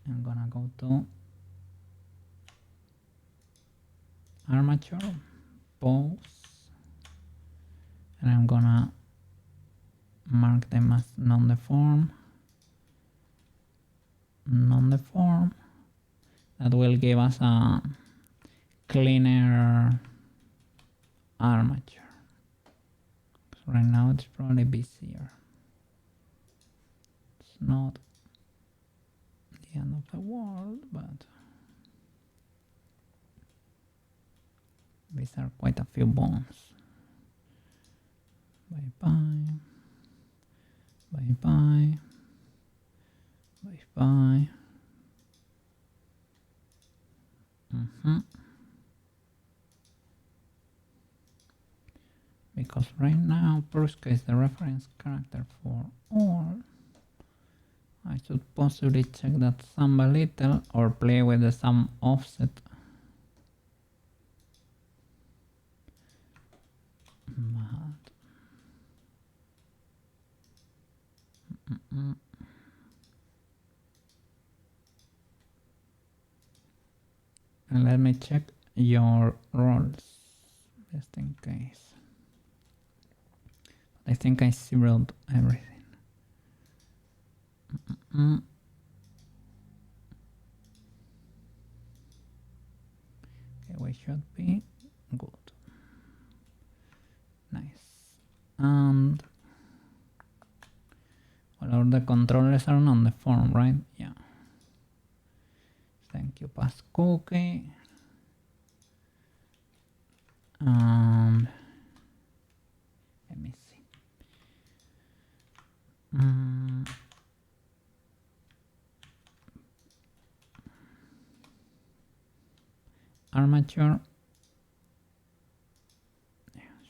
I'm gonna go to armature, pose, and I'm gonna mark them as non-deform. That will give us a cleaner armature. So right now it's probably busier. It's not the end of the world, but these are quite a few bones. Bye bye. Bye bye. Bye bye. Because right now Prushka is the reference character for all. I should possibly check that thumb a little or play with the thumb offset. And let me check your rolls. just in case. I think I zeroed everything. Okay, we should be good. Nice. And well, all the controllers are on the form, right? Yeah. Thank you, pass cookie. And let me see. Armature.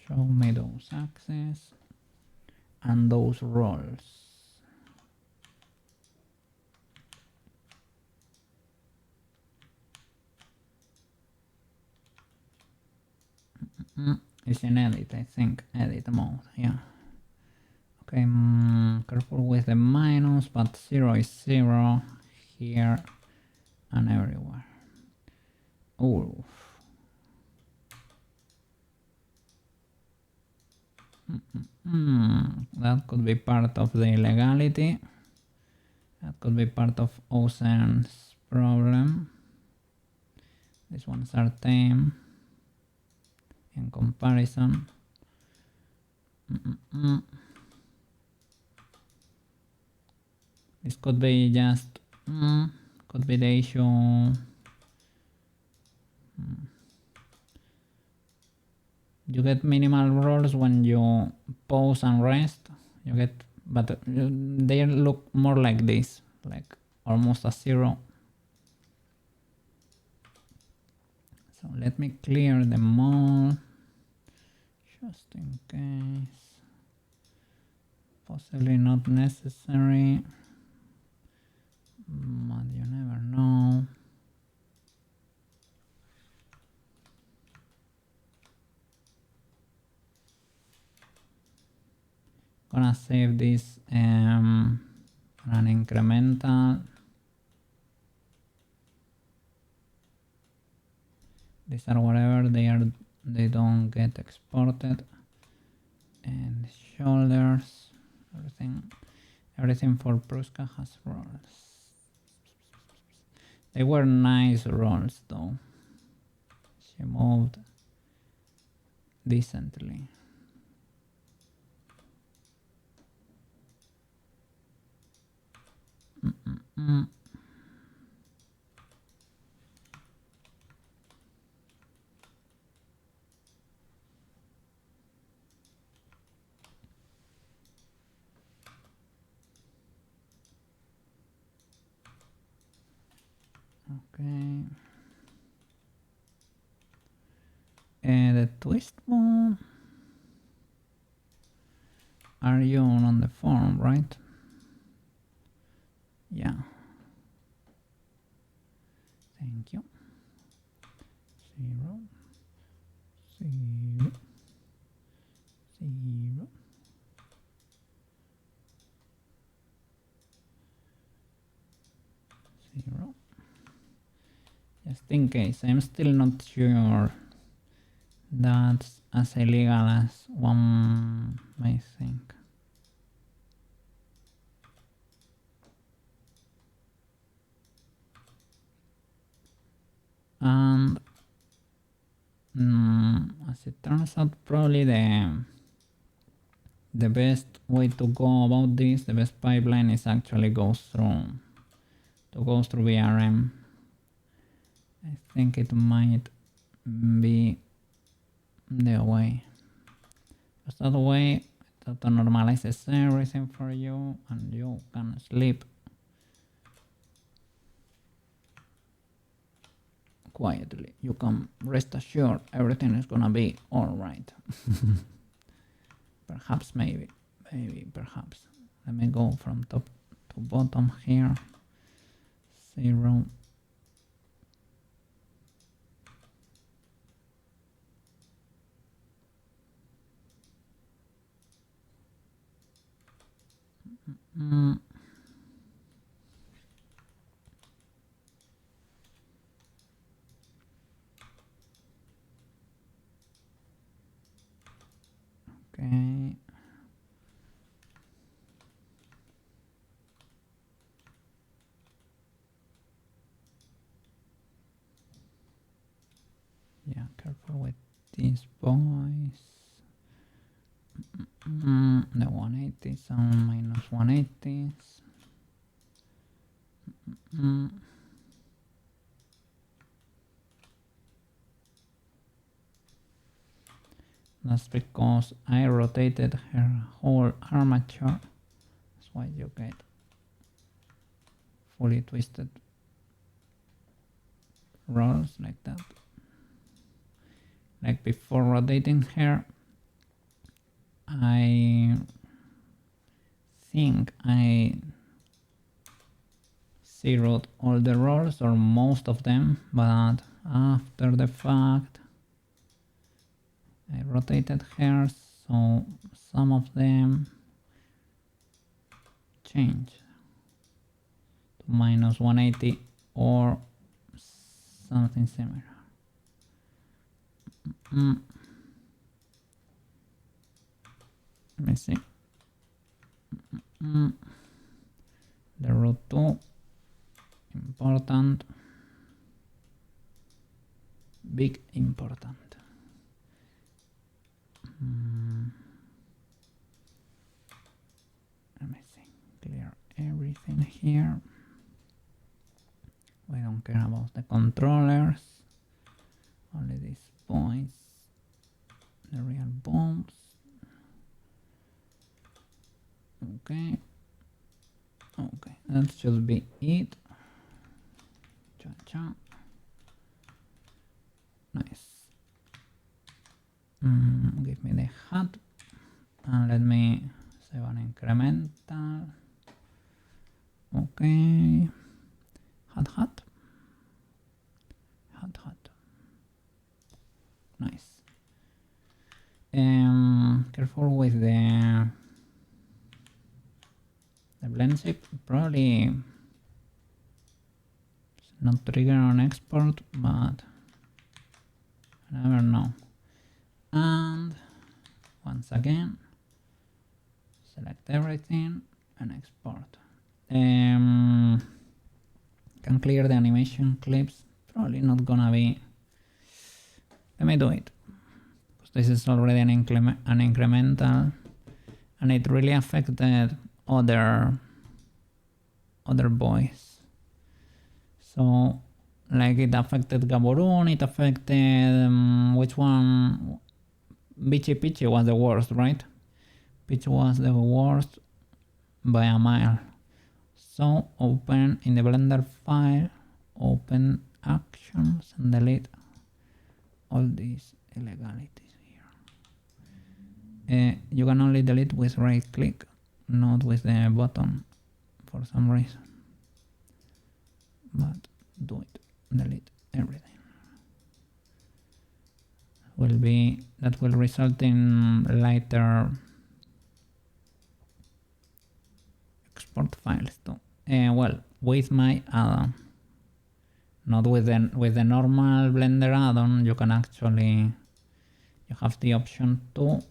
Show me those axes and those rolls. It's in edit, I think. Edit mode, yeah. Okay, careful with the minus, but 0 is 0 here and everywhere. Oh. That could be part of the illegality. That could be part of Ocean's problem. These ones are tame in comparison. This could be just, could be the issue. You get minimal rolls when you pause and rest. You get, but they look more like this, like almost a 0. So let me clear them all, just in case. Possibly not necessary, but you never know. Gonna save this an incremental. These are whatever they are, they don't get exported. And shoulders, everything for Prushka has rolls. They were nice rolls though. She moved decently. Okay. And the twist ball. Are you on the form, right? Yeah. Thank you. 0, 0, 0. Just in case, I'm still not sure that's as illegal as one may think. And as it turns out, probably the best way to go about this, the best pipeline is actually goes through VRM. I think it might be the way. Because that way it auto normalizes everything for you and you can sleep quietly. You can rest assured everything is gonna be alright. Perhaps, maybe, perhaps. Let me go from top to bottom here. 0. Careful with these boys. The 180s and minus 180s. That's because I rotated her whole armature. That's why you get fully twisted rolls like that. Like before rotating her, I think I zeroed all the rolls or most of them, but after the fact I rotated her, so some of them change to minus 180 or something similar. Let me see. The root 2, important, big important. Let me see, clear everything here. We don't care about the controllers, only these points, the real bombs. Okay, that should be it. Cha-cha. Nice. Give me the hat and let me save an incremental. Okay, hat. Nice. Careful with the blend shape. Probably not trigger on export, but I never know. And once again, select everything and export. Can clear the animation clips. Probably not gonna be. Let me do it, because this is already an incremental, and it really affected other boys. So, like, it affected Gaburoon, it affected which one? Peachy was the worst, right? Peach was the worst by a mile. So open in the Blender file, open actions and delete all these illegalities here. You can only delete with right click, not with the button for some reason. But do it, delete everything. That will result in lighter export files too. Well, with my add-on, not with the normal Blender add-on. You can actually, you have the option to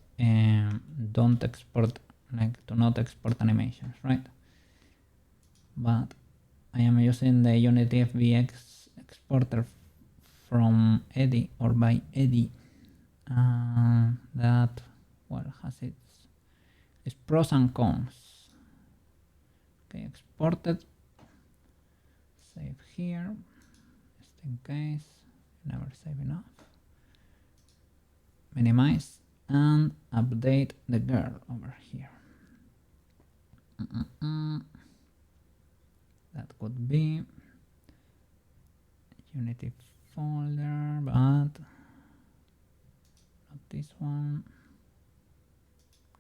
don't export, like to not export animations, right? But I am using the Unity FBX exporter from Eddie or by Eddie. That, well, has its pros and cons. Okay, exported, save here, just in case, never save enough. Minimize and update the girl over here. That could be Unity folder, but not this one,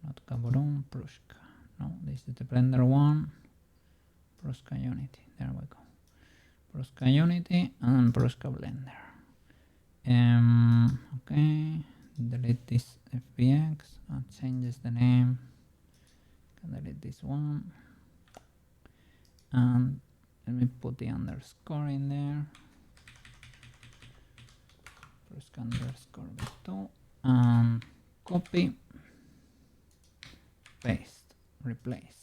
not Gaburoon, Prushka. No, this is the Blender one. Prushka Unity, there we go. Prushka Unity and Prushka Blender. Okay, delete this FBX, changes the name. Can delete this one. And let me put the underscore in there. Prushka underscore v2 and copy, paste, replace.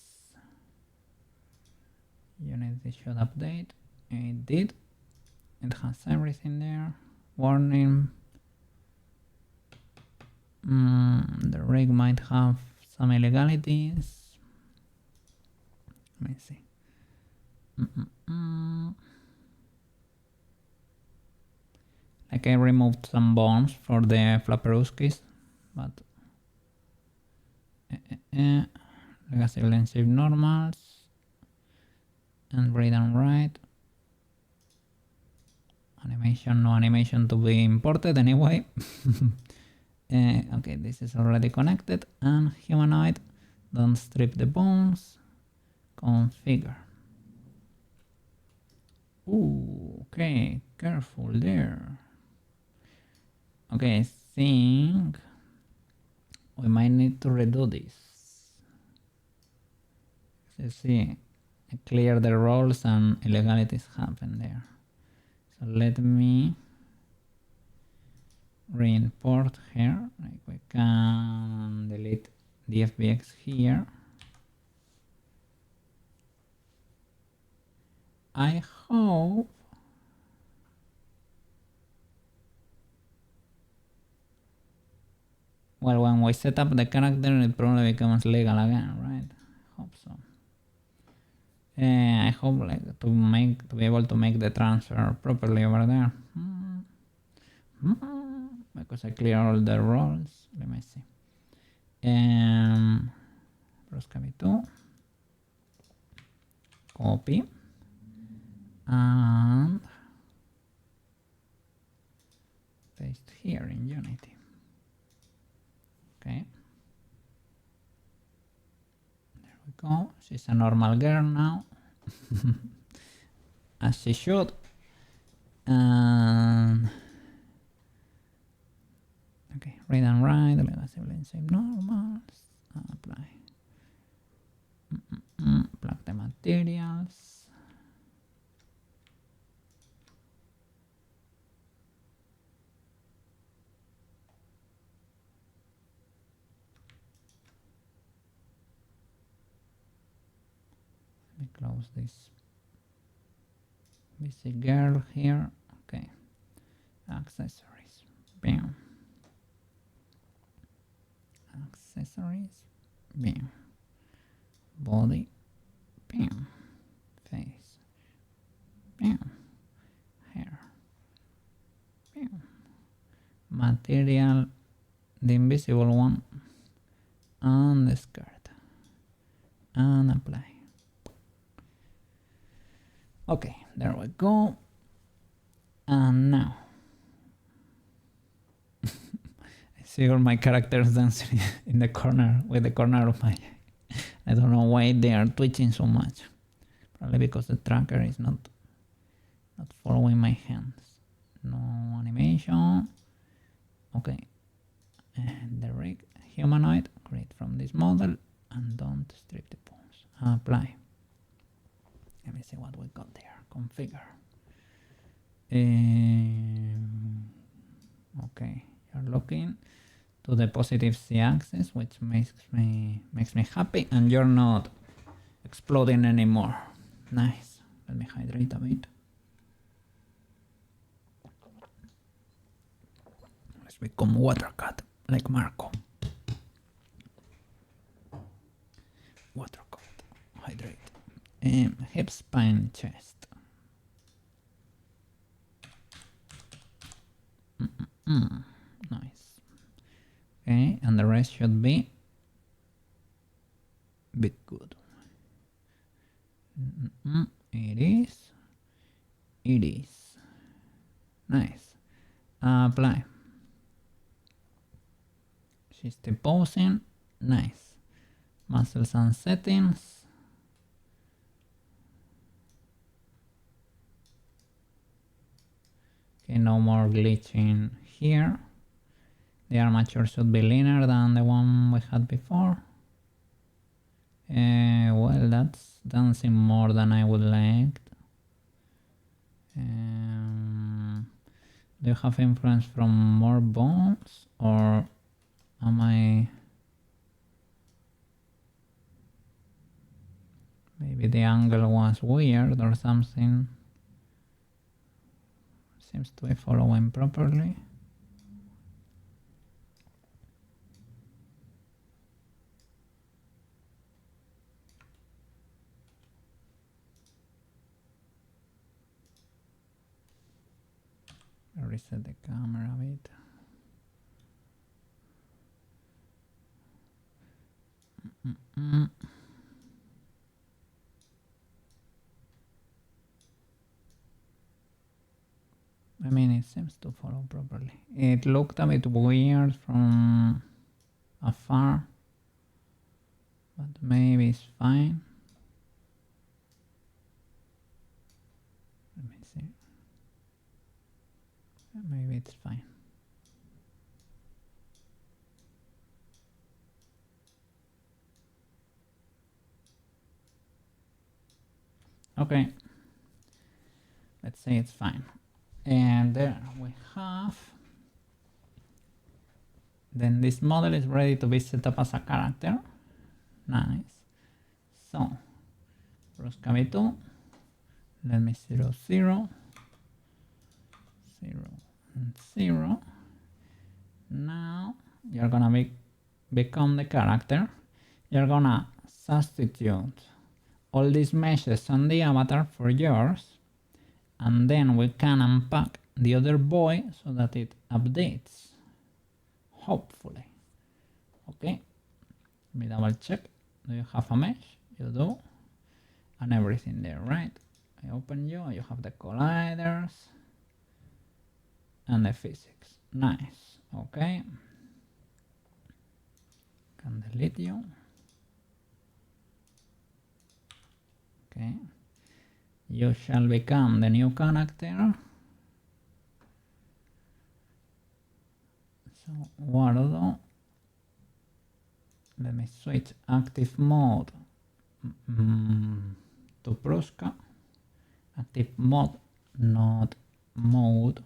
Unity should update. It did. It has everything there. Warning, The rig might have some illegalities. Let me see. Like I removed some bones for the Flaperuskis, but legacy lens shape normals and read and write. Animation, no animation to be imported anyway. Okay, this is already connected. And humanoid, don't strip the bones. Configure. Ooh, okay, careful there. Okay, I think we might need to redo this. You see, clear the roles and illegalities happen there. So let me re-import here. Like we can delete the FBX here. I hope well, when we set up the character, it probably becomes legal again, right? I hope so. I hope like to be able to make the transfer properly over there. Because I clear all the roles. Let me see. Prushka v2. Copy. And paste here in Unity. Okay. There we go. She's a normal girl now. As she should. And okay, read and write, legacy lens shape normals, apply. Plug the materials. Let me close this busy girl here. Okay, accessories. Bam. Accessories. Bam. Body. Bam. Face. Bam. Hair. Bam. Material. The invisible one. And the skirt. And apply. Okay, there we go. And now I see all my characters dancing in the corner with the corner of my eye. I don't know why they are twitching so much. Probably because the tracker is not following my hands. No animation. Okay. And the rig humanoid, create from this model and don't strip the bones. Apply. Let me see what we got there. Configure. Okay, you're looking to the positive z-axis, which makes me happy, and you're not exploding anymore. Nice. Let me hydrate a bit. Let's become water cut like Marco. Water cut. Hydrate. Hip, spine, chest. Nice. Okay, and the rest should be bit good. It is. It is. Nice. Apply. She's still posing. Nice. Muscles and settings. Okay, no more glitching here. The armature should be leaner than the one we had before. Well, that's dancing more than I would like. Do you have influence from more bones, or am I... Maybe the angle was weird or something. Seems to be following properly. Reset the camera a bit. I mean, it seems to follow properly. It looked a bit weird from afar, but maybe it's fine. Let me see. Maybe it's fine. Okay, let's say it's fine. And there we have. Then this model is ready to be set up as a character. Nice. So, Prushka v2. Let me 0, 0, 0, and 0. Now you're gonna become the character. You're gonna substitute all these meshes on the avatar for yours, and then we can unpack the other boy so that it updates, hopefully. Okay, let me double check. Do you have a mesh? You do, and everything there, right? I open you have the colliders and the physics. Nice. Okay, can delete you. Okay, you shall become the new character. So Wardo, let me switch active mode to Prushka. Active mode, not mode.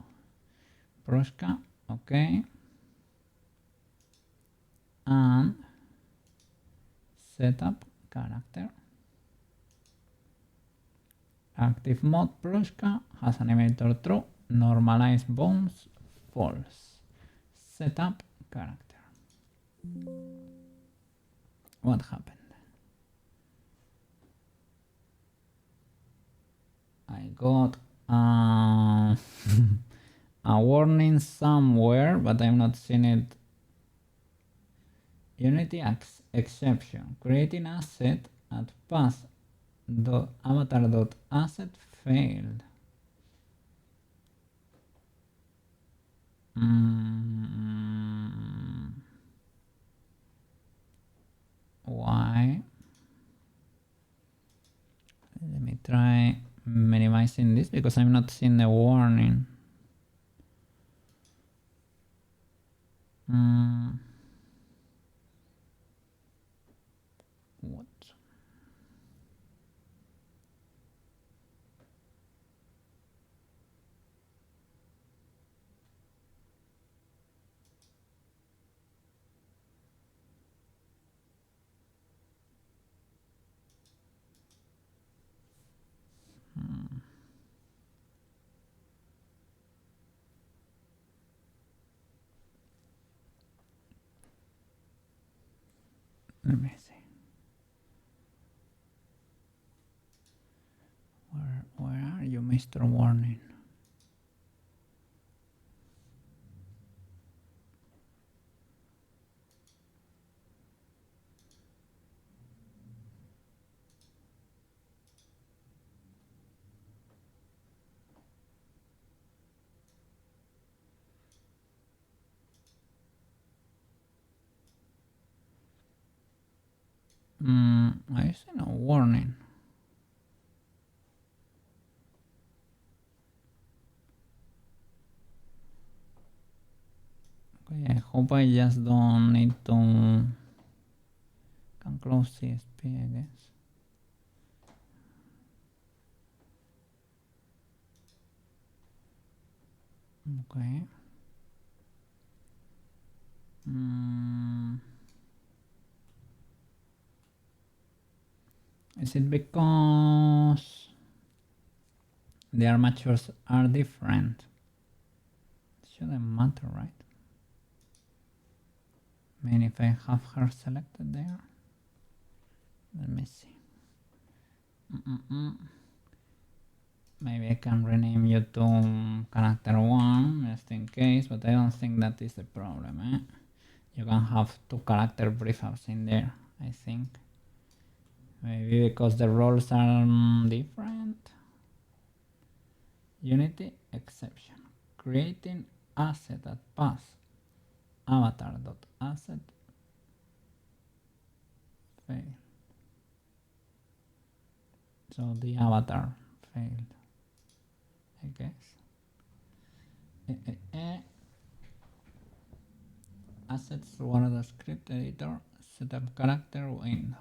Prushka, okay. And setup character. Active mode Prushka has animator true, normalize bones false. Setup character. What happened? I got a warning somewhere, but I'm not seeing it. Unity exception. Creating asset at path.avatar.asset failed. Why? Let me try minimizing this because I'm not seeing the warning. What? Let me see. Where are you, Mr. Warning? I see no warning. Okay, I hope I just don't need to can close CSP, I guess. Okay. Is it because the armatures are different? It shouldn't matter, right? I mean, if I have her selected there, let me see. Maybe I can rename you to character 1 just in case, but I don't think that is the problem. You can have 2 character prefabs in there, I think. Maybe because the roles are different. Unity exception. Creating asset at pass avatar.asset fail. So the avatar failed, I guess. Assets were the script editor, setup character window.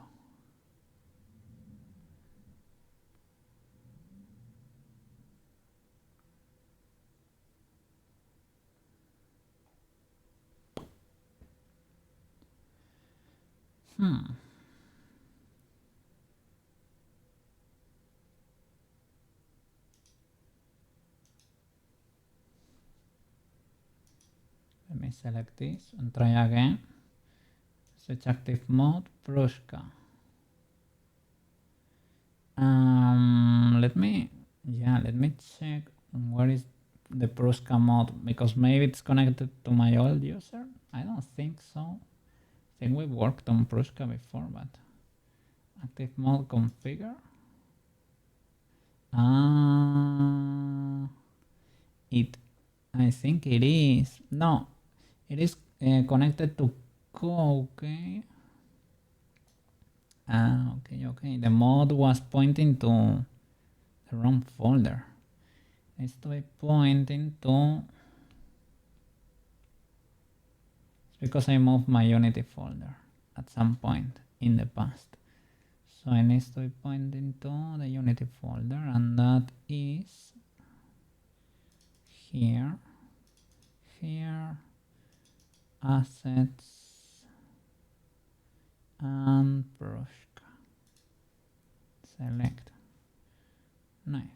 Let me select this and try again. Switch active mode, Prushka. Let me check where is the Prushka mode, because maybe it's connected to my old user. I don't think so. I think we worked on Prushka before, but active mode configure. I think it is. No, it is connected to okay. Okay. The mode was pointing to the wrong folder. It's pointing to. It's because I moved my Unity folder at some point in the past. So I need to be pointing to the Unity folder, and that is here, assets, and Prushka. Select. Nice.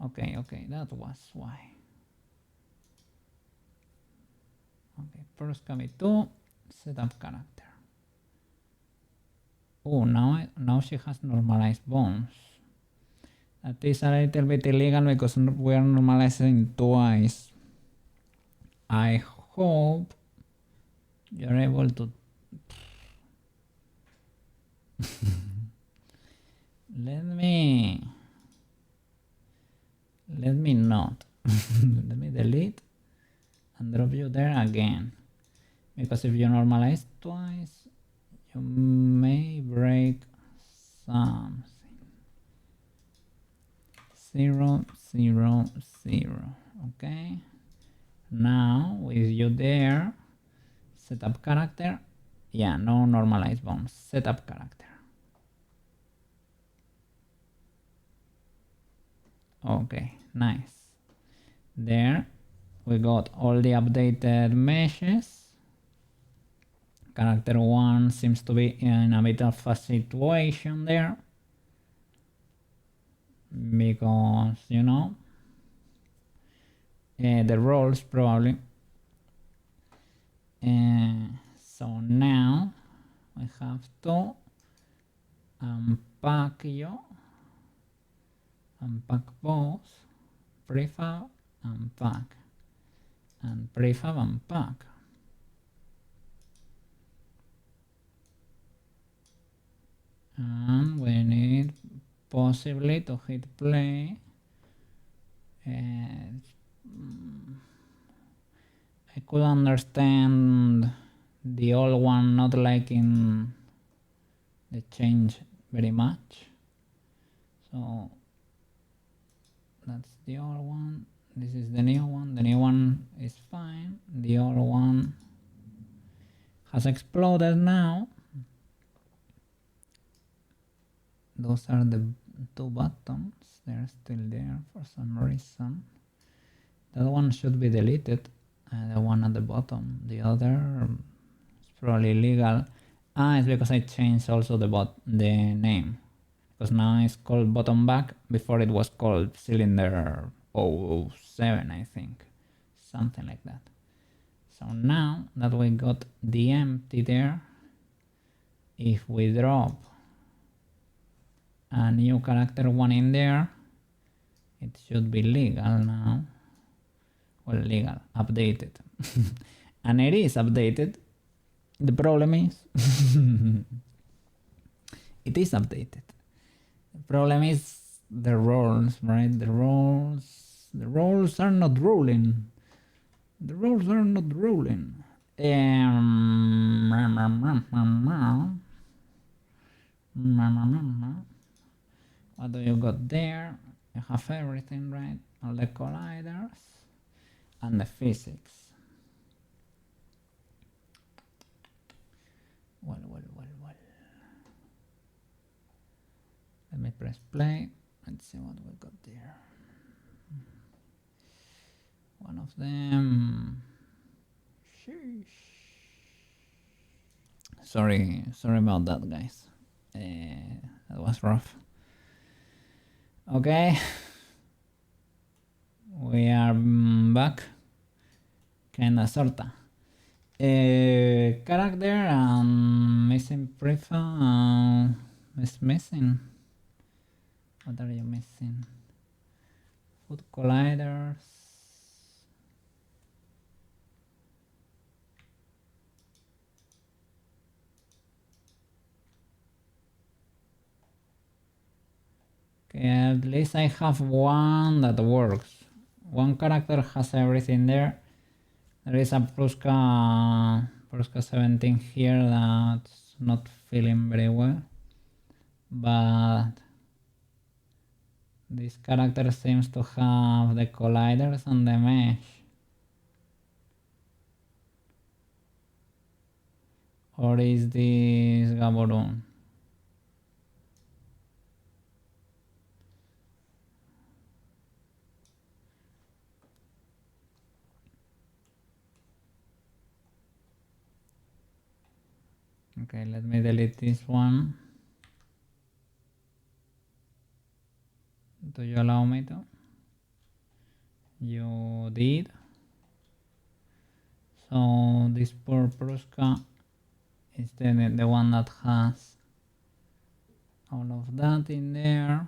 Okay, that was why. Okay, Prushka v2, setup character. Oh, now she has normalized bones. That is a little bit illegal because we are normalizing twice. I hope you're able to. Let me not. Let me delete and drop you there again, because if you normalize twice, you may break something. 0, 0, 0. Okay. Now with you there, setup character. Yeah, no normalized bones. Setup character. Okay, nice. There we got all the updated meshes. Character 1 seems to be in a bit of a situation there, because the roles probably. So now we have to unpack both prefab, unpack, and prefab, unpack. And we need possibly to hit play. I could understand the old one not liking the change very much. So that's the old one. This is the new one. The new one is fine. The old one has exploded now. Those are the 2 buttons. They're still there for some reason. That one should be deleted. The one at the bottom. The other is probably illegal. It's because I changed also the name. Because now it's called bottom back. Before it was called cylinder 007, I think. Something like that. So now that we got the empty there, if we drop a new character one in there, it should be legal now. Well, legal, updated. And it is updated. The problem is it is updated. The problem is the roles, right? The roles are not rolling. The roles are not rolling. What do you got there? You have everything, right? All the colliders and the physics. Well. Let me press play. Let's see what we got there. One of them. Sheesh. Sorry about that, guys. That was rough. Okay, we are back. Kinda sorta. Character missing prefa is missing. What are you missing? Food colliders. Okay, at least I have one that works. One character has everything there. There is a Prushka 17 here that's not feeling very well. But this character seems to have the colliders and the mesh. Or is this Gaburoon? Okay, let me delete this one. Do you allow me to? You did. So this poor Prushka is the one that has all of that in there.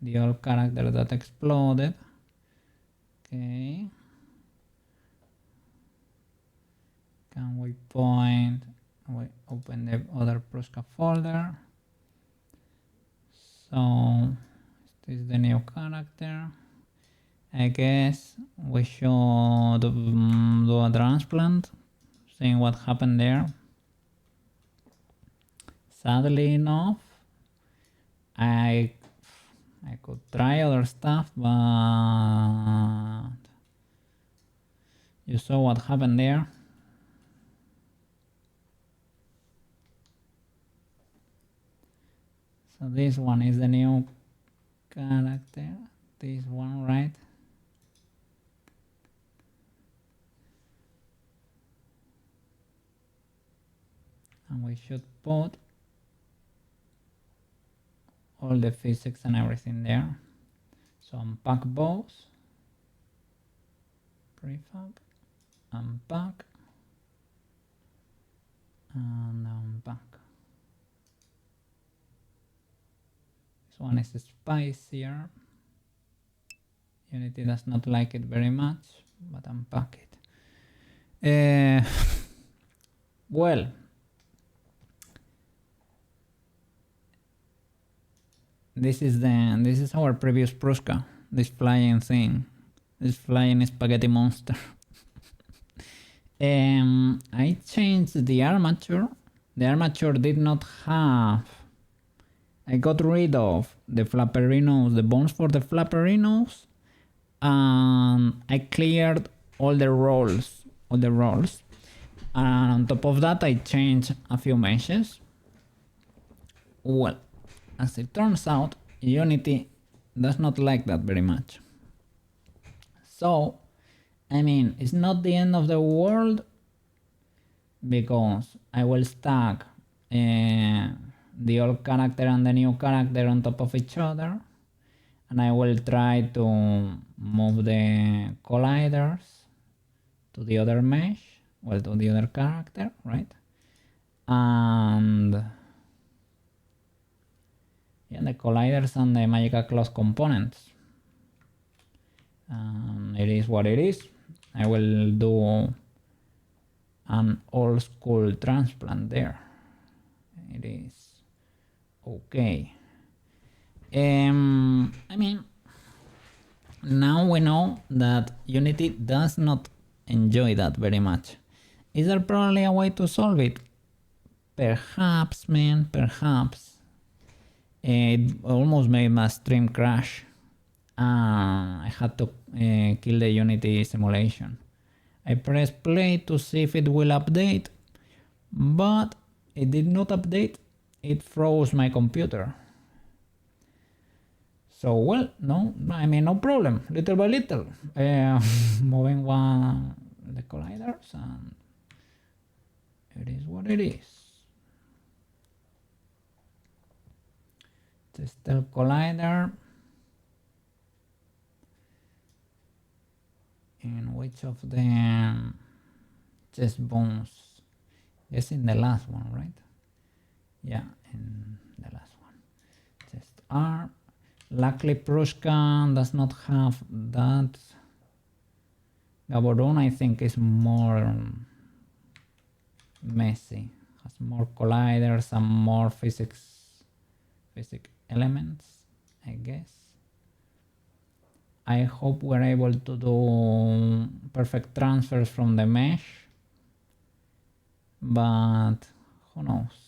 The old character that exploded. Okay. Can we point? We open the other Prushka folder. So this is the new character. I guess we should do a transplant, seeing what happened there. Sadly enough, I could try other stuff, but you saw what happened there. So this one is the new character, this one, right? And we should put all the physics and everything there. So unpack both, prefab, unpack, and unpack. This one is spicier. Unity does not like it very much, but unpack it. Well, this is our previous Prushka, this flying thing, this flying spaghetti monster. I changed the armature. The armature did not have. I got rid of the flapperinos, the bones for the flapperinos, and I cleared all the rolls. And on top of that, I changed a few meshes. Well, as it turns out, Unity does not like that very much. So, I mean, it's not the end of the world, because I will stack the old character and the new character on top of each other, and I will try to move the colliders to the other mesh, well, to the other character, right? And Yeah, the colliders and the magical cloth components. It is what it is. I will do an old school transplant there. It is okay. I mean, now we know that Unity does not enjoy that very much. Is there probably a way to solve it? Perhaps, man, perhaps. It almost made my stream crash. I had to kill the Unity simulation. I pressed play to see if it will update, but it did not update. It froze my computer. So, well, no, I mean, no problem. Little by little, moving the colliders, and it is what it is. Tester collider. In which of the chest bones? Yes, in the last one, right? Yeah, in the last one. Chest arm. Luckily, Prushka does not have that. Gaburoon, I think, is more messy. Has more colliders and more physics elements, I guess. I hope we're able to do perfect transfers from the mesh, but who knows?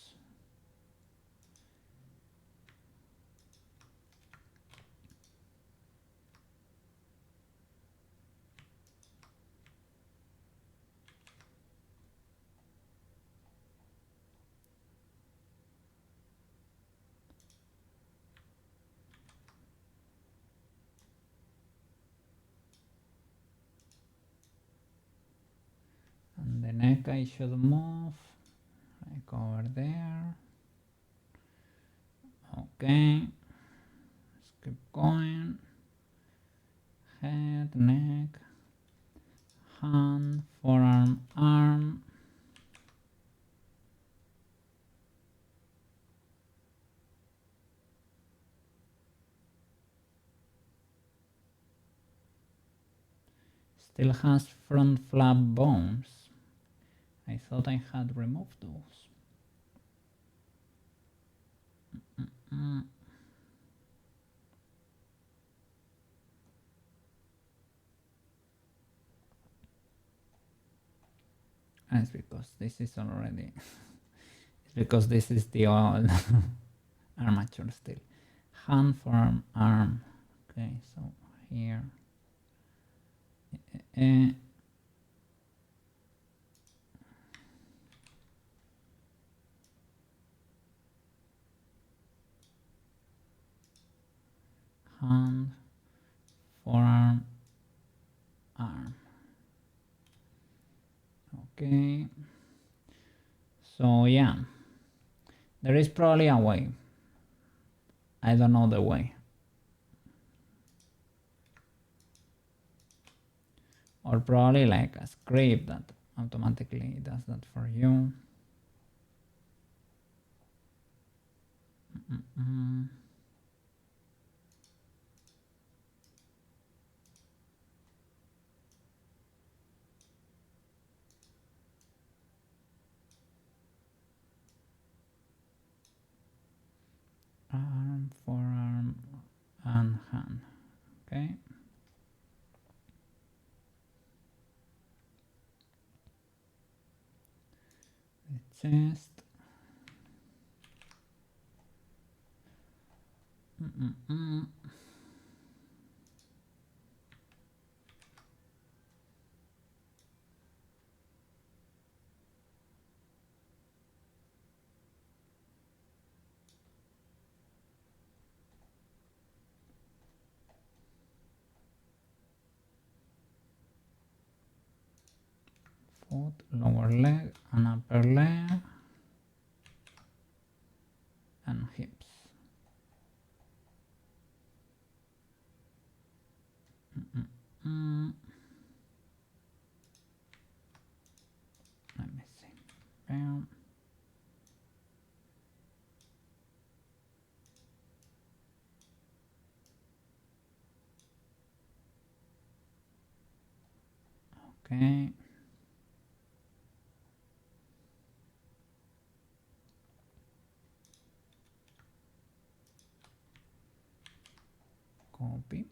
And the neck I should move, like over there. Okay, let's keep going. Head, neck, hand, forearm, arm. Still has front flap bones. I thought I had removed those. And it's because this is already it's because this is the old armature still. Hand, forearm, arm. Okay, so here. Hand, forearm, arm. Okay, so yeah, there is probably a way. I don't know the way. Or probably like a script that automatically does that for you. Arm, forearm, and hand. Okay. The chest. Foot, lower leg, and upper leg, and hips. Let me see. Bam. Okay. Copy.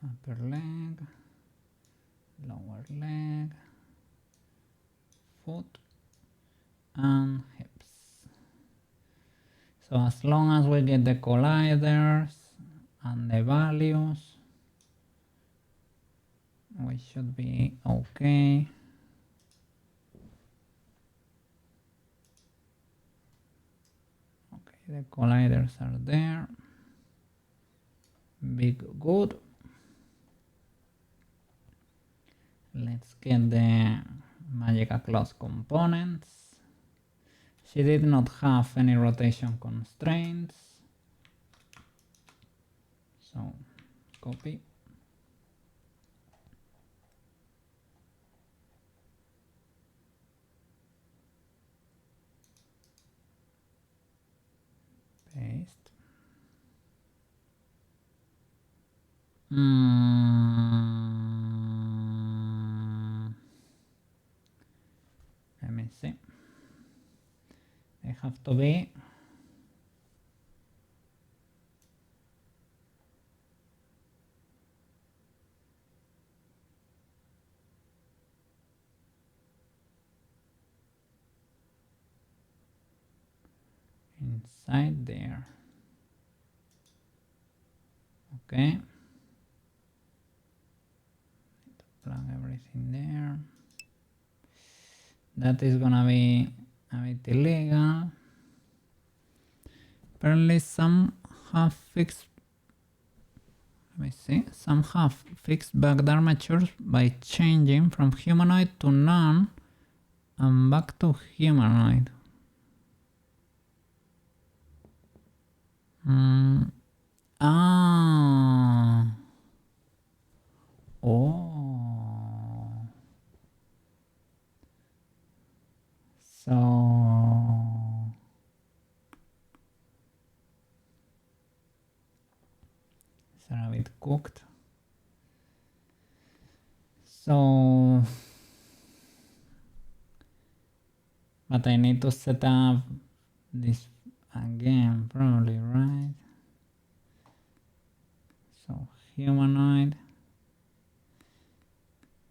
Upper leg, lower leg, foot, and hips. So as long as we get the colliders and the values, we should be okay. Okay, the colliders are there. Big good. Let's get the Magica Claws components. She did not have any rotation constraints. So copy. Paste. Let me see. They have to be inside there. Okay. Plug everything there. That is gonna be a bit illegal. Apparently some have fixed, let me see, some have fixed back armatures by changing from humanoid to none and back to humanoid. Oh. So it's a bit cooked. So, but I need to set up this again, probably, right? So humanoid.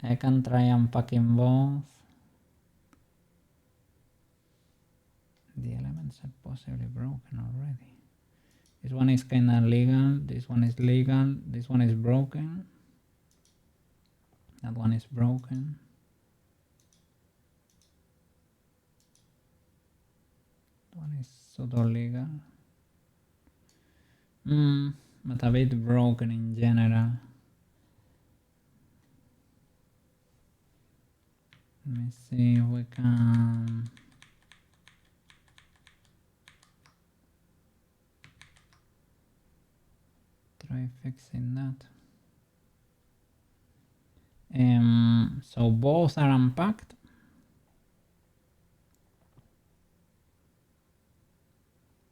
I can try unpacking both. The elements are possibly broken already. This one is kinda legal, this one is legal, this one is broken. That one is broken. That one is pseudo legal. But a bit broken in general. Let me see if we can try fixing that. So both are unpacked.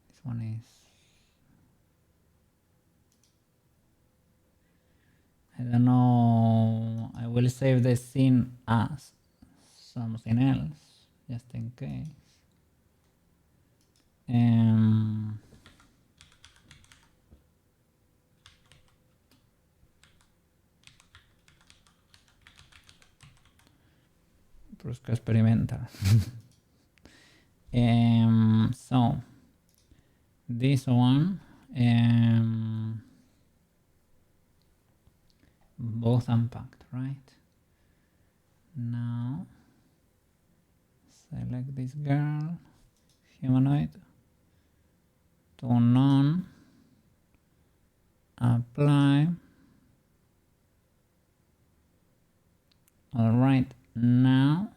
This one is, I don't know, I will save the scene as something else, just in case. Prushka experimental. So this one, both unpacked, right? Now select this girl, humanoid, to none, apply. All right, now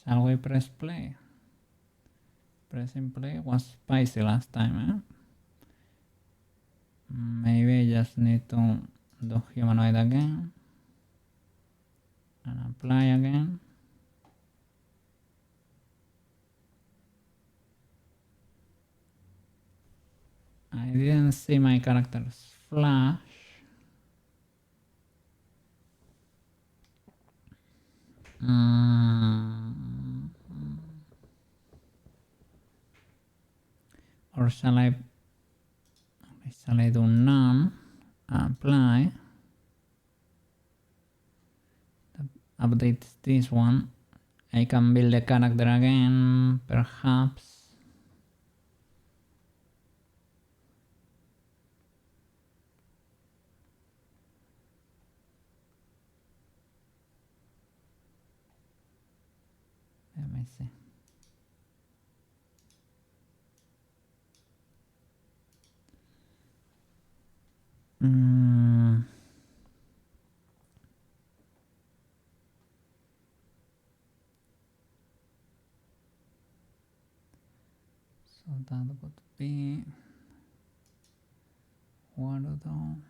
shall we press play? Pressing play was spicy last time, eh? Maybe I just need to do humanoid again and apply again. I didn't see my characters flash. Or shall I do none, apply, update this one. I can build the character again, perhaps. Let me see. So that would be Warudo.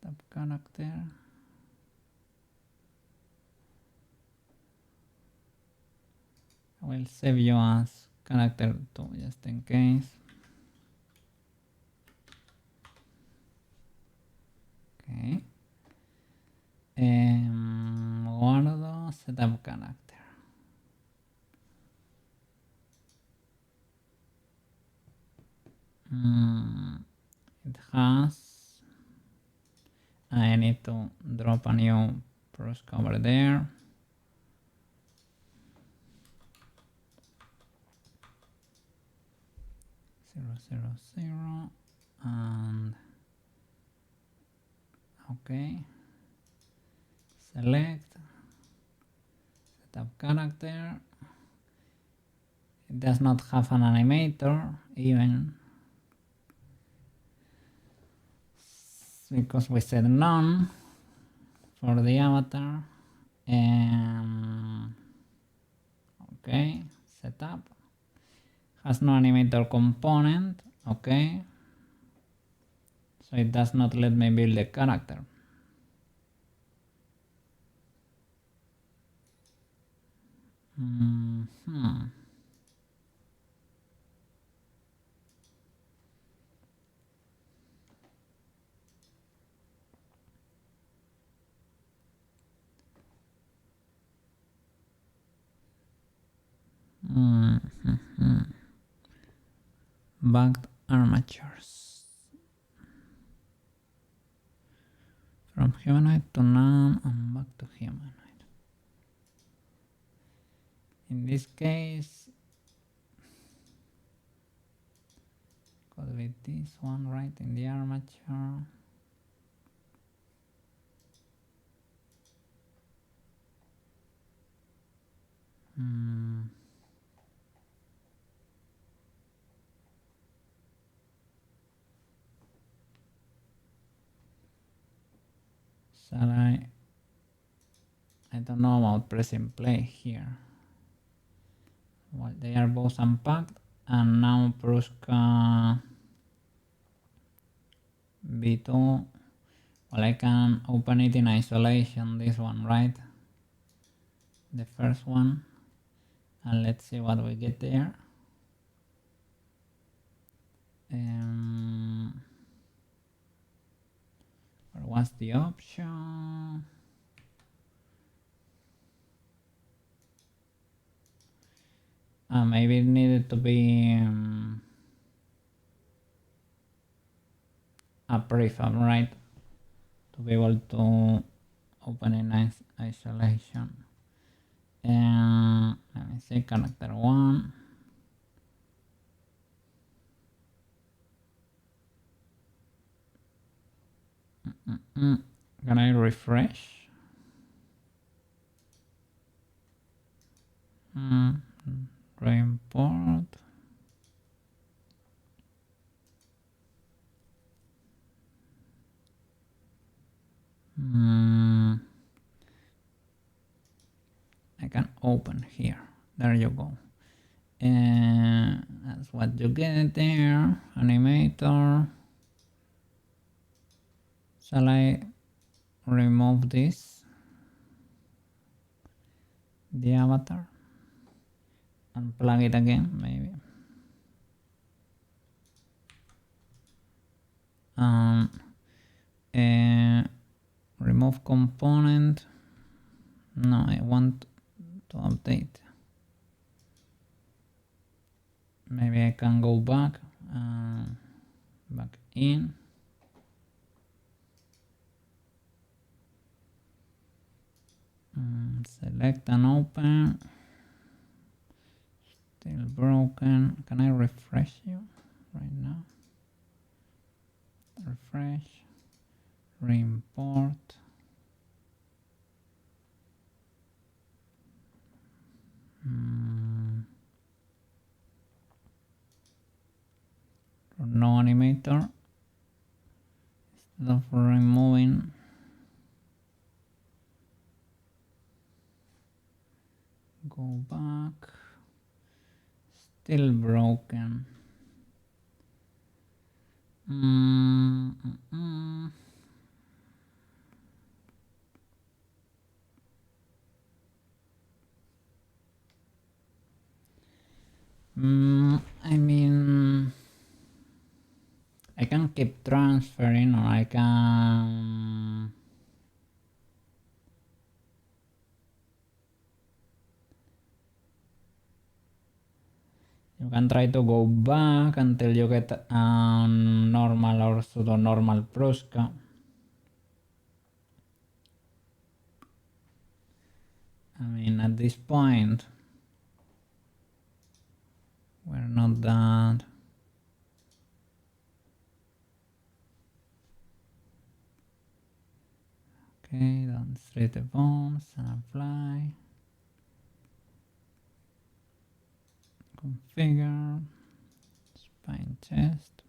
Setup character. I will save you as character 2 just in case. Okay. Warudo setup character. It has. I need to drop a new Prushka over there. Zero and okay. Select setup character. It does not have an animator even because we said none for the avatar. Okay, setup has no animator component. Okay, so it does not let me build the character. Backed armatures. From humanoid to none and back to humanoid. In this case, could be this one right in the armature. Shall I don't know about pressing play here. Well, they are both unpacked, and now Prushka B2. Well, I can open it in isolation, this one, right? The first one, and let's see what we get there. What's the option? Maybe it needed to be a prefab, right? To be able to open in isolation. Let me see, character 1. Can I refresh? Reimport. I can open here. There you go. And that's what you get there. Animator. Shall I remove this? The avatar. And plug it again, maybe. remove component. No, I want to update. Maybe I can go back in. Select and open. Still broken. Can I refresh you right now? Refresh. Reimport. No animator. Instead of removing, go back. Still broken. I mean, I can keep transferring, or I can you can try to go back until you get a normal or pseudo normal Prushka. I mean, at this point we're not that. Okay, don't straight the bones and apply. Configure. Spine chest.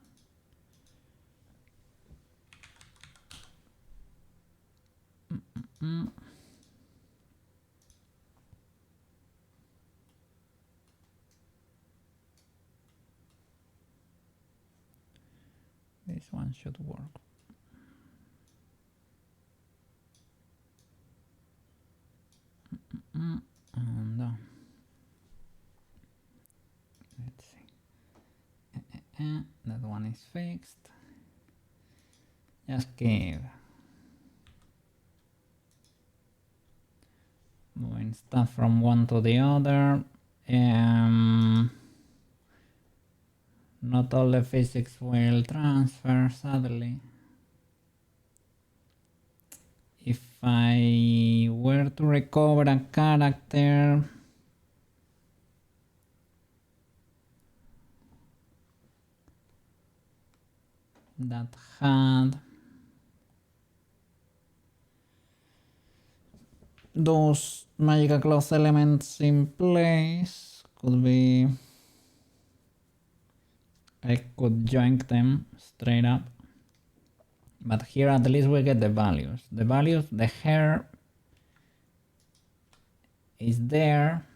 This one should work. And let's see. That one is fixed. Just keep moving stuff from one to the other. Not all the physics will transfer, sadly. If I were to recover a character, that had those magical cloth elements in place, could be I could join them straight up. But here at least we get the values. The values, the hair is there.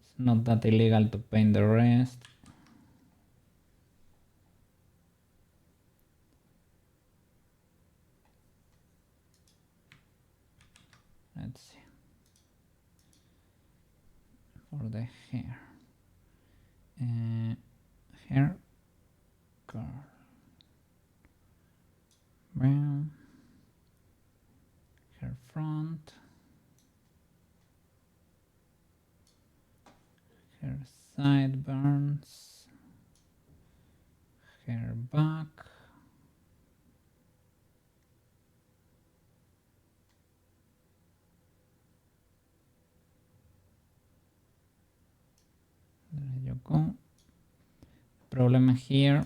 It's not that illegal to paint the rest. Let's see. For the hair. Hair curl. Brown. Hair front. Hair sideburns. Hair back. There you go. Problem here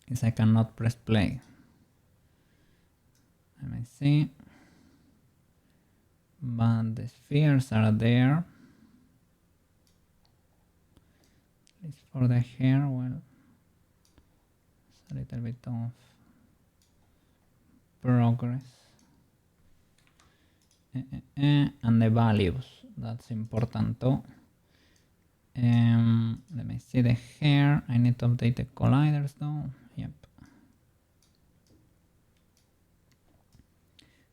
is I cannot press play. Let me see. But the spheres are there. At least for the hair, well, it's a little bit of progress. And the values, that's important too. Let me see the hair. I need to update the colliders though. Yep.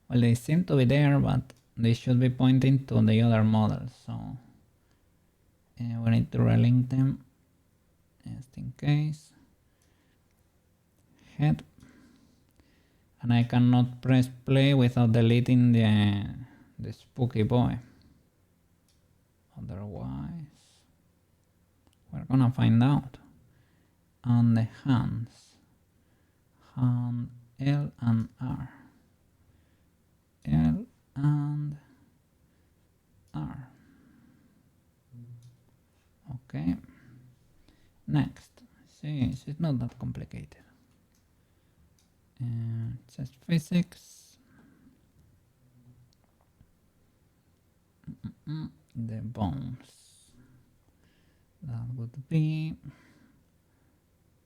Well, they seem to be there, but they should be pointing to the other models. So we need to relink them just in case. Head. And I cannot press play without deleting the spooky boy. Otherwise, we're gonna find out. On the hands, hand L and R, L and R. Okay. Next, see, it's not that complicated. Just physics. The bones. That would be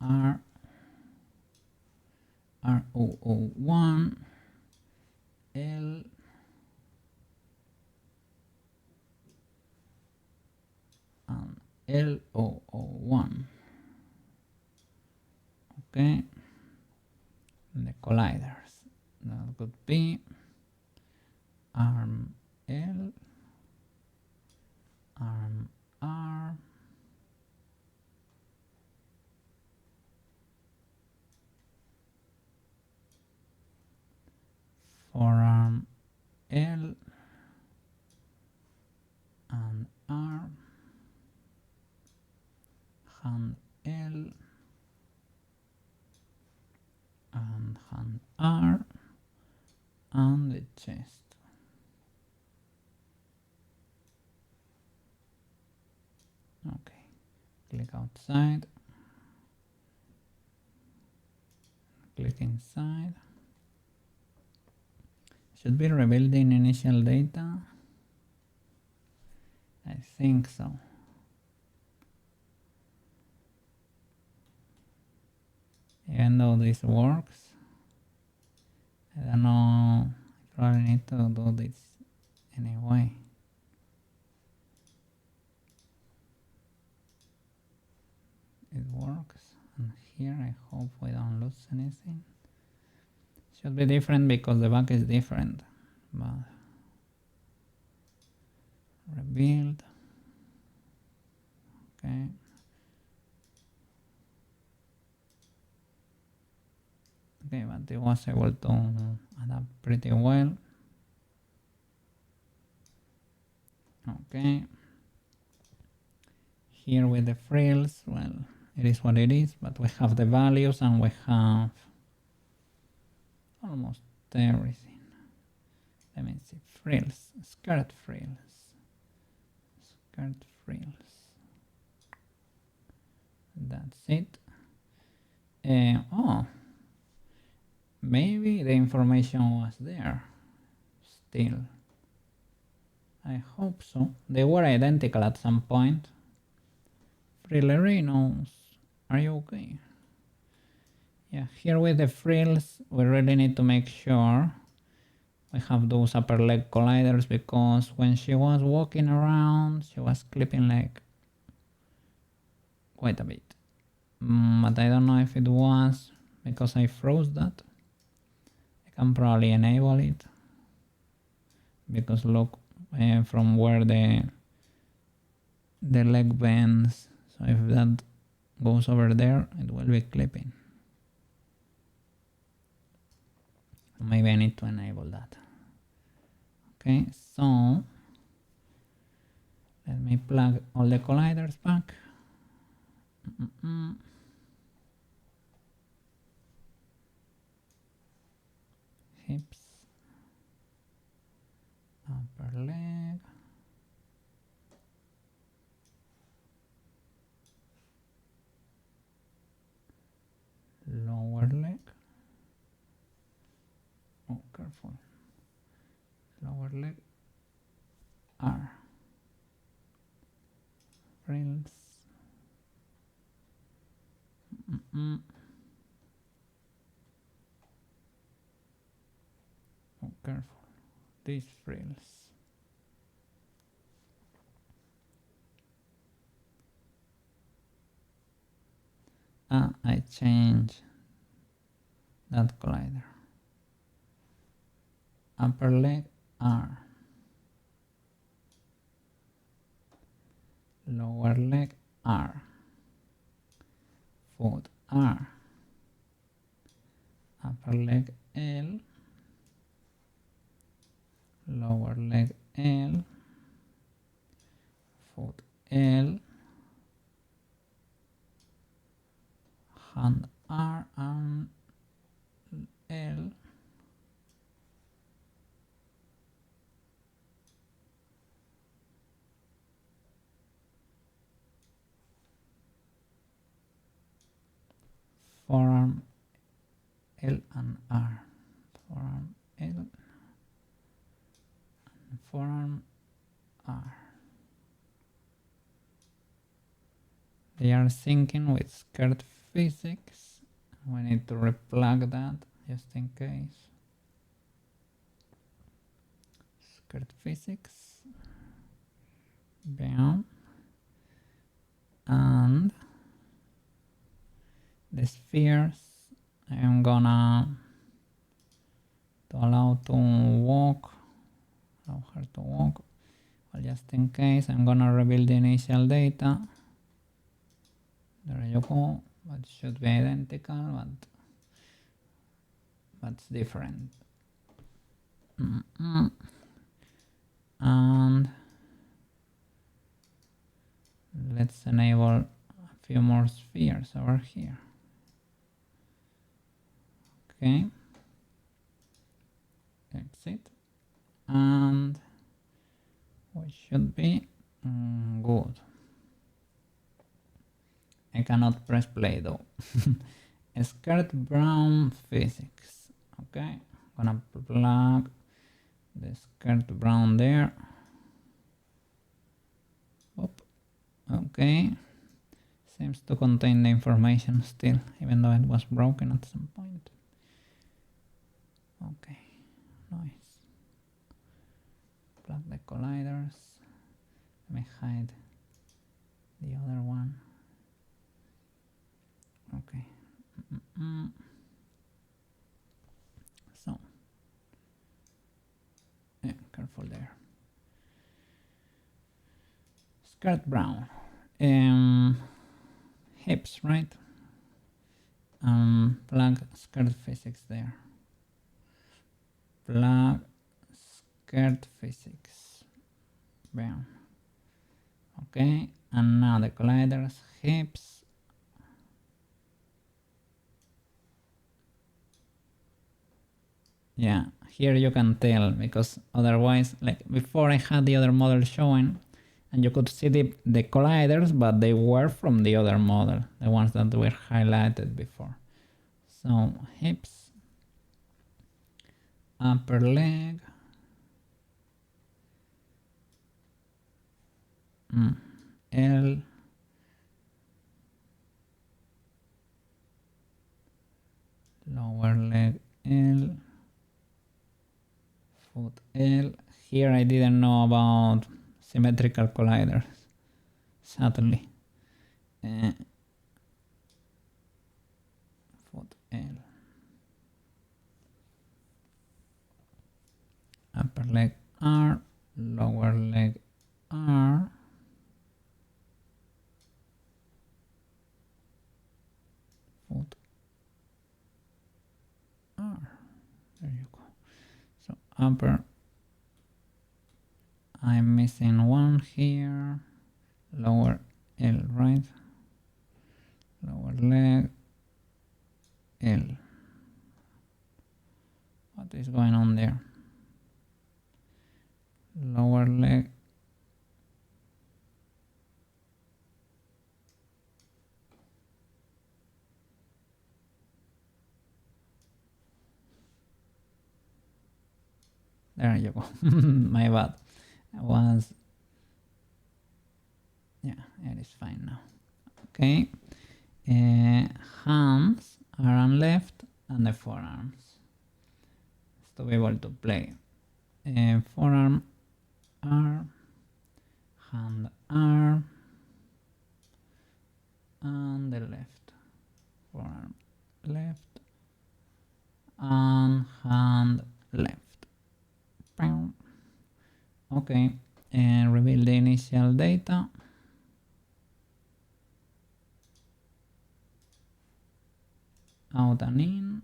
R001 L and L001. Okay, the colliders, that would be arm L, arm R, forearm L and R, hand L and hand R, and the chest. Okay, click outside, click inside. Should be rebuilding initial data. I think so. Even though this works, I don't know, I probably need to do this anyway. It works, and here I hope we don't lose anything. Should be different because the back is different, but rebuild. Okay. Okay, but it was able to adapt pretty well. Okay. Here with the frills, well, it is what it is, but we have the values and we have almost everything. Let me see, frills, skirt frills, skirt frills. That's it. Oh, maybe the information was there still. I hope so. They were identical at some point. Frillerinos, are you okay? Yeah, here with the frills, we really need to make sure we have those upper leg colliders, because when she was walking around, she was clipping like quite a bit. But I don't know if it was because I froze that. I can probably enable it, because look, from where the leg bends, so if that goes over there, it will be clipping. Maybe I need to enable that. Okay, so let me plug all the colliders back. Hips, upper leg, lower leg. Oh, careful. Lower leg, R. Frills. Oh, careful. These frills. I change that collider. Upper leg, R. Lower leg, R. Foot, R. Upper leg, L, lower leg L, foot L, hand R, arm L, forearm L and R, forearm L and forearm R. They are syncing with skirt physics. We need to replug that just in case. Skirt physics. Bam. And the spheres I am gonna allow to walk. Allow her to walk. Well, just in case, I'm gonna reveal the initial data. There you go. It should be identical, but it's different. And let's enable a few more spheres over here. Okay, that's it, and we should be good. I cannot press play though. Skirt brown physics. Okay, gonna plug the skirt brown there. Oop. Okay, seems to contain the information still, even though it was broken at some point. Okay, nice. Plug the colliders. Let me hide the other one. Okay. So, yeah, careful there. Skirt brown. Hips, right? Plug skirt physics there. Plug skirt physics. Bam. Okay, and now the colliders, hips. Yeah, here you can tell, because otherwise, like before I had the other model showing and you could see the colliders, but they were from the other model, the ones that were highlighted before. So hips, upper leg, L, lower leg L, foot L. Here I didn't know about symmetrical colliders, sadly. Foot L. Upper leg R, lower leg R. Foot R. There you go. So upper, I'm missing one here. Lower L, right? Lower leg L. What is going on there? Lower leg. There you go. My bad. Yeah, it is fine now. Okay. Hands are on left and the forearms. To be able to play. Forearm R, hand R, and the left. Forearm left and hand left. Okay, and reveal the initial data. Out and in.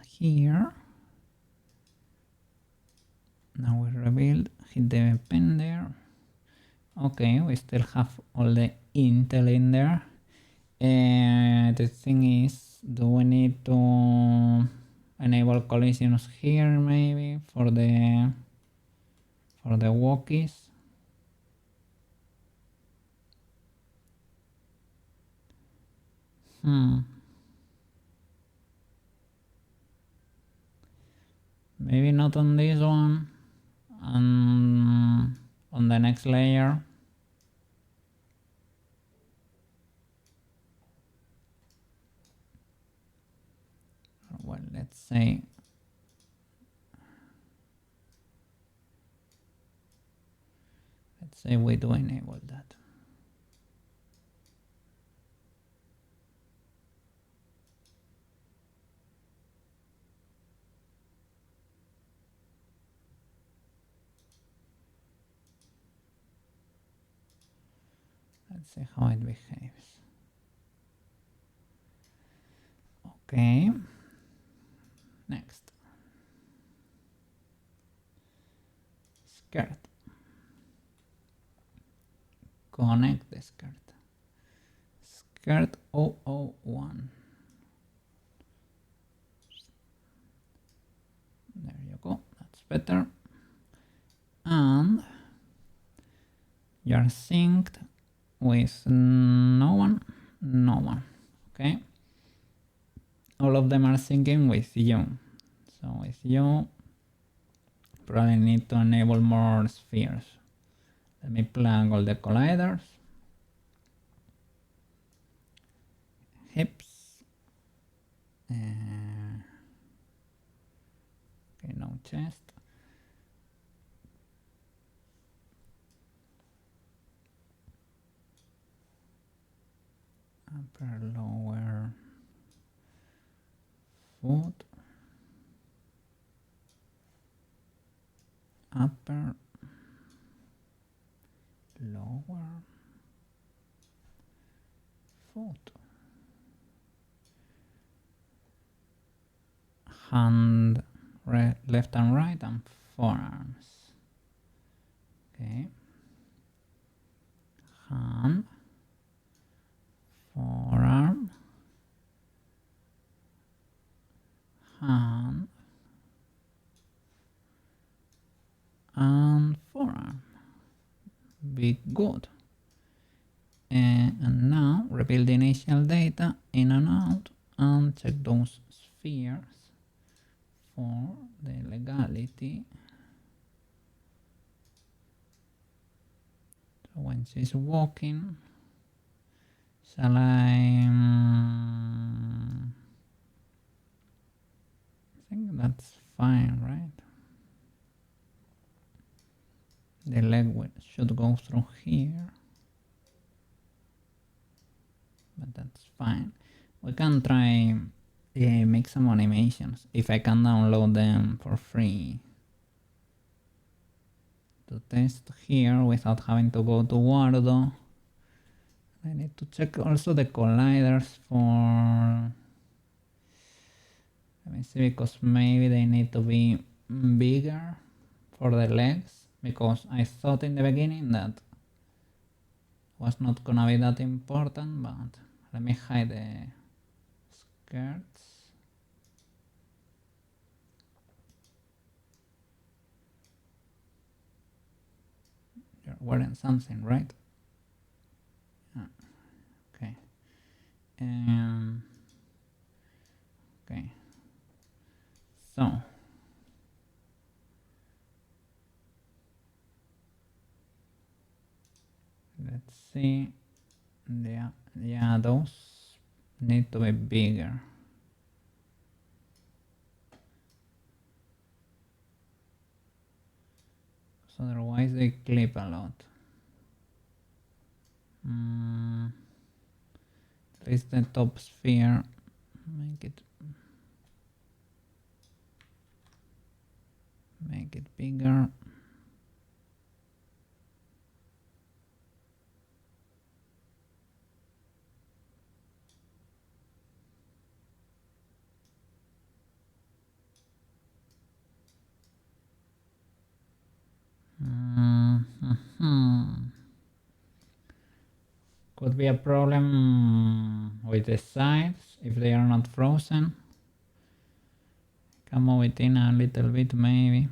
here. Now we rebuild, hit the pen there. Okay, we still have all the intel in there. The thing is, do we need to enable collisions here maybe for the walkies? Maybe not on this one, and on the next layer. Well, let's say we do enable that. Let's see how it behaves. Okay. Next. Skirt. Connect the skirt. Skirt 001. There you go. That's better. And you're synced with no one. Okay. All of them are syncing with you. So with you, probably need to enable more spheres. Let me plug all the colliders. Hips. Okay, no chest. Upper, lower, foot. Upper, lower, foot. Hand, left and right, and forearms. Okay. Hand, forearm, hand, and forearm. Be good. And now rebuild the initial data in and out and check those spheres for the legality. So when she's walking, shall I think that's fine, right? The leg should go through here, but that's fine. We can try make some animations if I can download them for free to test here without having to go to Wardo. I need to check also the colliders for, let me see, because maybe they need to be bigger for the legs, because I thought in the beginning that was not gonna be that important, but let me hide the skirts. You're wearing something, right? Okay. Okay. So let's see. Yeah, those need to be bigger. So otherwise they clip a lot. At least the top sphere, make it bigger. be a problem with the sides if they are not frozen. Can move it in a little bit maybe.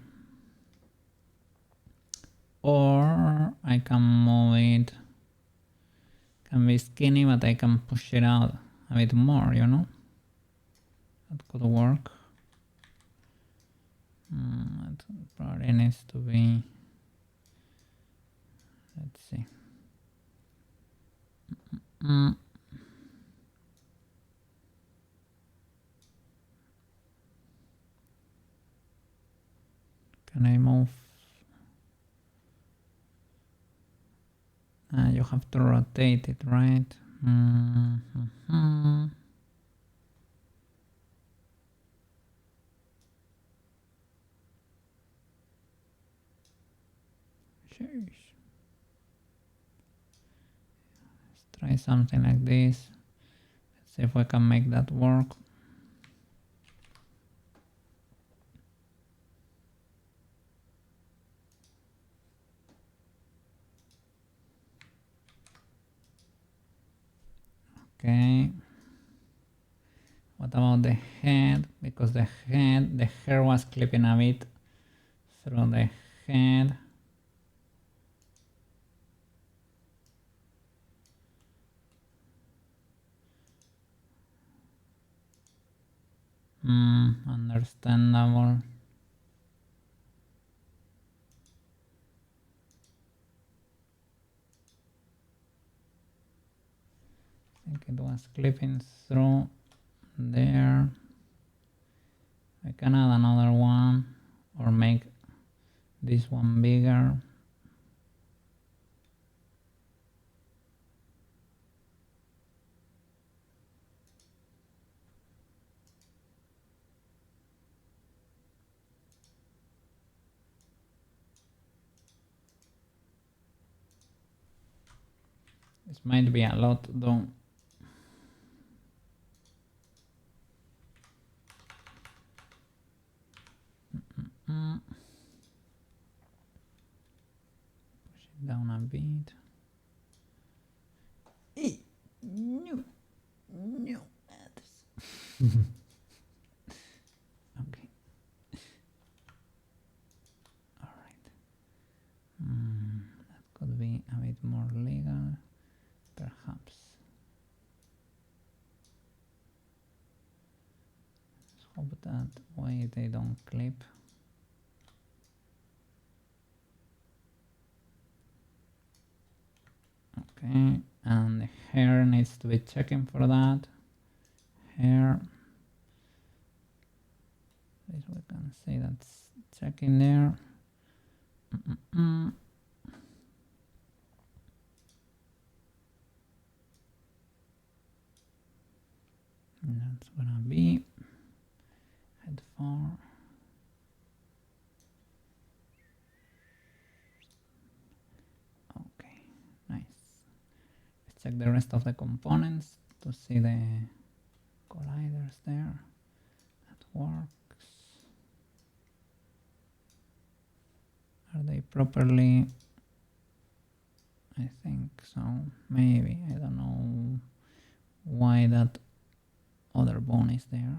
Or I can move it, can be skinny, but I can push it out a bit more, you know? That could work. It probably needs to be, let's see. Can I move? You have to rotate it, right? Sheesh. Let's try something like this. Let's see if we can make that work. Okay. What about the head? Because the hair was clipping a bit through the head. Understandable. I think it was clipping through there. I can add another one or make this one bigger. This might be a lot though. Push it down a bit. No. Okay. All right. That could be a bit more legal, perhaps. Let's hope that way they don't clip. Okay, and the hair needs to be checking for that. Hair. This we can say that's checking there. And that's gonna be head 4. Okay, nice. Let's check the rest of the components to see the colliders there. That works. Are they properly? I think so. Maybe. I don't know why that other bone is there.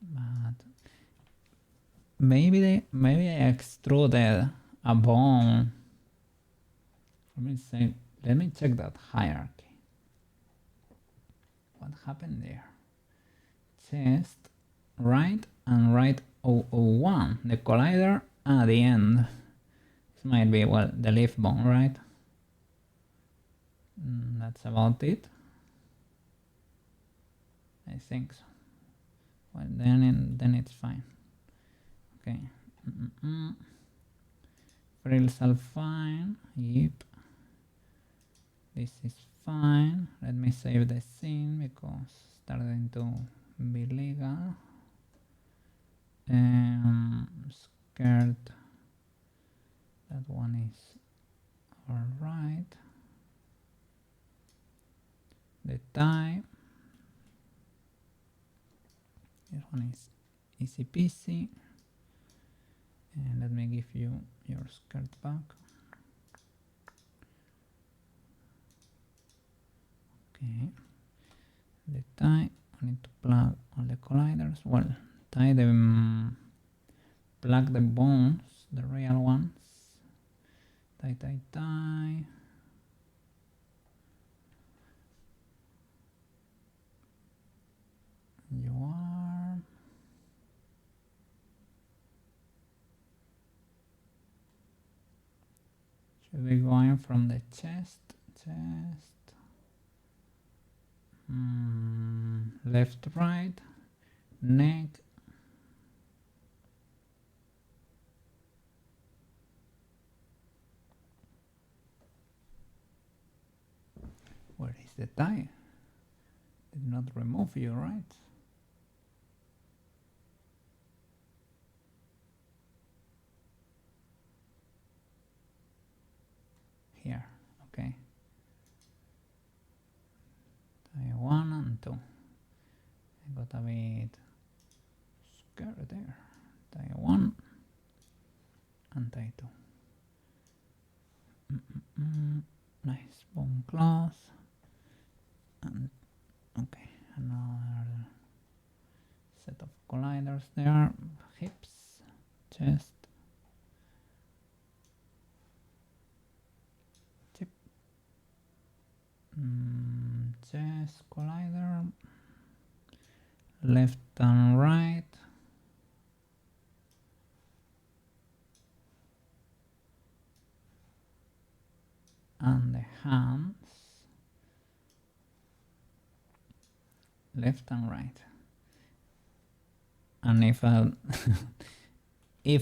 But maybe I extruded a bone. Let me check that hierarchy. What happened there? Chest, right and right 001. The collider at the end. This might be, well, the leaf bone, right? That's about it. I think so. Well, then it's fine. Okay. Frills are fine. Yep. This is fine. Let me save the scene because it's starting to be legal. Skirt. That one is alright. The tie. This one is easy peasy. And let me give you your skirt back. Okay. The tie, I need to plug all the colliders. Well, tie them, plug the bones, the real ones. Tie, tie, tie. You are. Should be going from the chest, left, right, neck, where is the tie? Did not remove you, right? Here, okay. Tie 1 and 2. I got a bit scared there. Tie 1 and tie 2. Nice bone cloth. And okay, another set of colliders there. Hips, chest, tip, chest collider, left and right, and the hands, left and right. And if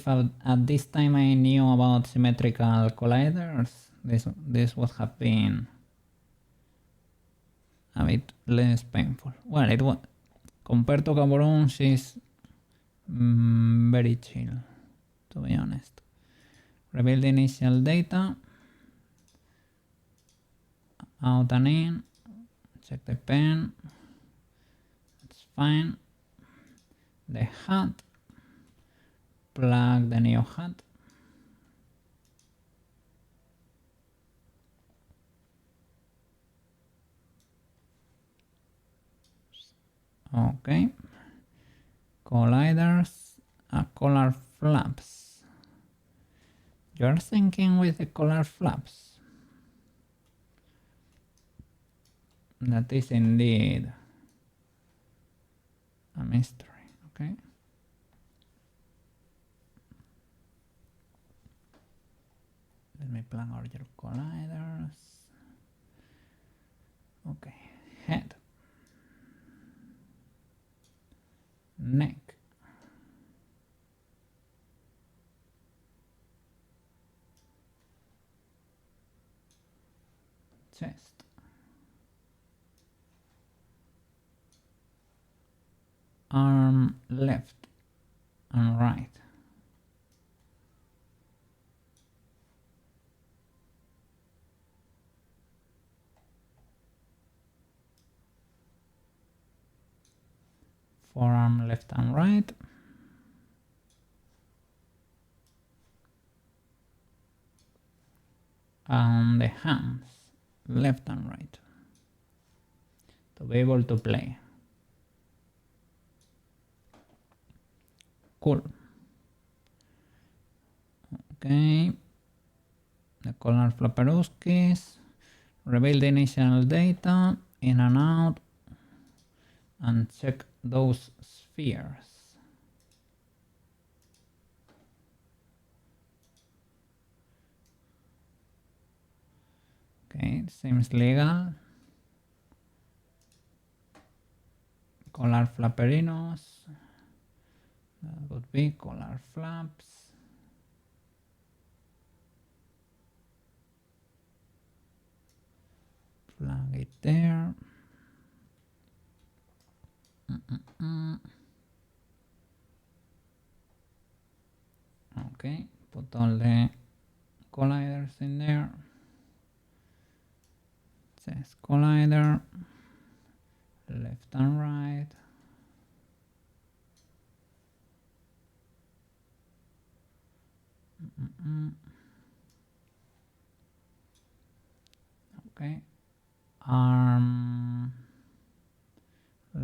at this time I knew about symmetrical colliders, this would have been a bit less painful. Well, it was compared to Gaburoon, she's very chill, to be honest. Reveal the initial data, out and in, check the pen, that's fine. The hat, plug the new hat. Okay. Colliders, collar flaps. You're thinking with the collar flaps. That is indeed a mystery, okay? Let me plug all your colliders. Okay, head, neck, chest, arm left and right, forearm left and right, and the hands left and right to be able to play. Cool. Okay, the collar flaperuskis, reveal the initial data, in and out, and check those spheres. Okay, it seems legal. Collar flaperinos, that would be collar flaps. Plug it there. Okay, put all the colliders in there. Chest collider, left and right. Okay, arm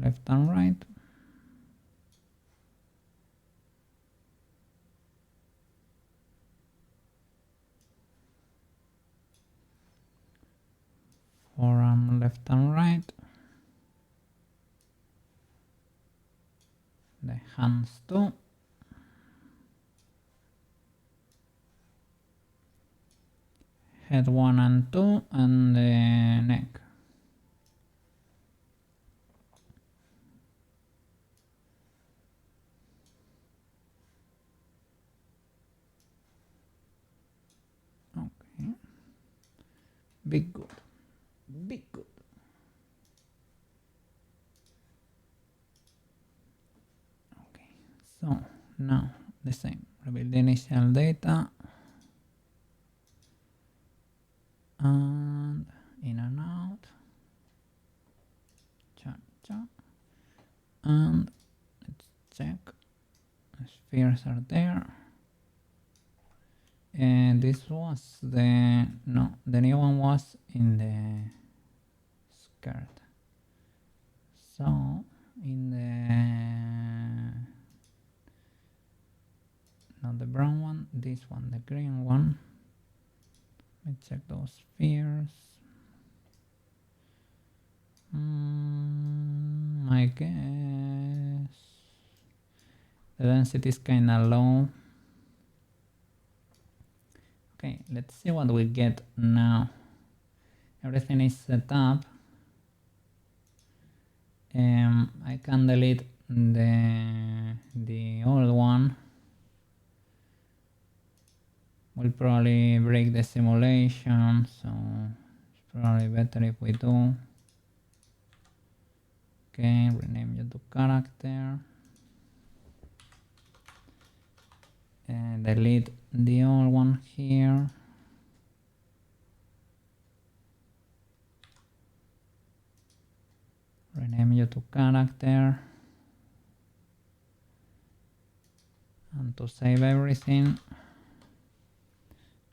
left and right. Forearm left and right. The hands too. Head 1 and 2 and the neck. Okay. Big good. Big good. Okay. So now the same. Reveal the initial data. And in and out. Cha. And let's check. The spheres are there. And this was the new one was in the skirt. So in the not the brown one, this one, the green one. Let me check those spheres. I guess the density is kinda low. Okay, let's see what we get now. Everything is set up. I can delete the old one. Will probably break the simulation, so it's probably better if we do. Okay, rename you to character. And delete the old one here. Rename you to character. And to save everything,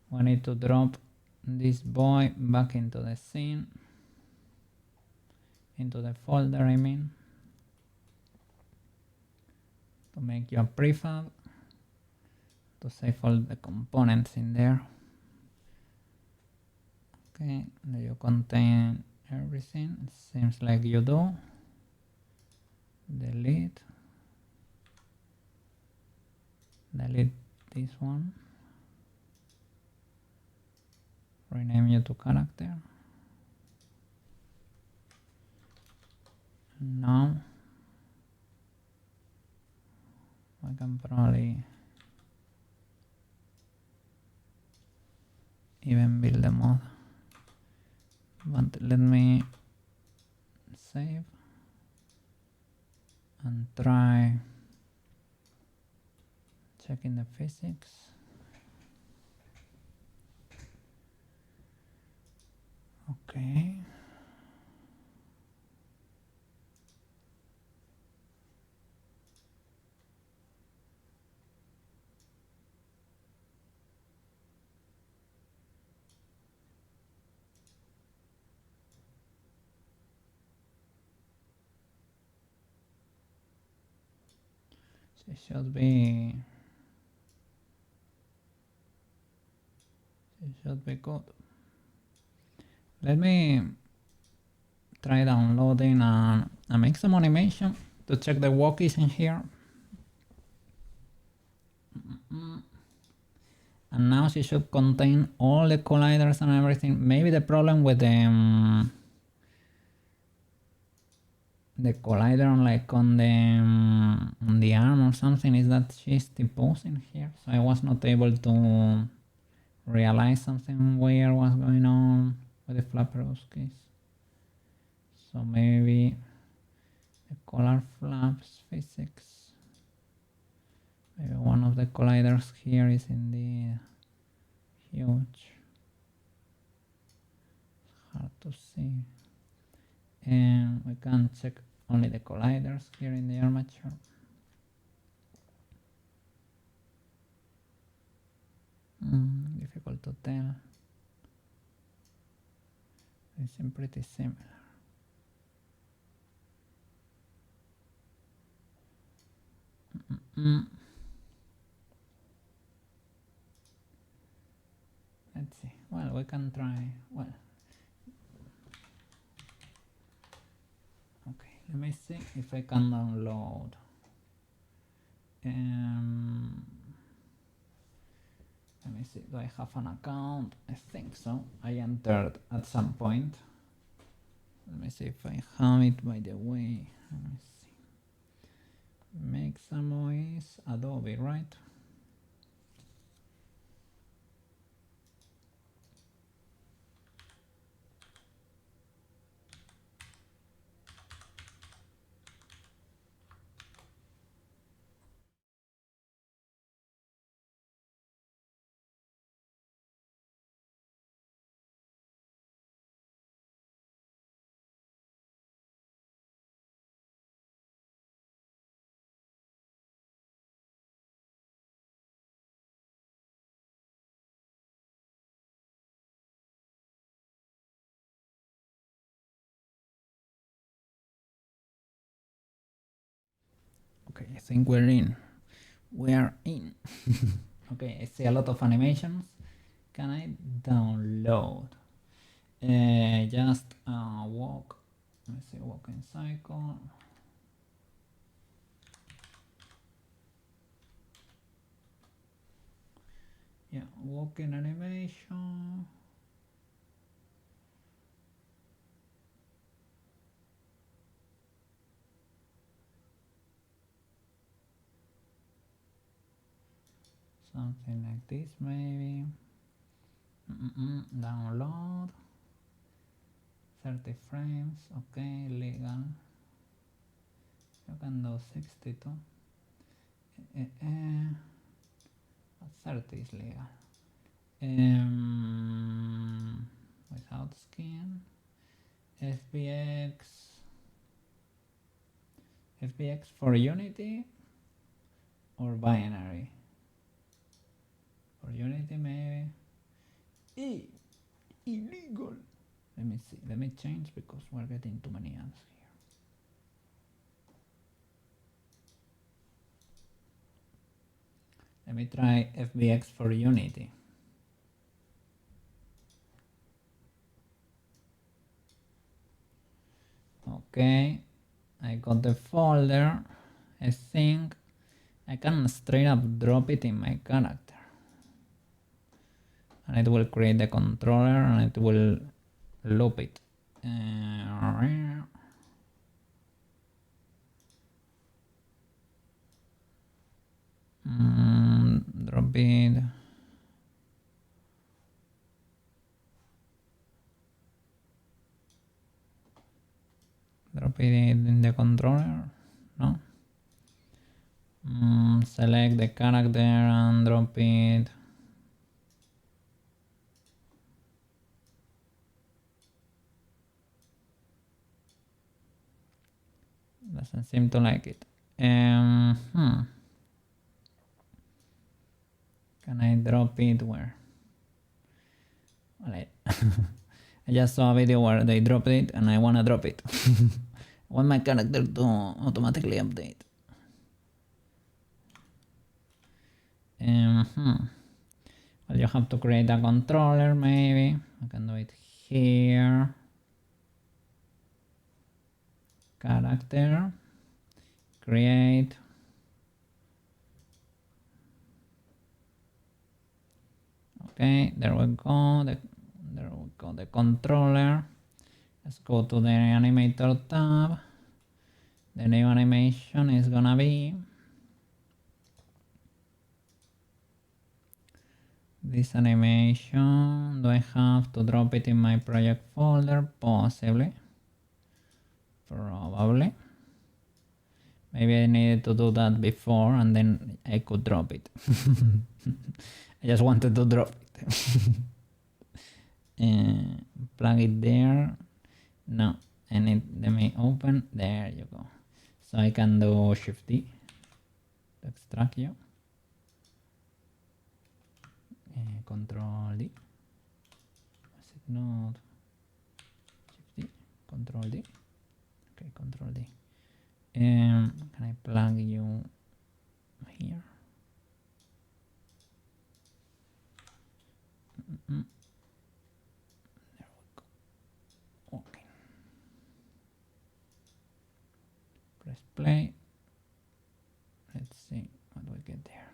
we need to drop this boy back into the scene, into the folder I mean, to make you a prefab, to save all the components in there. Okay, do you contain everything? It seems like you do. Delete this one. Rename you to character. Now I can probably even build the mod, but let me save and try checking the physics. Okay. It should be good. Let me try downloading and make some animation to check the walkies in here. And now she should contain all the colliders and everything. Maybe the problem with the collider on the arm or something is that she's deposing here, so I was not able to realize something weird was going on with the flapperoskis. So maybe the collar flaps physics, maybe one of the colliders here is indeed huge. It's hard to see. And we can check only the colliders here in the armature. Difficult to tell. They seem pretty similar. Let's see. Well, we can try. Well, okay. Let me see if I can download. Let me see. Do I have an account? I think so. I entered at some point. Let me see if I have it. By the way, let me see. Make some OS Adobe, right? Okay, I think we're in. We are in. Okay, I see a lot of animations. Can I download? Just walk. Let me see, walking cycle. Yeah, walking animation. Something like this maybe. Download. 30 frames, okay, legal. You can do 62. 30 is legal. Without skin. FBX for Unity or binary? For Unity maybe. Illegal. Let me see. Let me change because we're getting too many ads here. Let me try FBX for Unity. Okay, I got the folder. I think I can straight up drop it in my character. And it will create the controller and it will loop it. Drop it. Drop it in the controller. No. Select the character and drop it. Doesn't seem to like it. Can I drop it where? Well, I just saw a video where they dropped it and I wanna drop it. I want my character to automatically update. Well, you have to create a controller maybe. I can do it here. Character. Create. Okay, there we go. There we go, the controller. Let's go to the animator tab. The new animation is gonna be this animation. Do I have to drop it in my project folder? Possibly. Probably. Maybe I needed to do that before and then I could drop it. I just wanted to drop it. Plug it there. No, let me open. There you go. So I can do Shift D to extract you. Control D. Was it not? Shift D. Control D. Okay, Control D. Can I plug you play. Let's see what we get there.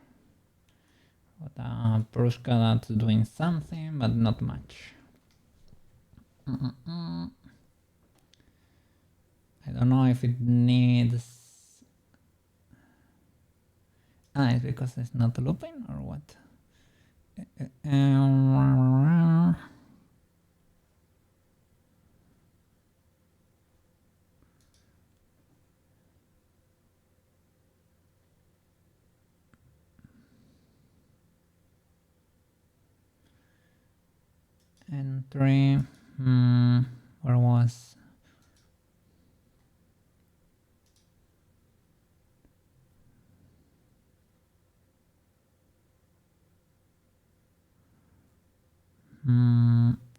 What a Prushka that's doing something, but not much. I don't know if it needs... it's because it's not looping or what? Entry, where was?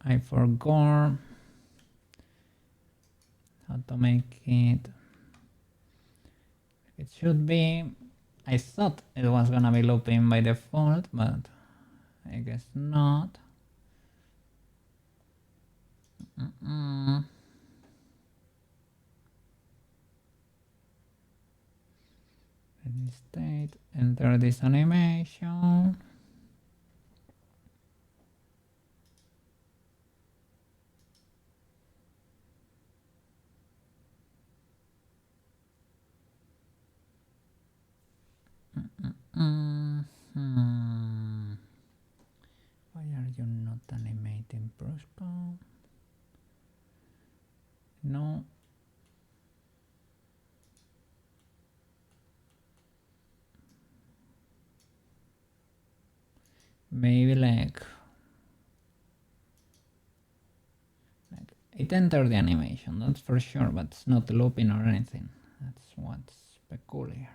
I forgot how to make it. It should be, I thought it was gonna be looping by default, but I guess not. Ready state, enter this animation. Why are you not animating Prushka? No. Maybe like it entered the animation, that's for sure, but it's not looping or anything. That's what's peculiar.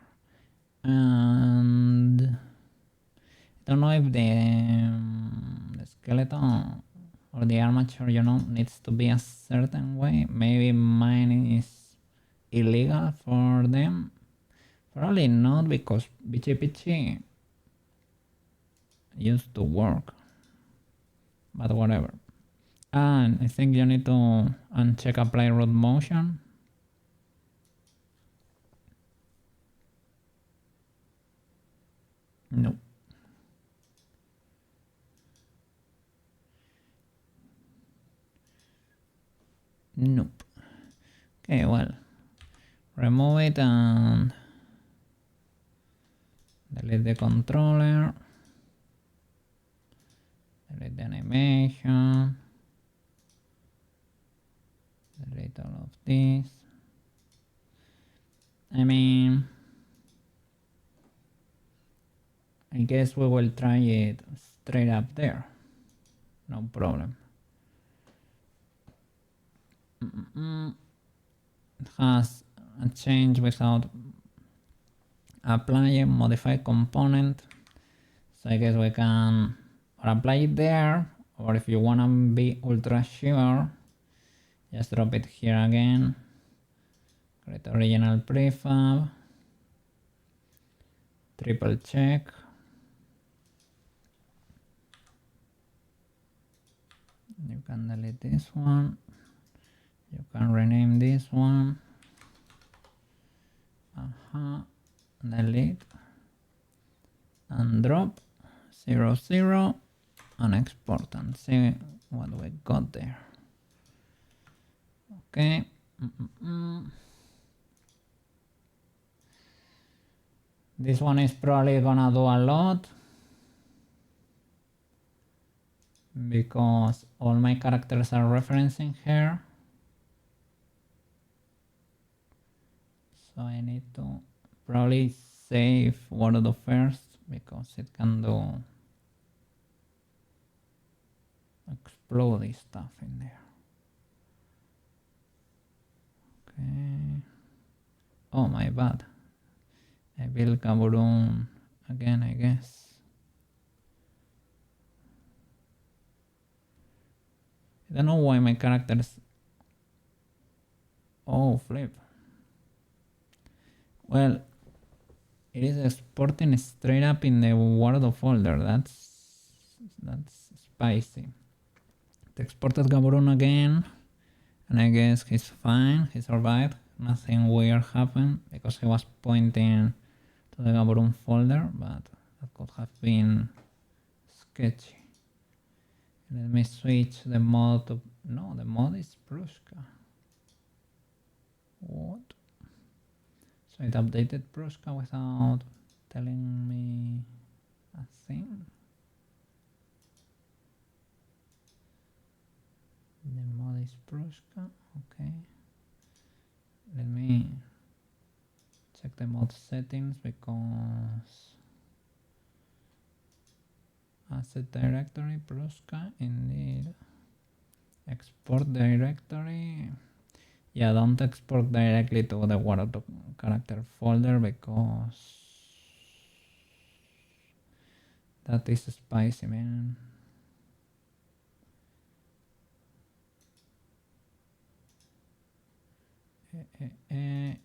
And I don't know if the skeleton or the armature, you know, needs to be a certain way. Maybe mine is illegal for them. Probably not, because Bichi Pichi used to work. But whatever. And I think you need to uncheck apply root motion. Nope. Nope. Okay, well, remove it and delete the controller. Delete the animation. Delete all of this. I mean, I guess we will try it straight up there. No problem. It has a change without applying modify component. So I guess we can or apply it there, or if you wanna be ultra sure, just drop it here again. Create original prefab. Triple check. You can delete this one. You can rename this one. Delete. And drop 0, 0. And export and see what we got there. Okay. This one is probably gonna do a lot because all my characters are referencing here. So I need to probably save Word first because it can do explodey stuff in there. Okay. Oh, my bad. I built Gaburoon again, I guess. I don't know why my characters... Oh, flip. Well, it is exporting straight up in the Word folder. That's spicy. It exported Gaburoon again, and I guess he's fine. He survived. nothing weird happened because I was pointing to the Gaburoon folder, but that could have been sketchy. Let me switch the mode to... No, the mode is Prushka. What? So it updated Prushka without telling me a thing. The mode is Prushka, okay. Let me check the mode settings because asset directory Prushka indeed. Export directory. Yeah, don't export directly to the word character folder because that is spicy, man.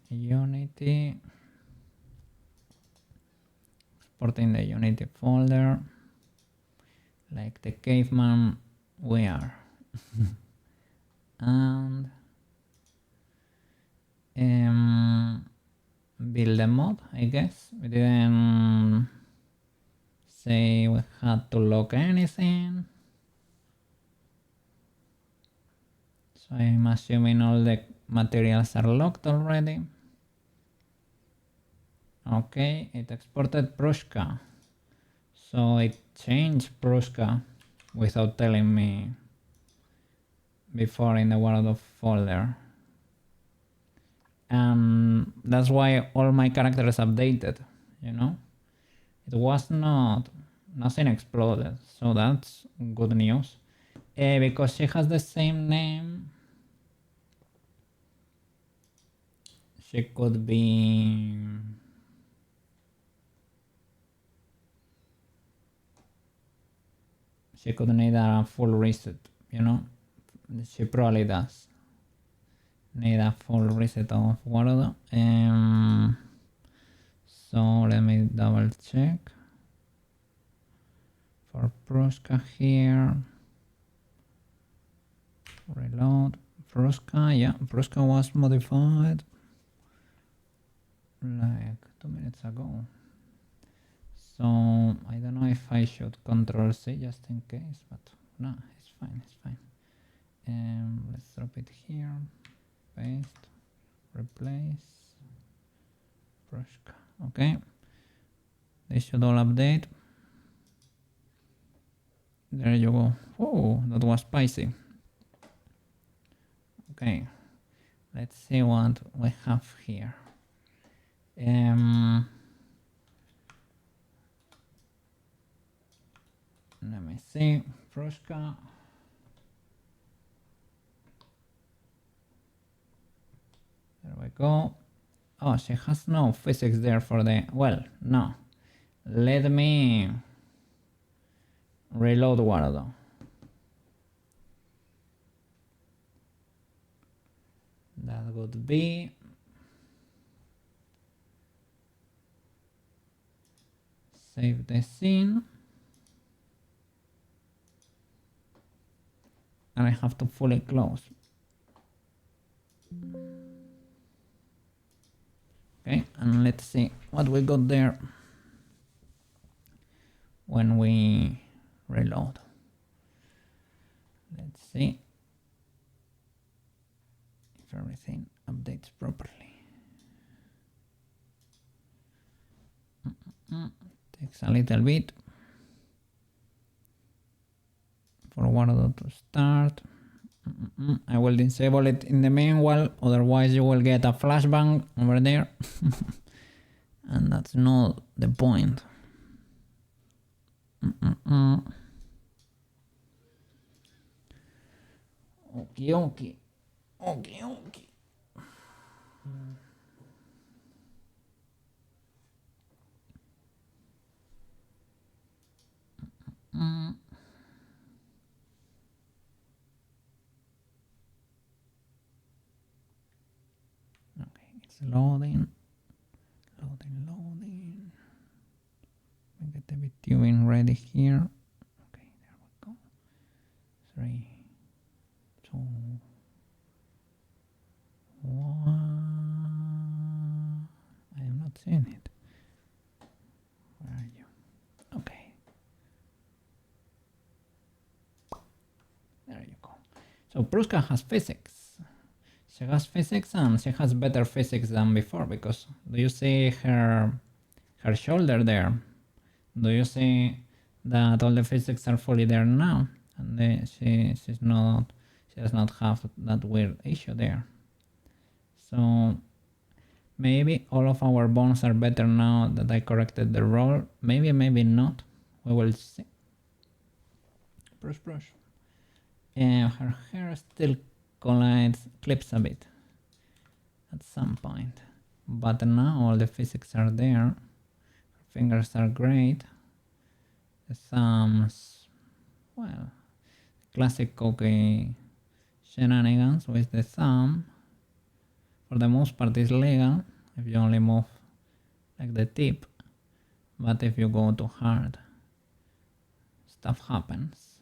Unity. Exporting the Unity folder. Like the caveman we are. And build a mod, I guess. We didn't say we had to lock anything. So I'm assuming all the materials are locked already. Okay, it exported Prushka. So it changed Prushka without telling me before in the world folder. And that's why all my characters updated, you know? It was nothing exploded, so that's good news. Because she has the same name, she could be... She could need a full reset, you know? She probably does need a full reset of world. So let me double check for Prushka here. Reload Prushka. Yeah, Prushka was modified like 2 minutes ago. So I don't know if I should Control C just in case, but no, it's fine, it's fine. Let's drop it here. Paste, replace, Prushka. Okay, they should all update. There you go. Oh, that was spicy. Okay, let's see what we have here. Let me see, Prushka. There we go. Oh, she has no physics there for the... Well, no. Let me reload Wardo. That would be... Save the scene. And I have to fully close. Okay, and let's see what we got there when we reload. Let's see if everything updates properly. Takes a little bit for Wardo to start. I will disable it in the meanwhile, otherwise you will get a flashbang over there. And that's not the point. Okie. Okay, it's loading. We get the tubing ready here. Okay, there we go. 3, 2, 1. So Prushka has physics. She has physics and she has better physics than before, because do you see her shoulder there? Do you see that all the physics are fully there now? And she does not have that weird issue there. So maybe all of our bones are better now that I corrected the roll. Maybe, maybe not. We will see. Brush. And her hair still clips a bit at some point. But now all the physics are there. Her fingers are great. The thumbs, well, classic cookie shenanigans with the thumb. For the most part is legal if you only move like the tip, but if you go too hard, stuff happens.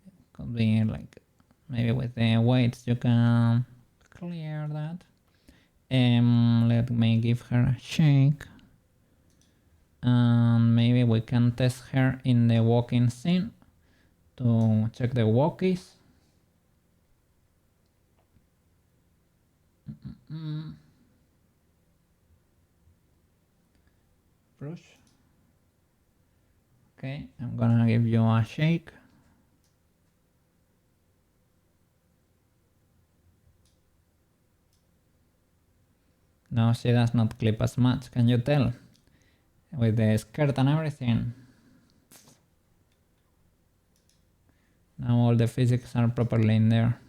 It could be like, maybe with the weights you can clear that. Let me give her a shake, and maybe we can test her in the walking scene to check the walkies. Brush. Okay, I'm gonna give you a shake. Now she does not clip as much, can you tell? With the skirt and everything. Now all the physics are properly in there.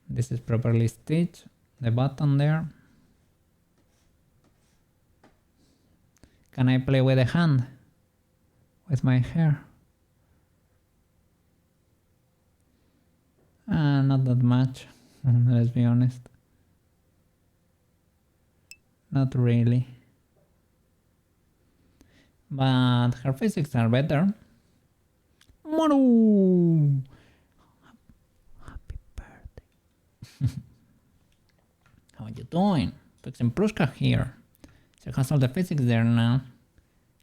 This is properly stitched, the button there. Can I play with the hand? With my hair? Not that much, let's be honest. Not really. But her physics are better. Manu! Happy birthday. How are you doing? Fixing Prushka here. She has all the physics there now.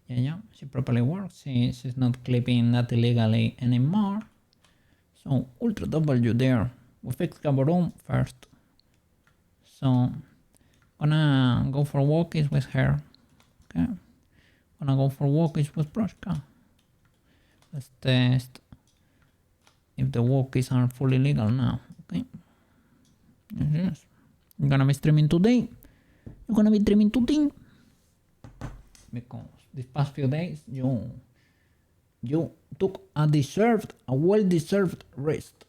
Yeah, she properly works. She's not clipping that illegally anymore. So, Ultra W there. We fixed Gaburoon first. So, gonna go for walkies with her. Okay. Gonna go for walkies with Prushka. Let's test if the walkies are fully legal now. Okay. Yes. You're gonna be streaming today. Because these past few days you took a well-deserved rest,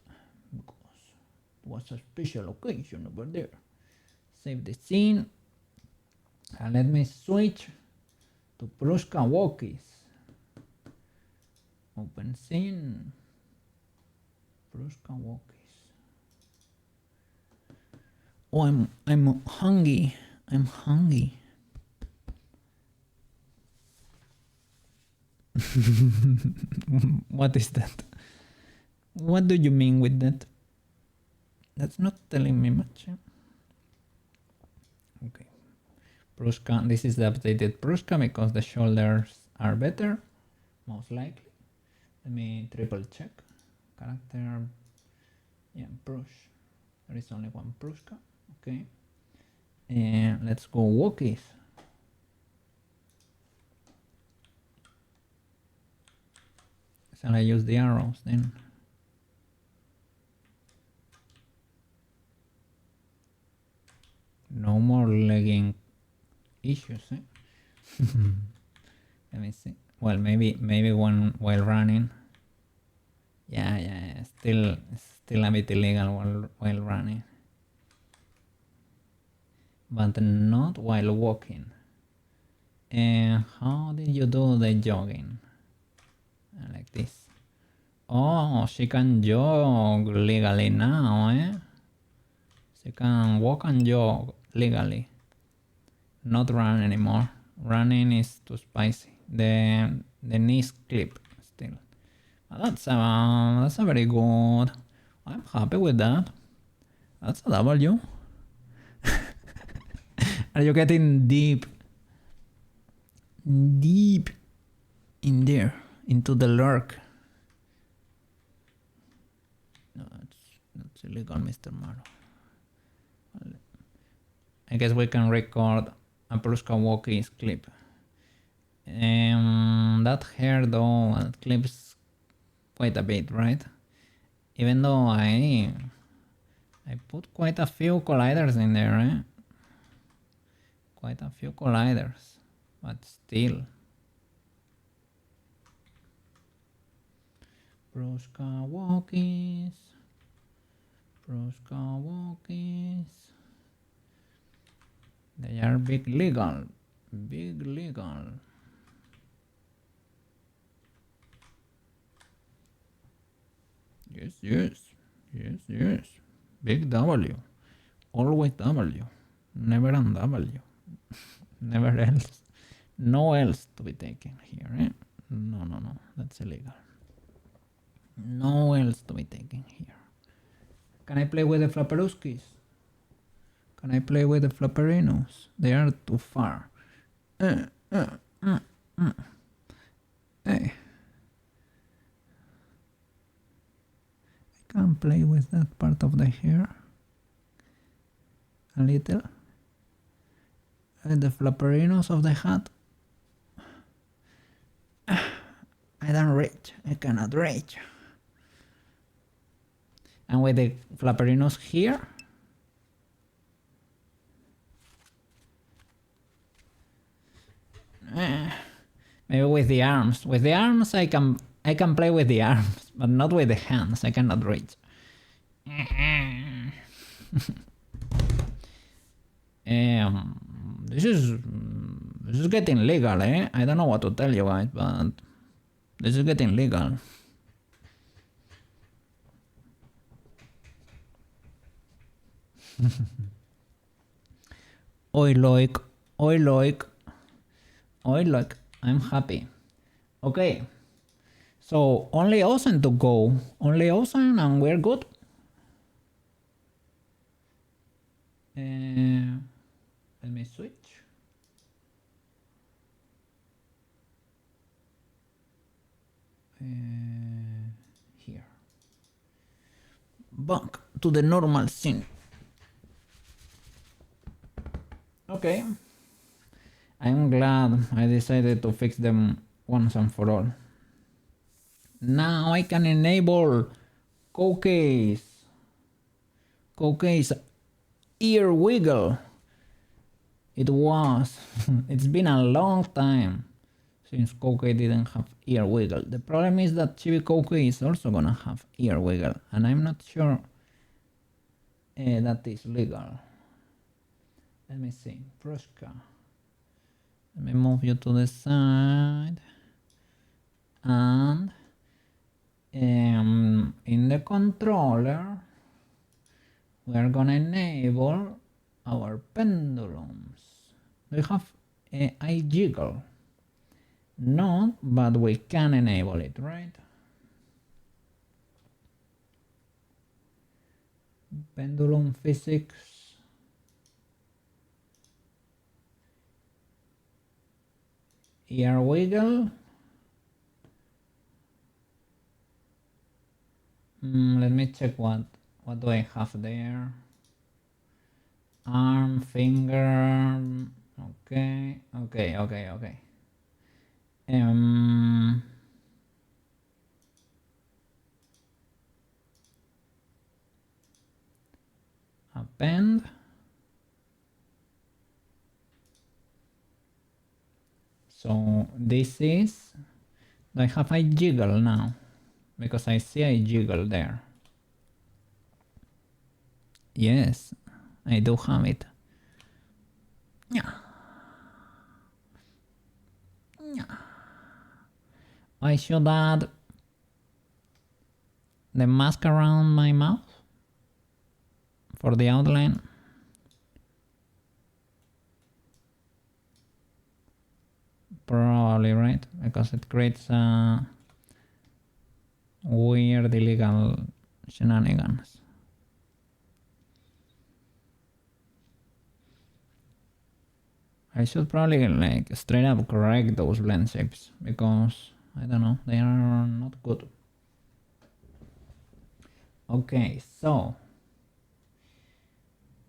because it was a special occasion over there. Save the scene, and let me switch to Prushka walkies. Open scene, Prushka walkies. Oh, I'm hungry. What is that? What do you mean with that? That's not telling me much. Okay. Prushka, this is the updated Prushka because the shoulders are better, most likely. Let me triple check. Character, yeah, Prush. There is only one Prushka. Okay. And let's go walkies. Shall I use the arrows then? No more legging issues, eh? Let me see. Well, maybe one while running. Yeah. Still a bit illegal while running, but not while walking. And how did you do the jogging? Like this. Oh, she can jog legally now, eh? She can walk and jog legally. Not run anymore. Running is too spicy. The knees clip still. That's a very good. I'm happy with that. That's a W. Are you getting deep deep in there, into the lurk. No, that's illegal, Mr. Maro. I guess we can record a Prushka walkies clip. That hair though, it clips quite a bit, right? Even though I put quite a few colliders in there, eh? Quite a few colliders, but still. Prushka walkies. Prushka walkies. They are big legal. Big legal. Yes, yes. Yes, yes. Big W. Always W. Never on W. Never else. No else to be taken here, eh? No, no, no. That's illegal. No else to be taken here. Can I play with the flapperuskis? Can I play with the flapperinos? They are too far. Hey. I can play with that part of the hair. A little. And the flapperinos of the hat. I don't reach. I cannot reach. And with the flapperinos here. Maybe with the arms. With the arms I can play with the arms, but not with the hands. I cannot reach. This is getting legal, eh? I don't know what to tell you guys, but this is getting legal. Oi loik, oi loik, oi loik. I'm happy. Okay, so only Ocean to go. Only Ocean and we're good. Let me switch. Here. Back to the normal scene. Okay. I'm glad I decided to fix them once and for all. Now I can enable Kokei's ear wiggle. It's been a long time since Kokei didn't have ear wiggle. The problem is that Chibi Kokei is also gonna have ear wiggle, and I'm not sure that is legal. Let me see, Prushka. Let me move you to the side. And in the controller, we are gonna enable our pendulums. We have a jiggle. No, but we can enable it, right? Pendulum physics. Ear wiggle. Let me check what do I have there. Arm, finger. Okay. Append. So this is, I have a jiggle now because I see a jiggle there. Yes, I do have it. Yeah. I should add the mask around my mouth for the outline. Probably, right? Because it creates weird illegal shenanigans. I should probably like straight up correct those blend shapes because I don't know, they are not good. Okay, so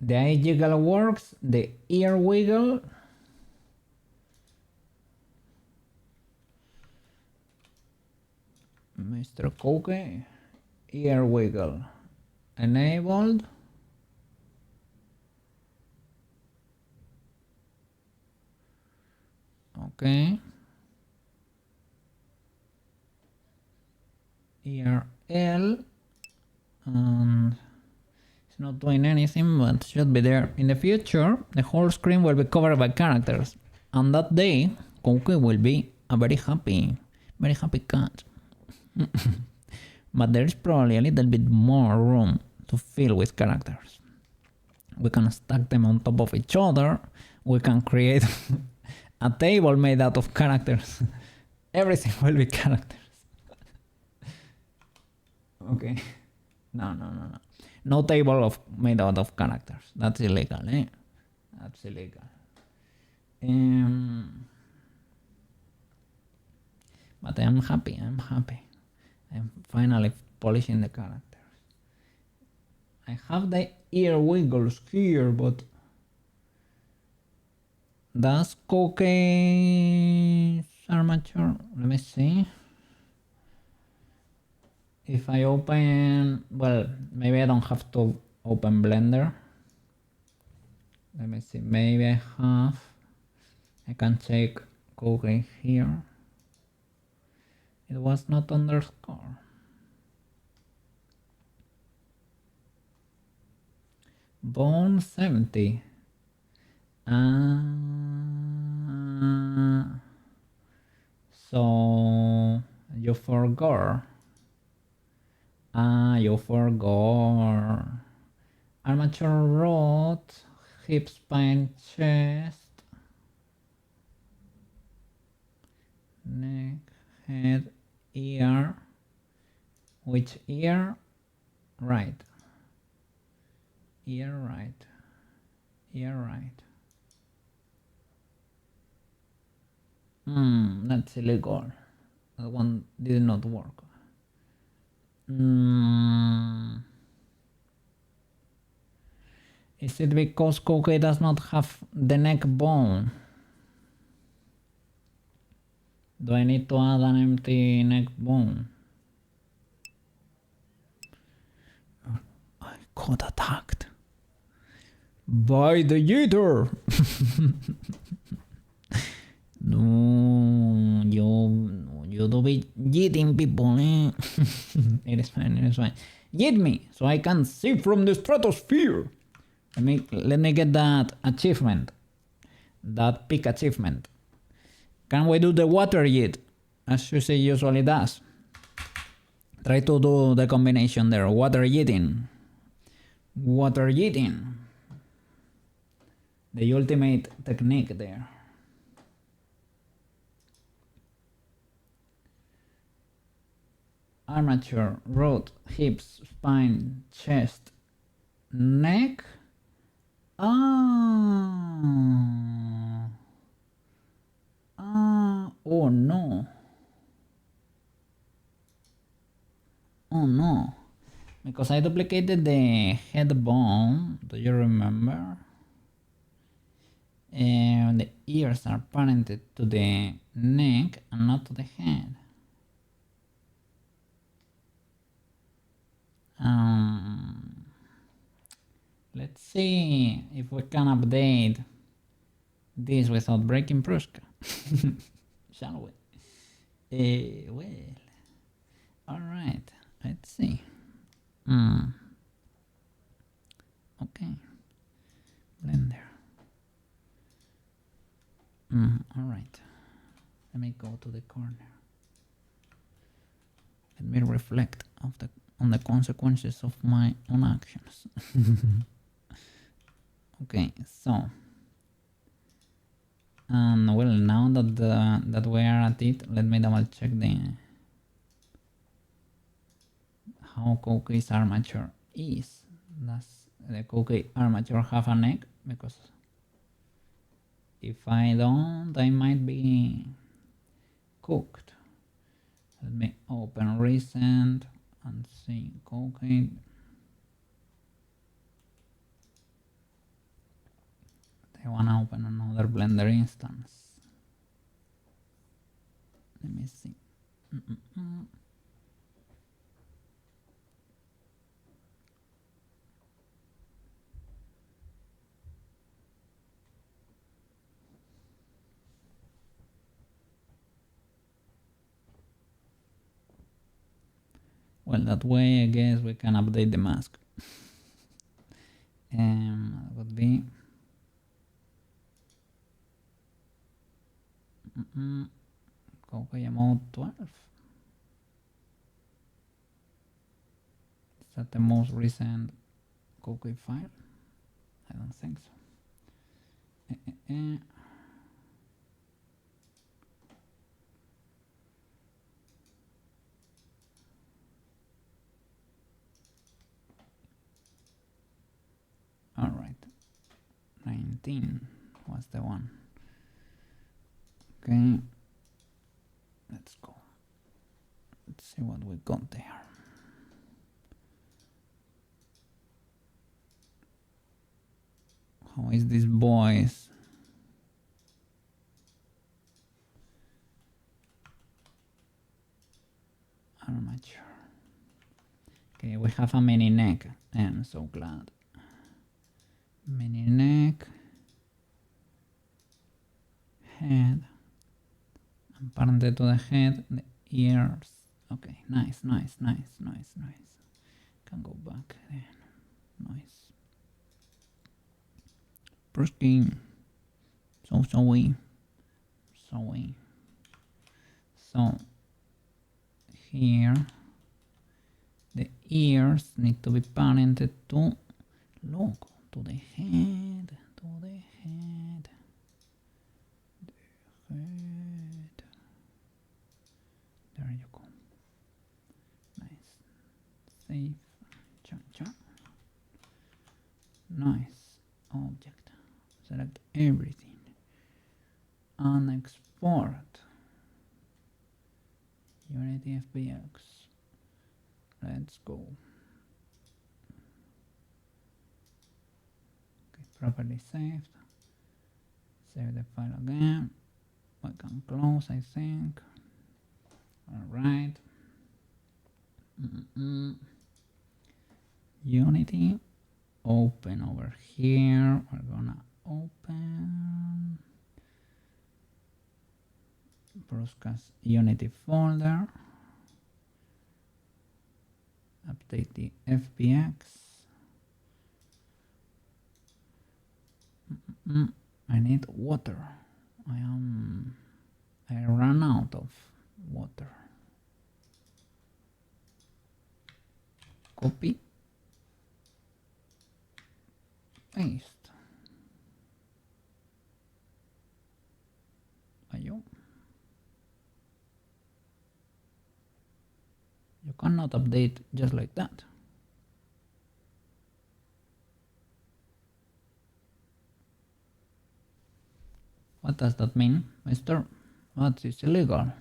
the eye jiggle works, the ear wiggle Mr. Koke, ear wiggle enabled. Okay. Ear L, and it's not doing anything, but should be there. In the future, the whole screen will be covered by characters, and that day, Koke will be a very happy cat. But there's probably a little bit more room to fill with characters. We can stack them on top of each other. We can create a table made out of characters. Everything will be characters. Okay. No. No table made out of characters. That's illegal, eh? That's illegal. But I'm happy. I'm finally polishing the characters. I have the ear wiggles here, but does Koke's armature? Let me see. If I open, well, maybe I don't have to open Blender. Let me see, maybe I can check Koke here. It was not underscore. Bone 70. So you forgot. You forgot. Armature rod, hip, spine, chest, neck, head, ear. Which ear? Right. Ear right. Ear right. That's illegal. That one did not work. Is it because Koke does not have the neck bone? Do I need to add an empty neck bone? I got attacked by the Yeeter. No, you don't be yeeting people, eh? It is fine. Yeet me, so I can see from the stratosphere. Let me get that achievement. That peak achievement. Can we do the water yeet? As Susie usually does. Try to do the combination there. Water yeeting. Water yeeting. The ultimate technique there. Armature, rod, hips, spine, chest, neck. Oh no. Oh no. Because I duplicated the head bone. Do you remember? And the ears are parented to the neck and not to the head. Let's see if we can update this without breaking Prushka. Shall we? Well, alright, let's see. Okay, Blender. Alright, let me go to the corner. Let me reflect on the consequences of my own actions. Okay, so well, now that we are at it, let me double check how Koke's armature is. Does the Koke armature have a neck? Because If I don't, I might be cooked. Let me open recent and see cooking. I wanna open another Blender instance. Let me see. Well, that way I guess we can update the mask. That would be Kokoyamo 12. Is that the most recent Kokoy file? I don't think so. Alright, 19 was the one. Okay, let's go. Let's see what we got there. How is this voice? I'm not sure. Okay, we have a mini neck. I'm so glad. Mini neck, head, and parented to the head, the ears. Okay, nice. Can go back then. Nice. Prushka. So here the ears need to be parented to look to the head. There you go. Nice. Save. Cha. Nice. Object. Select everything. And export. Unity FBX. Let's go. Okay, properly saved. Save the file again. We can close, I think. Alright. Unity. Open over here. We're gonna open Prushka's Unity folder. Update the FBX. I need water. I ran out of water. Copy. Paste. Ayo. You cannot update just like that. What does that mean, mister? What is illegal?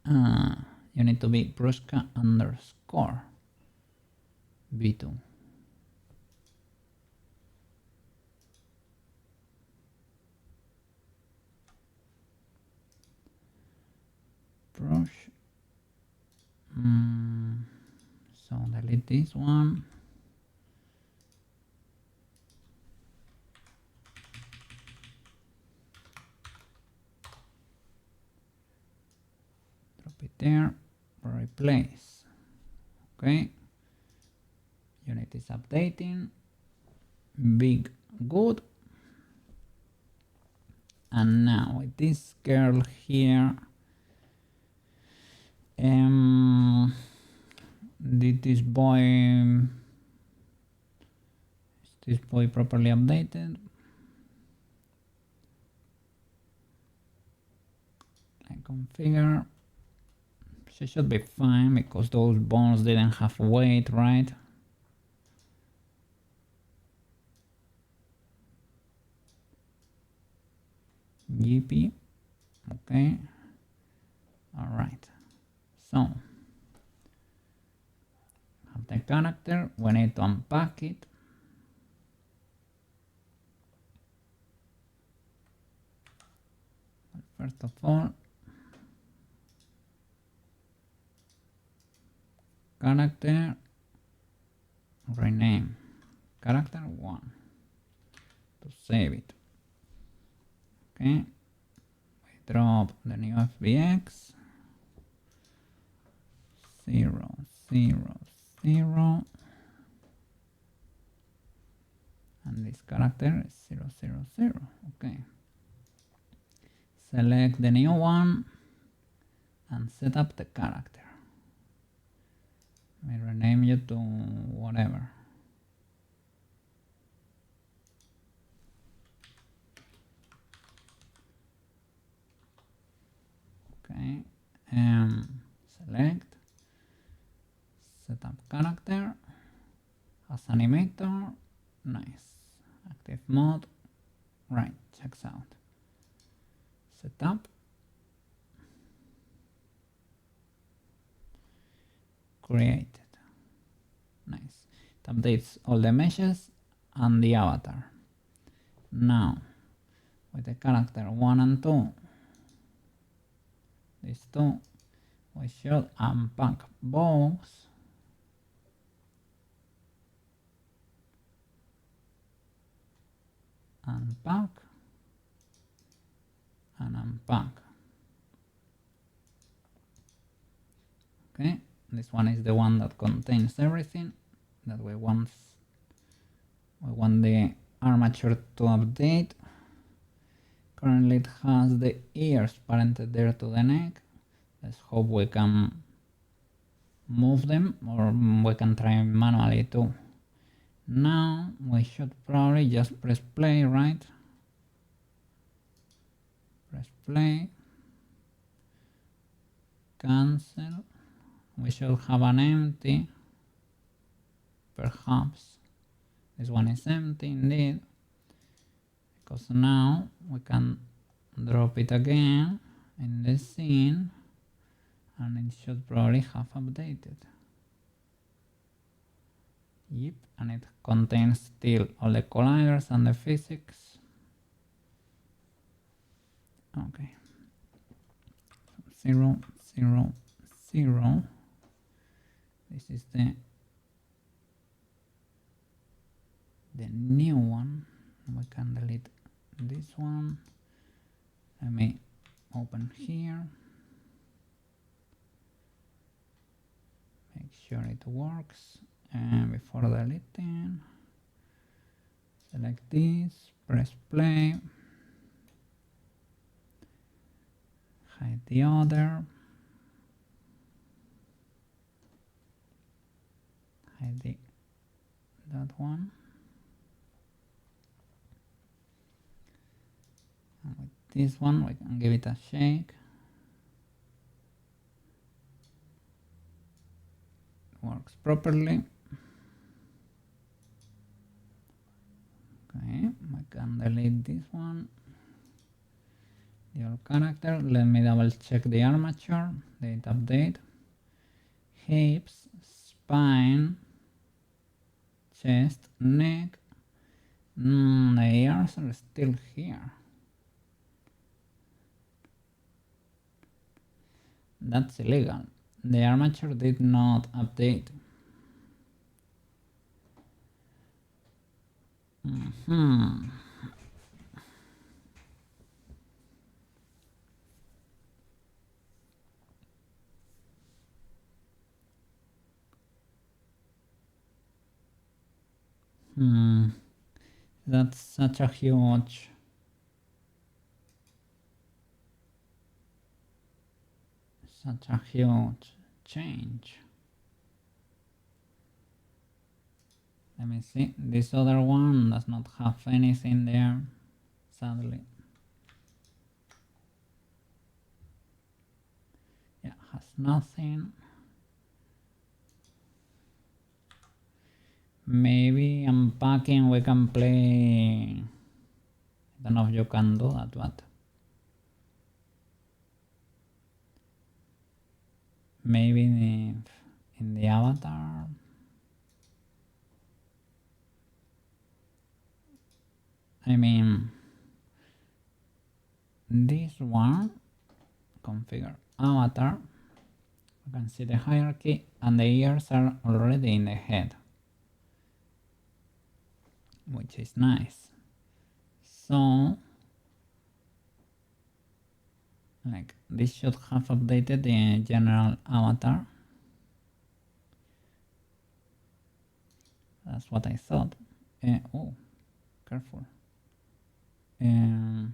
You need to be Prushka underscore v2. So delete this one. Drop it there. Replace. Okay. Unit is updating. Big good. And now with this girl here. Did this boy is this boy properly updated? I configure. She should be fine because those bones didn't have weight, right? GP. Okay. All right. So have the character. We need to unpack it. First of all, character, rename character 1 to save it. Okay, we drop the new FBX 0 0 0 and this character is 0 0 0. Okay, select the new one and set up the character. Let me rename you to whatever. Okay, select, set up character, as animator, nice, active mode, right, checks out. Set up, created, nice. It updates all the meshes and the avatar. Now, with the character 1 and 2, these two, we should unpack both unpack and unpack. Okay, this one is the one that contains everything that we want the armature to update. Currently it has the ears parented there to the neck. Let's hope we can move them, or we can try manually too. Now we should probably just press play, right? Press play, cancel. We should have an empty, perhaps. This one is empty indeed, because now we can drop it again in the scene and it should probably have updated. Yep, and it contains still all the colliders and the physics. Okay, 0 0 0. This is the new one. We can delete this one. Let me open here. Make sure it works. And before deleting, select this, press play, hide the other, hide that one. And with this one we can give it a shake. Works properly. Okay, I can delete this one. The old character. Let me double check the armature. Date update. Hips, spine, chest, neck. The ears are still here. That's illegal. The armature did not update. That's such a huge change. Let me see. This other one does not have anything there, sadly. Yeah, has nothing. Maybe unpacking we can play. I don't know if you can do that, but maybe in the avatar. I mean, this one, configure avatar, you can see the hierarchy and the ears are already in the head, which is nice. So, like, this should have updated the general avatar. That's what I thought. Oh, careful. I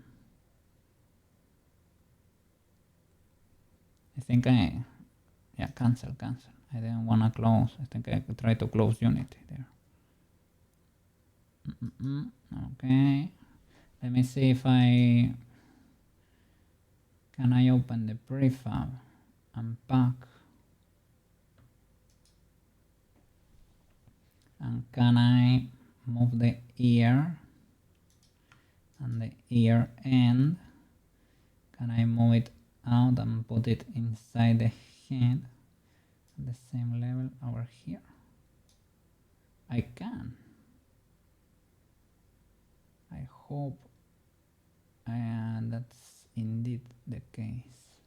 think yeah, cancel. I didn't wanna close. I think I could try to close Unity there. Okay. Let me see if can I open the prefab, unpack, and can I move the ear and the ear end? Can I move it out and put it inside the head at the same level over here? I can. I hope that's indeed the case.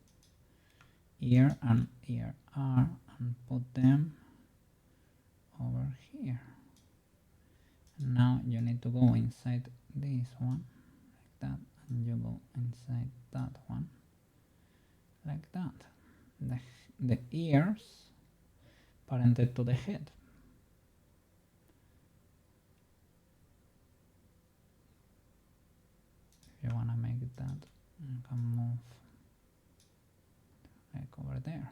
Ear and ear are, and put them over here. And now you need to go inside this one like that, and you go inside that one like that. The ears parented to the head. If you want to make that, you can move like over there.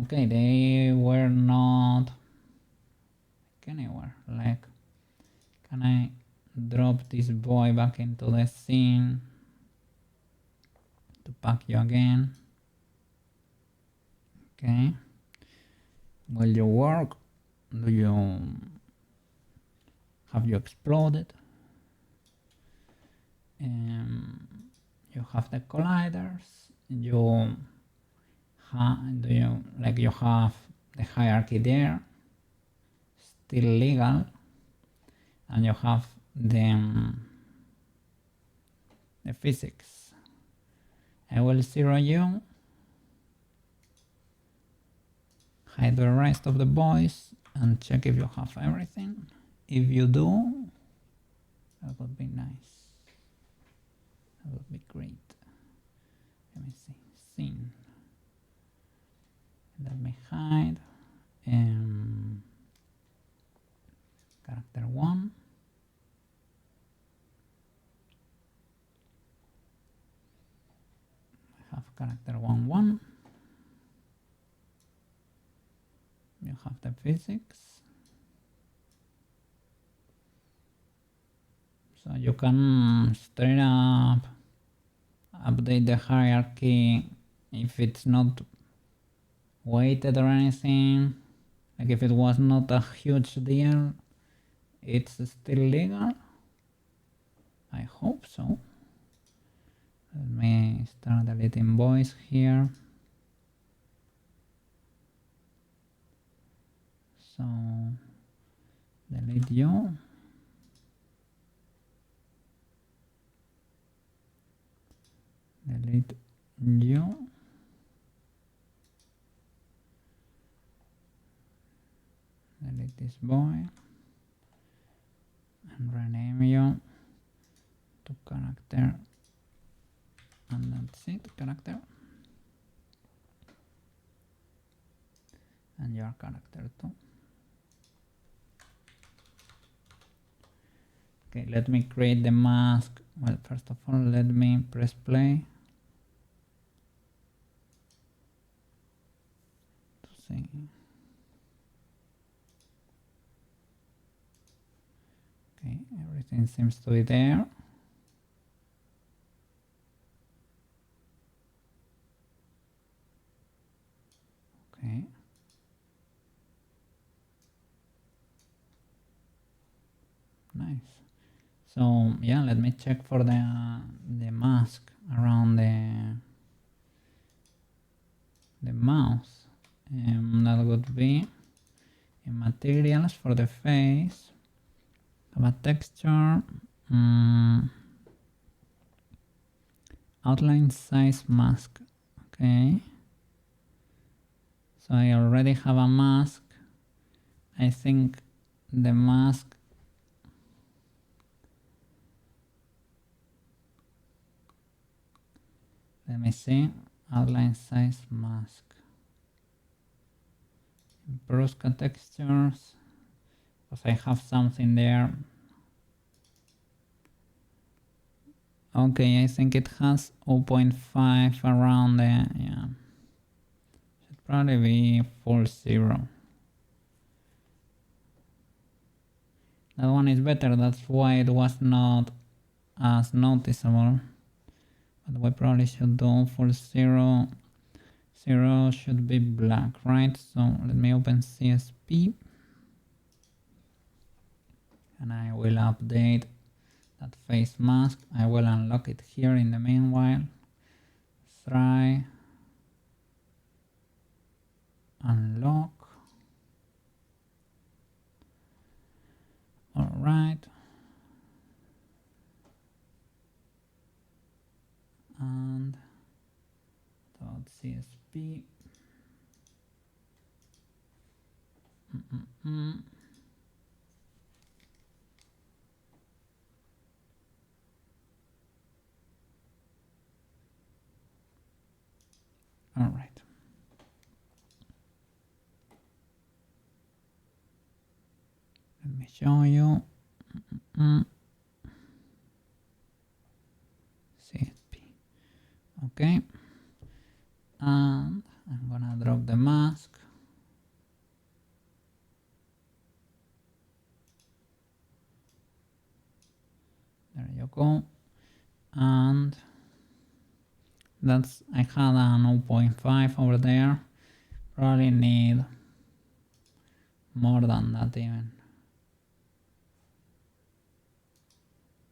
Okay, they were not like anywhere. Like, can I drop this boy back into the scene to pack you again? Okay. Will you work? Have you exploded? You have the colliders. You have the hierarchy there, still legal, and you have the physics. I will zero you, hide the rest of the boys, and check if you have everything. If you do, that would be nice. That would be great. Let me see. Scene. Let me hide. Character 1. I have character 1. You have the physics. So you can straight up update the hierarchy if it's not weighted or anything. Like if it was not a huge deal, it's still legal. I hope so. Let me start deleting boys here. So delete you. Delete you. Delete this boy and rename you to character, and that's it, character, and your character too. Okay, let me create the mask. Well, first of all, let me press play to see. Okay, everything seems to be there. Okay. Nice. So yeah, let me check for the mask around the mouse. That would be in materials for the face. Have a texture. Outline size mask. Okay. So I already have a mask. I think the mask let me see, outline size mask. Prushka textures, because I have something there. Okay, I think it has 0.5 around there, yeah. Should probably be full 0. That one is better, that's why it was not as noticeable. But we probably should do full 0. 0 should be black, right? So let me open CSP. And I will update that face mask. I will unlock it here in the meanwhile. Try unlock. All right. And .csp. All right. Let me show you. CSP. Okay. And I'm gonna drop the mask. There you go. And that's, I had a 0.5 over there. Probably need more than that even.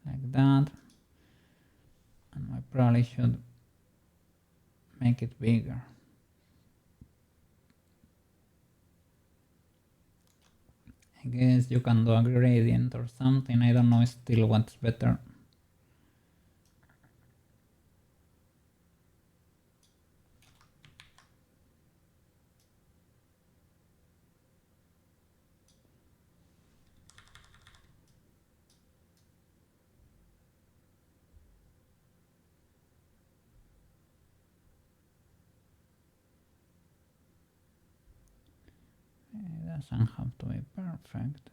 Like that. And I probably should make it bigger. I guess you can do a gradient or something. I don't know still what's better. It doesn't have to be perfect.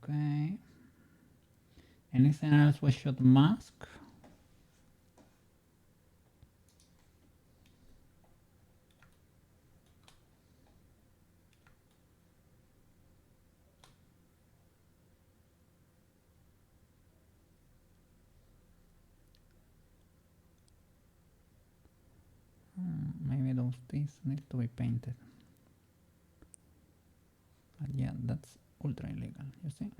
Okay. Anything else we should mask? Maybe those teeth need to be painted. But yeah, that's ultra illegal, you see.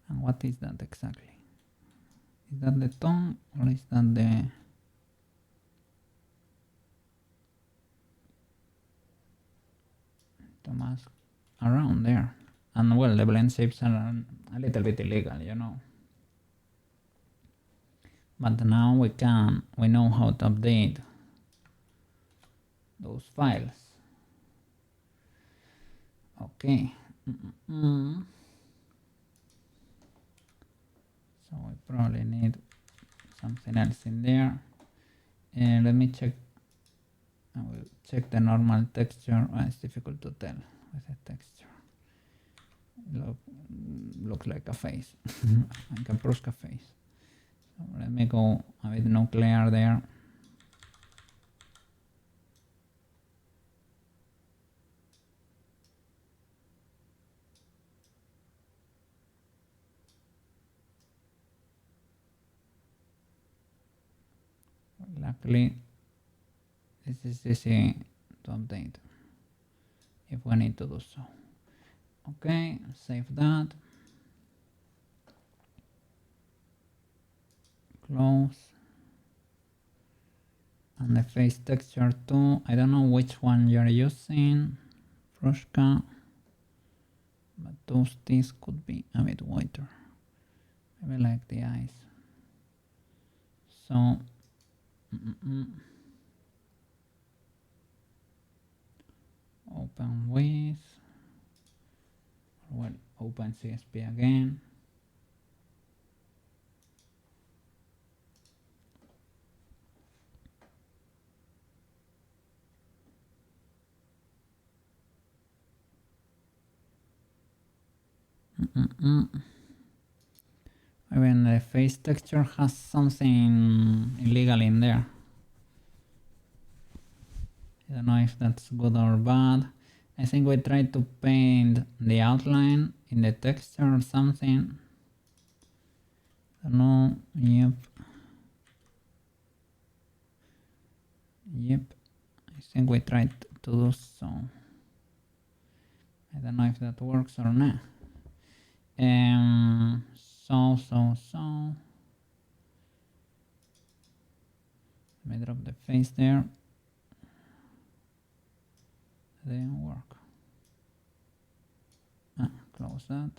And what is that exactly? Is that the tongue or is that the mask around there? And well, the blend shapes are a little bit illegal, you know. But now we know how to update those files. Okay. So we probably need something else in there. And let me check. I will check the normal texture. It's difficult to tell with the texture. Looks like a face, like a Prushka face. So let me go a bit nuclear there. Luckily, this is easy to update if we need to do so. Okay, save that. Close. And the face texture too. I don't know which one you're using, Prushka, but these could be a bit whiter. Maybe like the eyes. So, open with, well, open CSP again. Even the face texture has something illegal in there. I don't know if that's good or bad. I think we tried to paint the outline in the texture or something. I don't know. Yep. I think we tried to do so. I don't know if that works or not. So. Let me drop the face there. That didn't work. Close that.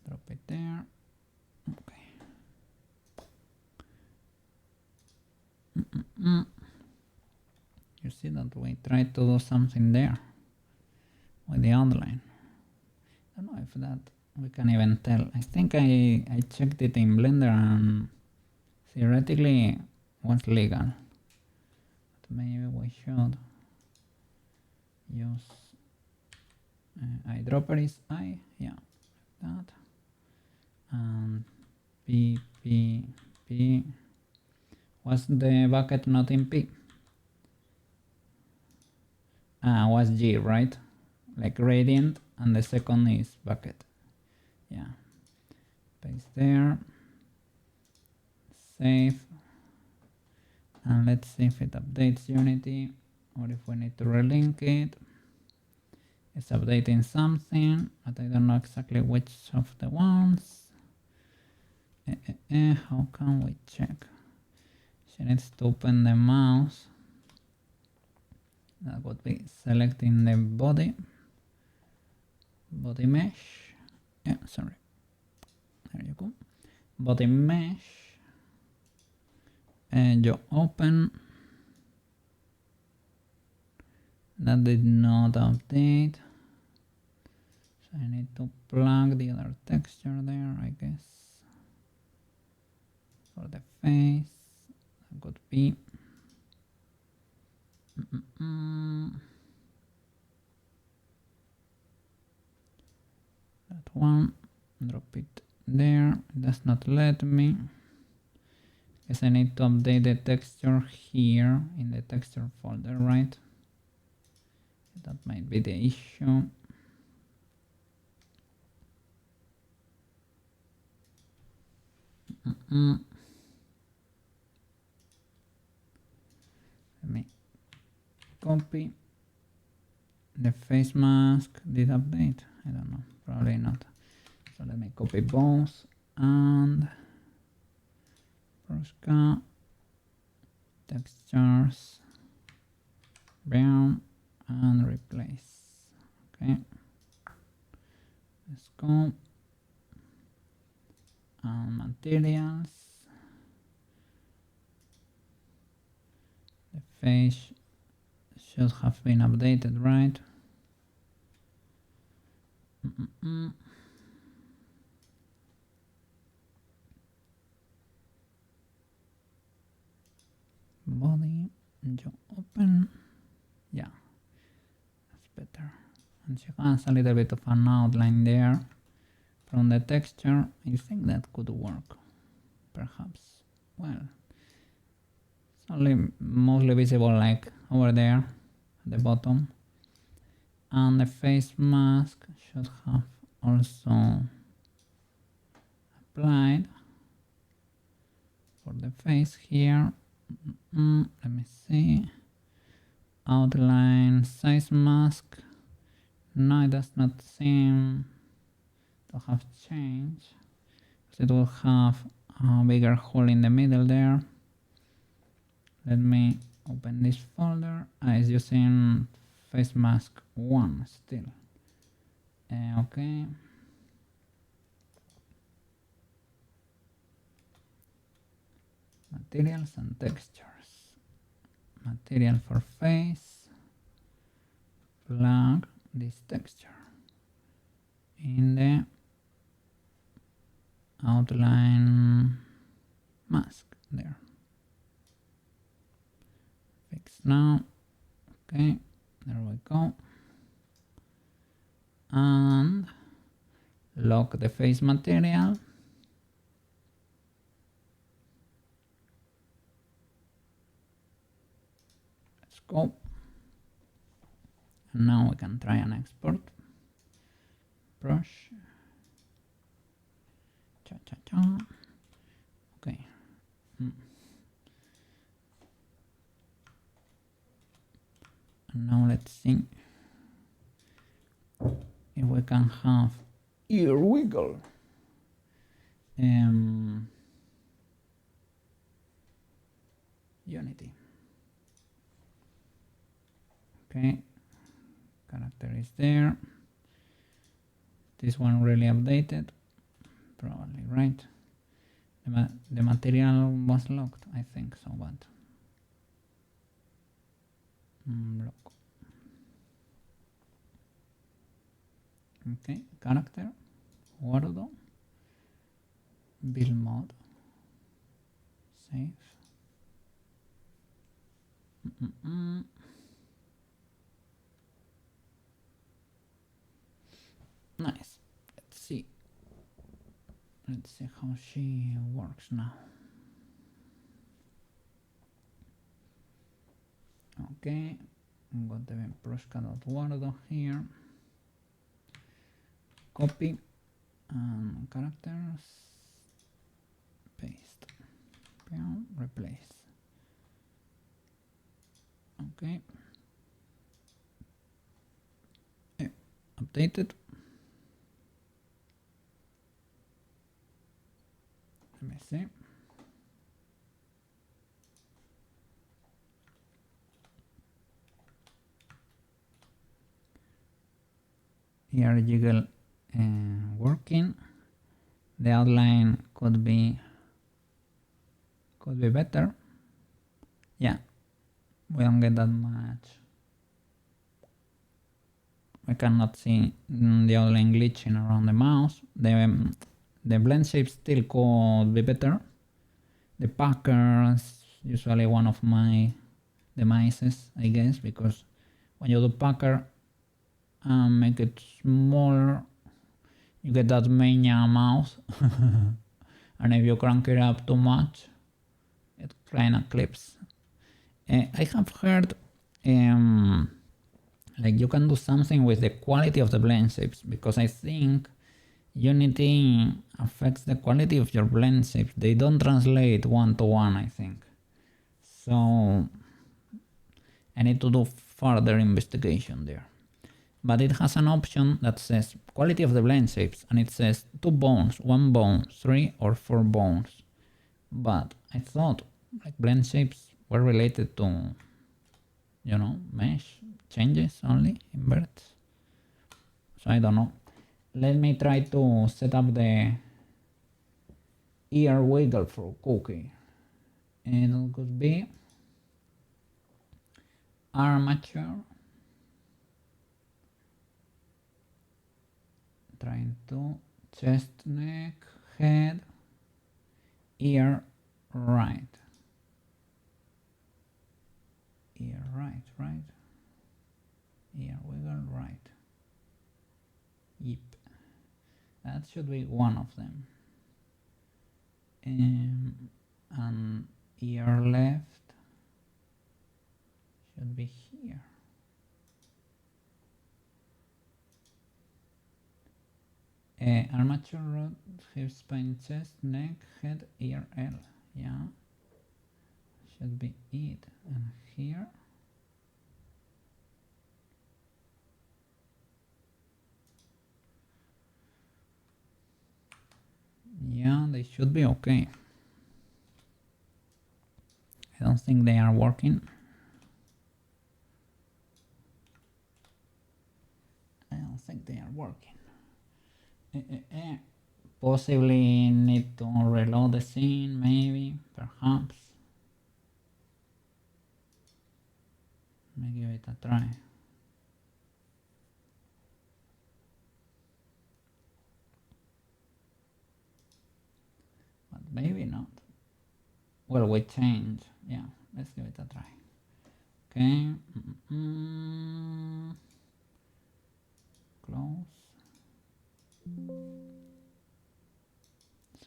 Drop it there. Okay. You see that we tried to do something there with the outline. I don't know if that we can even tell. I think I checked it in Blender and theoretically was legal. But maybe we should use eyedropper is eye, yeah, like that. And P. Was the bucket not in P? Was G, right? Like gradient, and the second is bucket. Yeah. Paste there. Save. And let's see if it updates Unity or if we need to relink it. It's updating something, but I don't know exactly which of the ones. How can we check? She needs to open the mouse. That would be selecting the body mesh. Yeah, sorry. There you go. Body mesh. And you open. That did not update. So I need to plug the other texture there, I guess. For the face, that could be. That one, drop it there. It does not let me. Guess I need to update the texture here in the texture folder, right? That might be the issue. Let me copy. The face mask did update. I don't know, probably not. So let me copy both and Prushka, textures, brown, and replace. Okay, let's go. And materials. The face should have been updated, right? Body, you open. Yeah, that's better. And she has a little bit of an outline there from the texture. I think that could work, perhaps. Well, it's only mostly visible like over there at the bottom. And the face mask should have also applied for the face here. Let me see. Outline size mask. No, it does not seem to have changed. It will have a bigger hole in the middle there. Let me open this folder. It's using face mask 1 still. Okay. Materials and textures. Material for face. Plug this texture in the outline mask there. Fix now. Okay, there we go. And lock the face material. Let's go. And now we can try and export. Brush. Cha cha cha. Okay. And now let's see if we can have ear wiggle. Unity. Okay, character is there. This one really updated, probably, right? The material was locked, I think so, but block. Okay, character, Wordo, build mode, save. Nice. Let's see how she works now. Okay, I'm going to Prushka.wordo here. Copy and characters, paste, replace. Okay, updated. Let me see. Here jiggle working. The outline could be better. Yeah, we don't get that much. I cannot see the outline glitching around the mouse. The blend shape still could be better. The packer is usually one of my demises, I guess, because when you do packer and make it smaller, you get that mania mouse. And if you crank it up too much, it kind of clips. I have heard like you can do something with the quality of the blend shapes, because I think Unity affects the quality of your blend shapes. They don't translate one to one, I think. So I need to do further investigation there. But it has an option that says quality of the blend shapes, and it says 2 bones, 1 bone, 3 or 4 bones. But I thought like blend shapes were related to, you know, mesh changes only, inverts. So I don't know. Let me try to set up the ear wiggle for cookie. And it could be armature. Trying to chest, neck, head, ear right. Ear right, right. Ear wiggle right. Yep. That should be one of them. And ear left should be here. Armature rod, hip, spine, chest, neck, head, ear, L. Yeah. should be it. And here, yeah, they should be okay. I don't think they are working. I don't think they are working. Possibly need to reload the scene, maybe, perhaps. Let me give it a try. But maybe not. Well, we change. Yeah, let's give it a try. Okay. Close.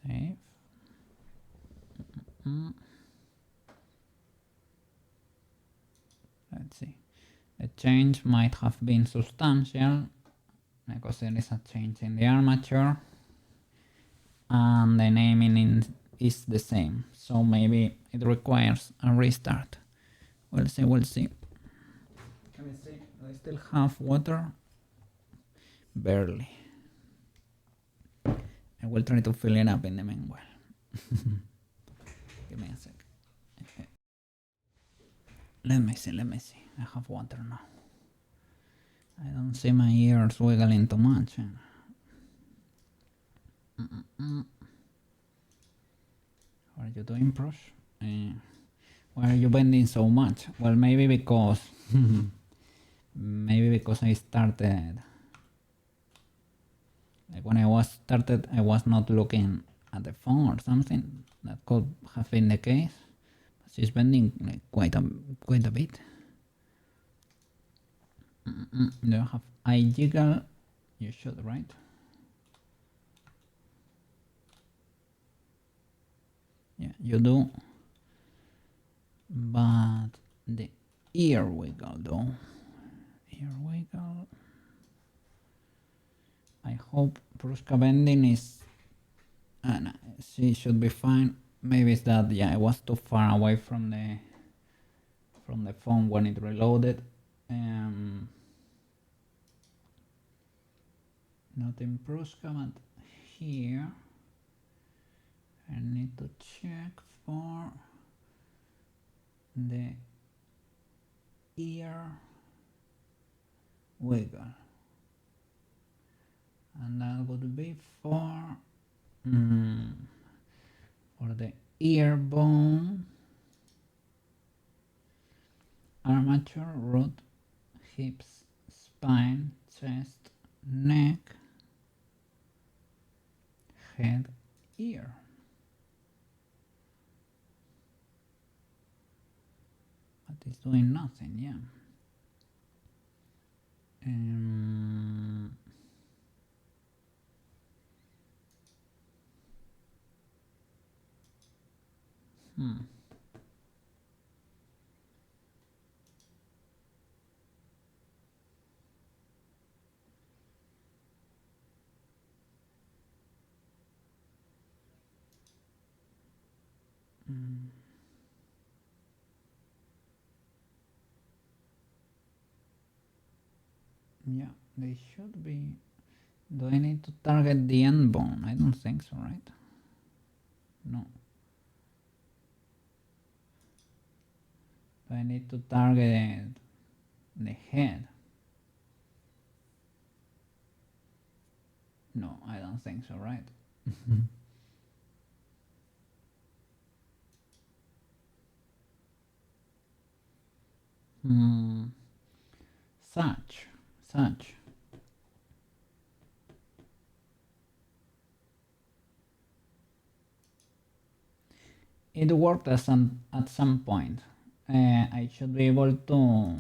Save. Let's see. The change might have been substantial because there is a change in the armature and the naming is the same, so maybe it requires a restart. We'll see. Let me see. I still have water. Barely. I will try to fill it up in the meanwhile. Give me a sec. Let me see. I have water now. I don't see my ears wiggling too much. How are you doing, Prush? Why are you bending so much? Well, maybe because I started. Like when I started, I was not looking at the phone or something. That could have been the case. But she's bending like quite a bit. Do you have eye jiggle? You should, right? Yeah, you do. But the ear wiggle though. Ear wiggle. I hope Prushka bending is... no, she should be fine. Maybe it's that, yeah, I was too far away from the phone when it reloaded. Not in Prushka, but here I need to check for the ear wiggle, and that would be for the ear bone, armature, root, hips, spine, chest, neck, head, ear. But it's doing nothing, yeah. Yeah, they should be. Do I need to target the end bone? I don't think so, right? No. Do I need to target the head? No, I don't think so, right? Such. It worked at some point. I should be able to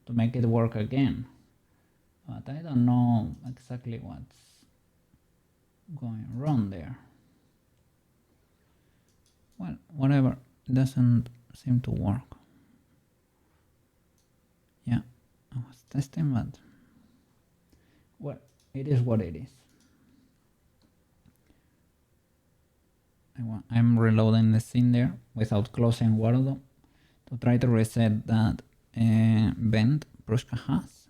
make it work again, but I don't know exactly what's going wrong there. Well, whatever, it doesn't seem to work. Yeah, I was testing, but well, it is what it is. I'm reloading the scene there without closing Wardo. to try to reset that vent Prushka has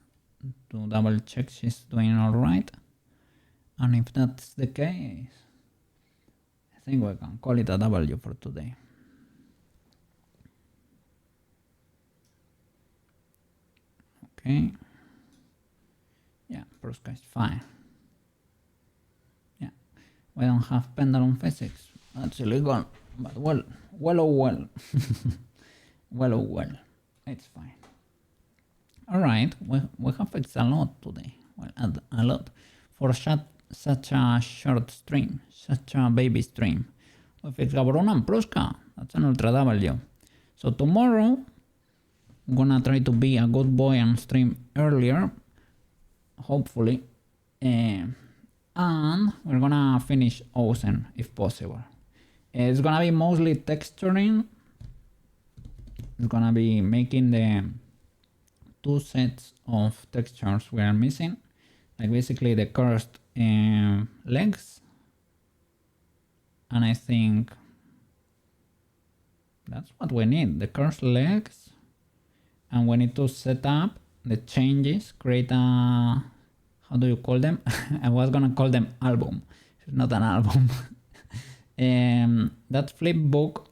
to double check she's doing alright. And if that's the case, I think we can call it a W for today. Okay. Yeah, Prushka is fine. Yeah, we don't have pendulum physics. That's illegal. But well, oh well. Well, oh well. It's fine. Alright, we have fixed a lot today. Well, a lot. For such a short stream, such a baby stream. We fixed Gaburoon and Prushka. That's an Ultra W. So tomorrow, I'm gonna try to be a good boy and stream earlier. Hopefully. And we're gonna finish Ocean if possible. It's gonna be mostly texturing. It's gonna be making the 2 sets of textures we are missing. Like basically the cursed legs. And I think that's what we need. The cursed legs. And we need to set up the changes, create a, how do you call them? I was gonna call them album. It's not an album. That's flipbook,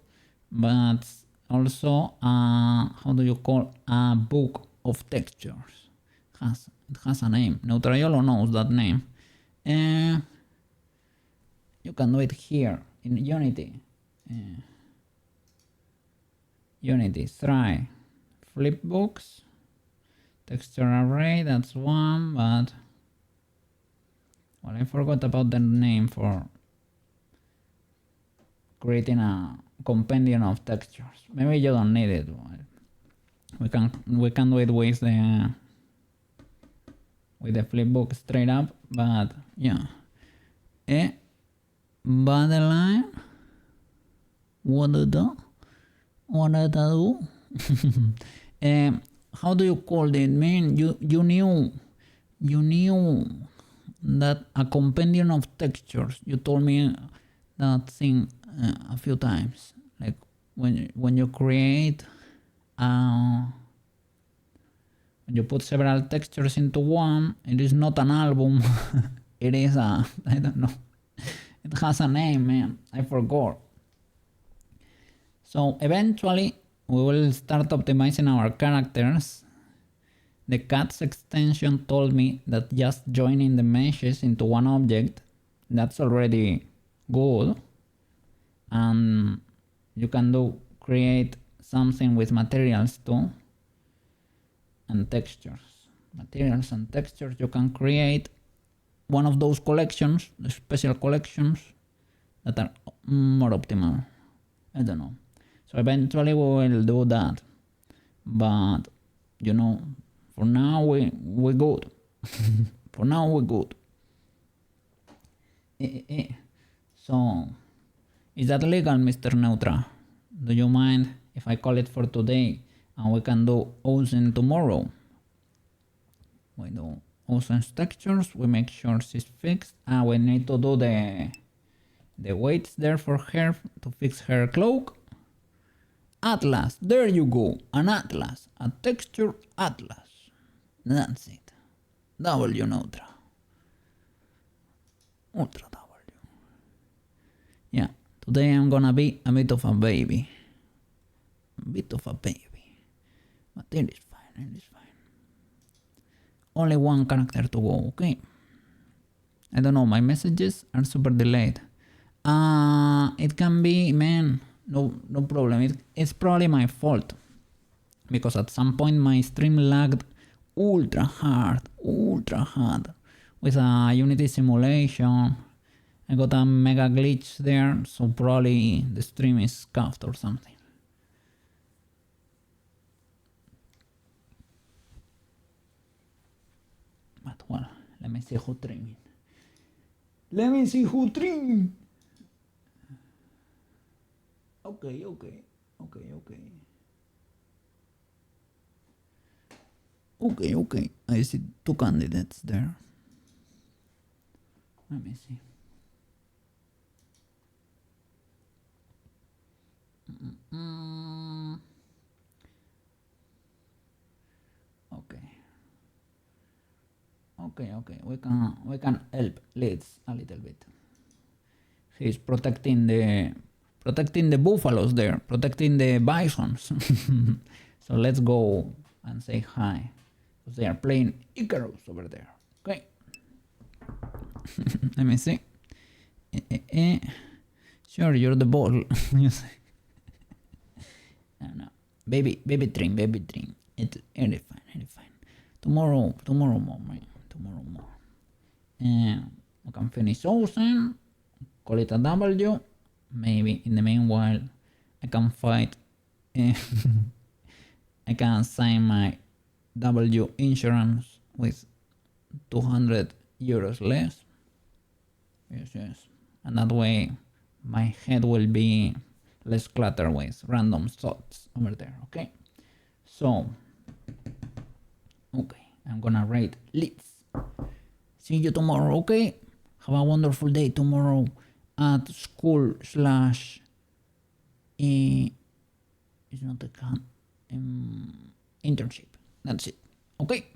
but also how do you call a book of textures? It has a name. Neutraiolo knows that name. You can do it here in Unity. Unity, try flipbooks, texture array, that's one, but well, I forgot about the name for creating a compendium of textures. Maybe you don't need it. We can do it with the flipbook straight up, but yeah. Borderline. What did I do? How do you call it, man? You knew that a compendium of textures. You told me that thing a few times. Like when you create, when you put several textures into one, it is not an album. It is a, I don't know. It has a name, man. I forgot. So eventually we will start optimizing our characters. The cat's extension told me that just joining the meshes into one object, that's already good. And you can create something with materials too. And textures. Materials and textures, you can create one of those collections, the special collections that are more optimal. I don't know. So eventually we will do that. But you know, for now we good. For now we good. So is that legal, Mr. Neutra? Do you mind if I call it for today and we can do Ocean tomorrow? We do Ocean's textures, we make sure she's fixed. We need to do the weights there for her to fix her cloak. Atlas, there you go, an atlas, a texture atlas. That's it. W Neutra. Ultra W. Yeah, today I'm gonna be a bit of a baby. A bit of a baby. But it is fine, it is fine. Only one character to go, okay? I don't know, my messages are super delayed. It can be, man, no problem. It's probably my fault. Because at some point my stream lagged ultra hard. With a Unity simulation. I got a mega glitch there, so probably the stream is scuffed or something. But well, let me see who trimming. Let me see who trimming. Okay. Okay. I see 2 candidates there. Let me see. Okay, we can help Leeds a little bit. He's protecting the buffaloes there, protecting the bisons. So let's go and say hi, because they are playing Icarus over there. Okay. Let me see. Sure, you're the ball. You say. No. Baby dream. It's fine. Tomorrow more, man. Tomorrow more. We can finish Ocean, call it a W. Maybe in the meanwhile, I can fight. I can sign my W insurance with 200 euros less. Yes. And that way, my head will be less cluttered with random thoughts over there. Okay. So, okay, I'm gonna rate Leeds. See you tomorrow, okay? Have a wonderful day tomorrow at school slash it's not a internship. That's it. Okay.